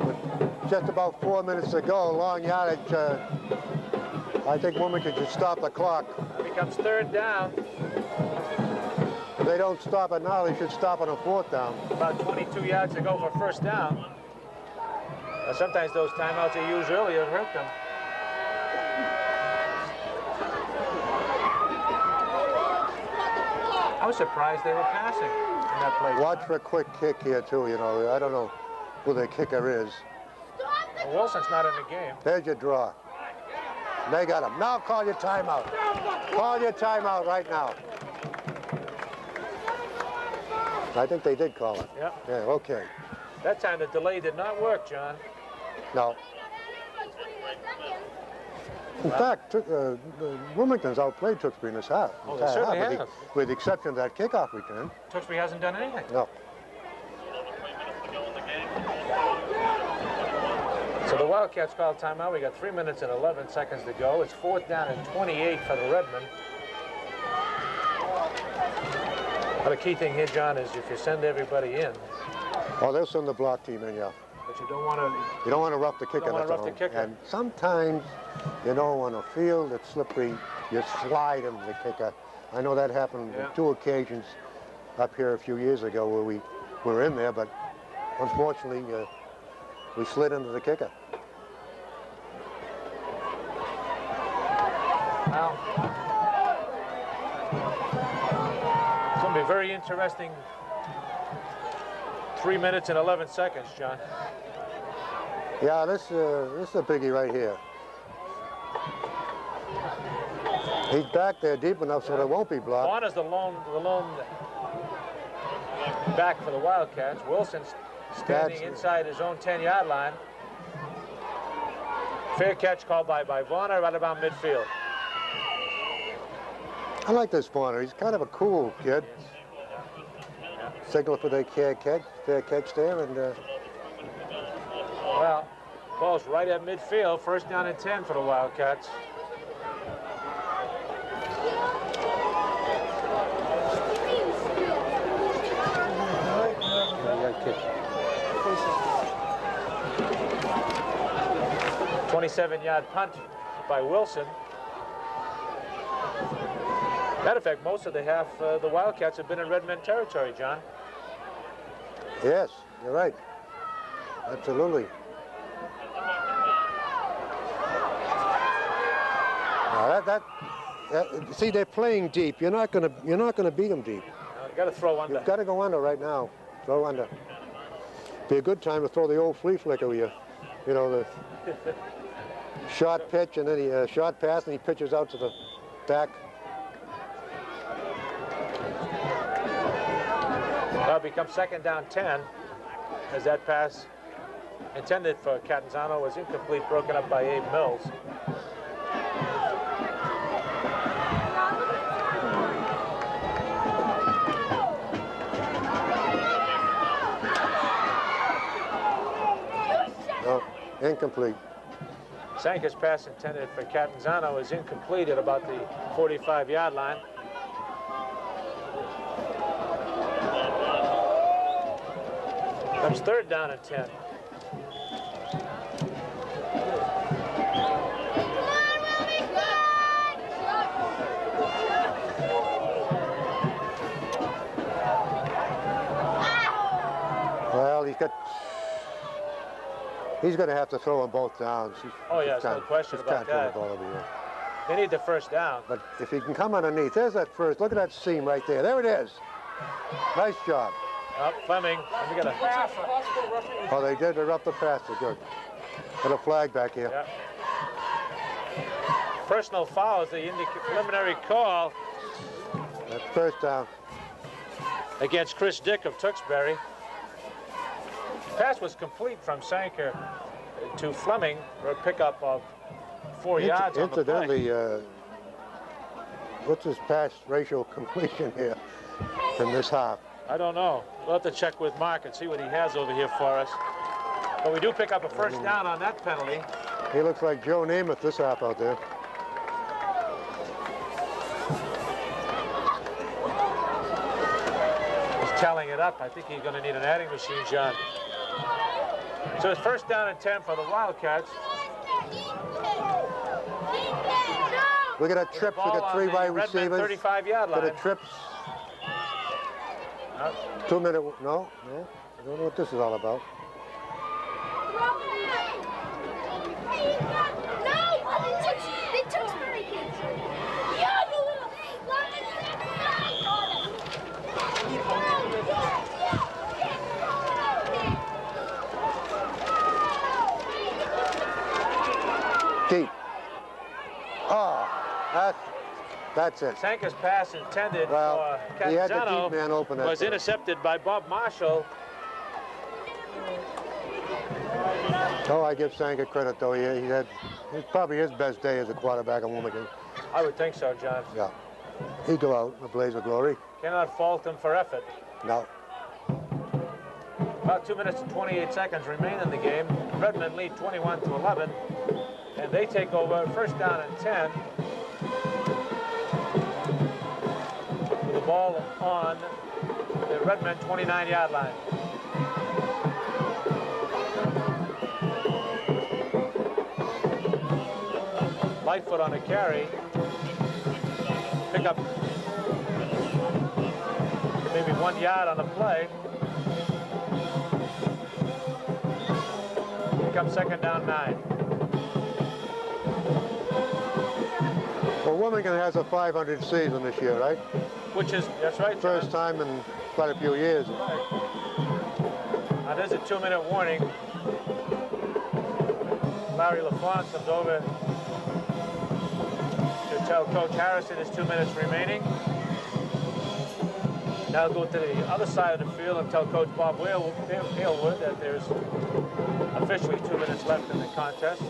With just about 4 minutes to go, long yardage. I think Wilmington should stop the clock. It becomes third down. If they don't stop it now, they should stop on a fourth down. About 22 yards to go for first down. Sometimes those timeouts they use earlier hurt them. I was surprised they were passing in that play. Watch for a quick kick here, too, you know. I don't know who the kicker is. Well, Wilson's not in the game. There's your draw. They got him. Now call your timeout. Call your timeout right now. I think they did call it. Yep. Yeah, okay. That time the delay did not work, John. No. In fact, Wilmington's outplayed Tewksbury in this half. Oh, they certainly half, have. with the exception of that kickoff return. Tewksbury hasn't done anything. No. So the Wildcats call timeout. We got 3 minutes and 11 seconds to go. It's fourth down and 28 for the Redmen. But the key thing here, John, is if you send everybody in. Oh, they'll send the block team in, yeah. But you don't want to. You don't want to rough the kicker. Don't want to rough the all. kicker. And sometimes, you know, on a field that's slippery, you slide into the kicker. I know that happened on 2 occasions up here a few years ago where we were in there, but unfortunately, we slid into the kicker. Well, it's going to be very interesting. 3 minutes and 11 seconds, John. Yeah, this is a biggie right here. He's back there deep enough so there won't be blocked. Vaughn is the lone back for the Wildcats. Wilson's standing inside his own 10-yard line. Fair catch called by Vaughn right about midfield. I like this Bonner. He's kind of a cool kid. Signal for the fair catch there, and well, ball's right at midfield. First down and 10 for the Wildcats. kick. 27-yard punt by Wilson. Matter of fact, most of the half, the Wildcats have been in Redmen territory, John. Yes, you're right. Absolutely. Now see, they're playing deep. You're not gonna beat them deep. You got to throw under. You've got to go under right now. Throw under. Be a good time to throw the old flea flicker with you. You know, the short pitch and then he short pass and he pitches out to the back. Well, it becomes second down 10 as that pass intended for Catanzano was incomplete, broken up by Abe Mills. No, incomplete. Sanka's pass intended for Catanzano is incomplete at about the 45-yard line. Comes third down and 10. Well, he's going to have to throw them both downs. Oh, yeah, there's no question about that. The ball over here. They need the first down. But if he can come underneath, there's that first. Look at that seam right there. There it is. Nice job. Up, Fleming. We got a Oh, they did interrupt the pass. Good. Got a flag back here. yeah. Personal foul is the preliminary call. That's first down. against Chris Dick of Tewksbury. Pass was complete from Sanker to Fleming for a pickup of 4 yards on the play. Incidentally, what's his pass ratio completion here in this half? I don't know. We'll have to check with Mark and see what he has over here for us. But we do pick up a first down on that penalty. He looks like Joe Namath this half out there. He's tallying it up. I think he's going to need an adding machine, John. So it's first down and 10 for the Wildcats. Look at that trips. Look at 3 wide receivers. 35-yard line. Look at the trips. 2 minute. No. I don't know what this is all about. Deep. Oh, that's it. Sanker's pass intended Well, for he had the Catanzaro deep man open that was time. intercepted by Bob Marshall. Oh, I give Sanker credit though. He's probably his best day as a quarterback in Wilmington. I would think so, John. Yeah. He'd go out in a blaze of glory. Cannot fault him for effort. No. About 2 minutes and 28 seconds remain in the game. Redmond lead 21-11, and they take over first down and 10. With the ball on the Redmond 29-yard line. Lightfoot on a carry. Pick up maybe 1 yard on the play. Here comes second down 9. Well, Wilmington has a 500 season this year, right? Which is, that's right, John. First time in quite a few years. Now there's a 2-minute warning. Larry LaFont comes over to tell Coach Harrison there's 2 minutes remaining. Now go to the other side of the field and tell Coach Bob Halewood that there's officially 2 minutes left in the contest.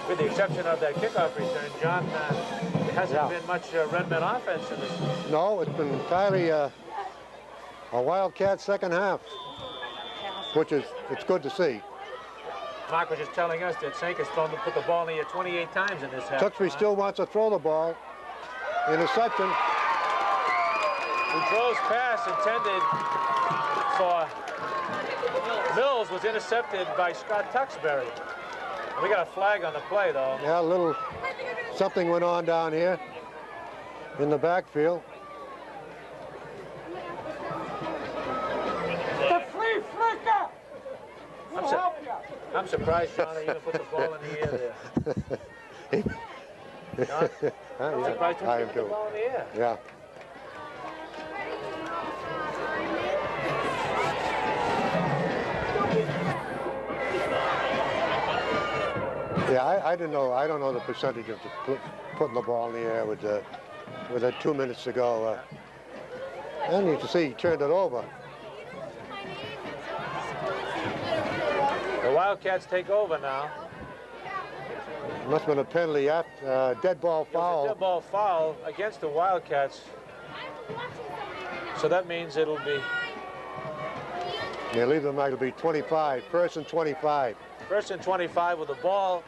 With the exception of that kickoff return, John, there hasn't been much Redmond offense in this. No, it's been entirely a Wildcat second half, which is, it's good to see. Mark was just telling us that Sanker's thrown to put the ball in here 28 times in this half. Tewksbury still wants to throw the ball. Interception. Boudreau's pass intended for Mills was intercepted by Scott Tewksbury. We got a flag on the play, though. Yeah, a little something went on down here in the backfield. The flea flicker! I'm surprised, John, that you even put the ball in the air there. John, I'm surprised you I am put the too. ball in the air. Yeah. Yeah, I don't know the percentage of putting the ball in the air with 2 minutes to go. I need to see he turned it over. The Wildcats take over now. Must have been a penalty after dead ball foul. Dead ball foul against the Wildcats. So that means it'll be. Yeah, leave them like it'll be 25. First and 25. First and 25 with the ball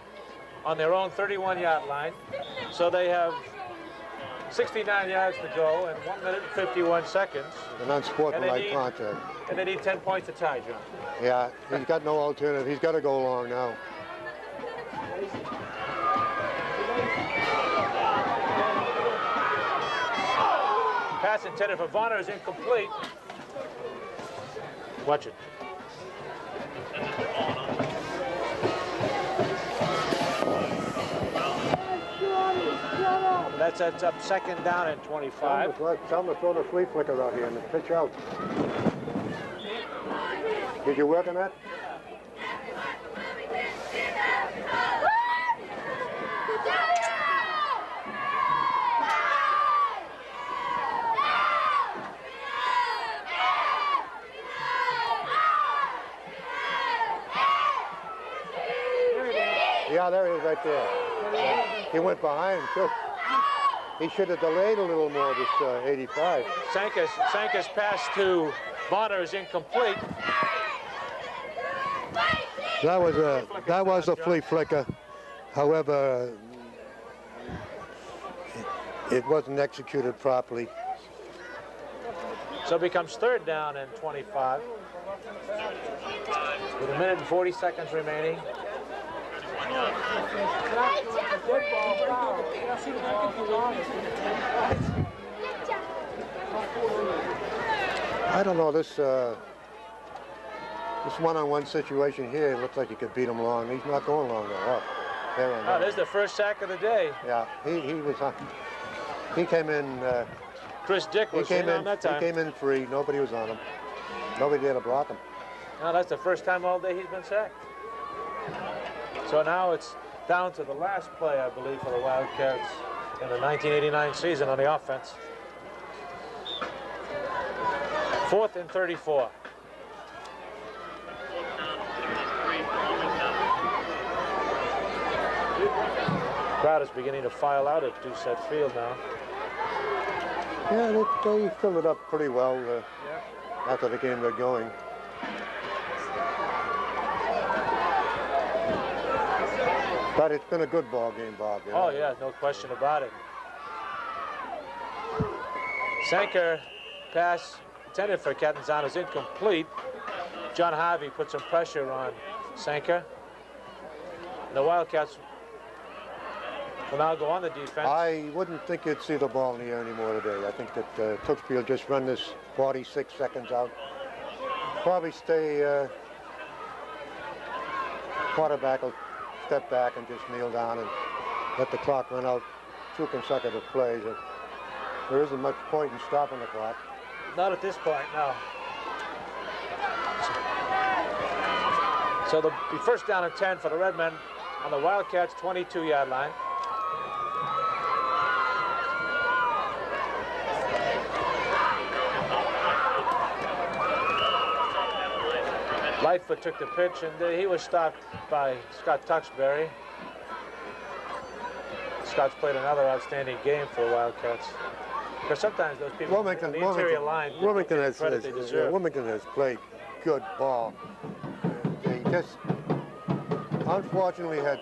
on their own 31-yard line. So they have 69 yards to go and 1 minute and 51 seconds. An unsportsmanlike contact. And they need 10 points to tie, John. Yeah, he's got no alternative. He's got to go long now. Pass intended for Vonner is incomplete. Watch it. That sets up second down and 25. Tell him to throw the flea flicker out here and pitch out. Did you work on that? Yeah, there he is right there. He went behind him, too. He should have delayed a little more, this 85. Sanka's pass to Bonner is incomplete. That was a flea flicker. However, it wasn't executed properly. So it becomes 3rd down and 25. With 1 minute and 40 seconds remaining. I don't know, this one-on-one situation here, it looks like he could beat him long. He's not going long though. Oh, there's the first sack of the day. Yeah, he was on. He came in. Chris Dick was in on that time. He came in free. Nobody was on him. Nobody did to block him. No, that's the first time all day he's been sacked. So now it's down to the last play, I believe, for the Wildcats in the 1989 season on the offense. 4th and 34. Crowd is beginning to file out at Doucette Field now. Yeah, they filled it up pretty well after the game got going. But it's been a good ball game, Bob. You know? Oh, yeah, no question about it. Sanker pass intended for Catanzaro is incomplete. John Harvey put some pressure on Sanker. The Wildcats will now go on the defense. I wouldn't think you'd see the ball in the air anymore today. I think that Tewksbury will just run this 46 seconds out. Probably stay, quarterback will step back and just kneel down and let the clock run out 2 consecutive plays. There isn't much point in stopping the clock. Not at this point, no. So the first down and 10 for the Redmen on the Wildcats' 22-yard line. Lightfoot took the pitch, and he was stopped by Scott Tewksbury. Scott's played another outstanding game for the Wildcats. Because sometimes those people on the interior line Wilmington has played good ball. They just unfortunately had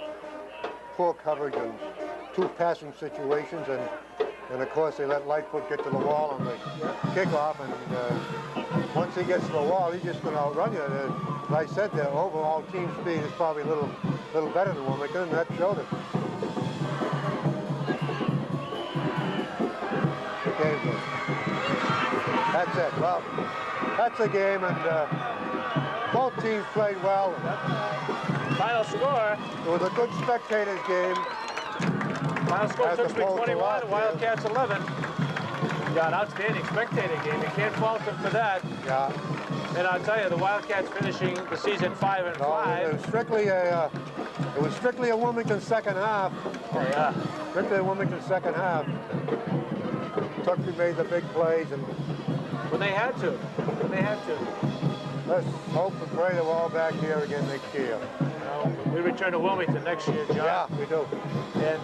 poor coverage on 2 passing situations, and of course they let Lightfoot get to the wall on the kickoff, and once he gets to the wall, he's just going to outrun you. Like I said, their overall team speed is probably a little better than Wilmington, and that showed it. That's it. Well, that's a game, and both teams played well. Final score. It was a good spectators game. Final score, Tewksbury 21, Wildcats 11. Yeah, an outstanding spectator game. You can't fault them for that. Yeah. And I'll tell you, the Wildcats finishing the season 5-5. It was strictly a Wilmington second half. Oh, yeah. Strictly a Wilmington second half. Tewksbury made the big plays, and When they had to. let's hope and pray they're all back here again next year. We return to Wilmington next year, John. Yeah, we do. And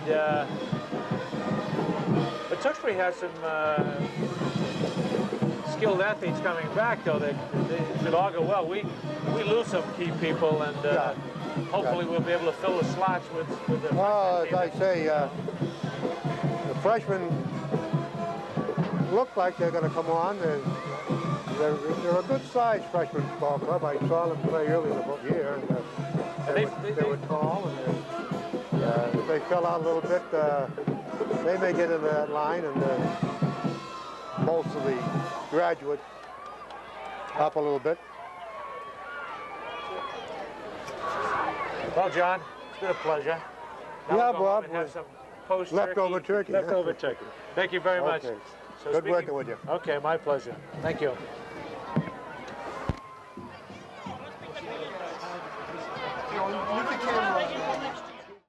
but Tewksbury has some skilled athletes coming back, though. They should all go well. We lose some key people, and hopefully we'll be able to fill the slots with the. Well, as I say, the freshmen look like they're going to come on. They're a good-sized freshman ball club. I saw them play early in the year, and they were tall, and if they fell out a little bit, they may get into that line, and most of the graduates up a little bit. Well, John, it's been a pleasure. Now Yeah, we'll go home Bob. and have some post Leftover turkey. Leftover turkey. Thank you very much. Okay. So Good working with you. Okay, my pleasure. Thank you.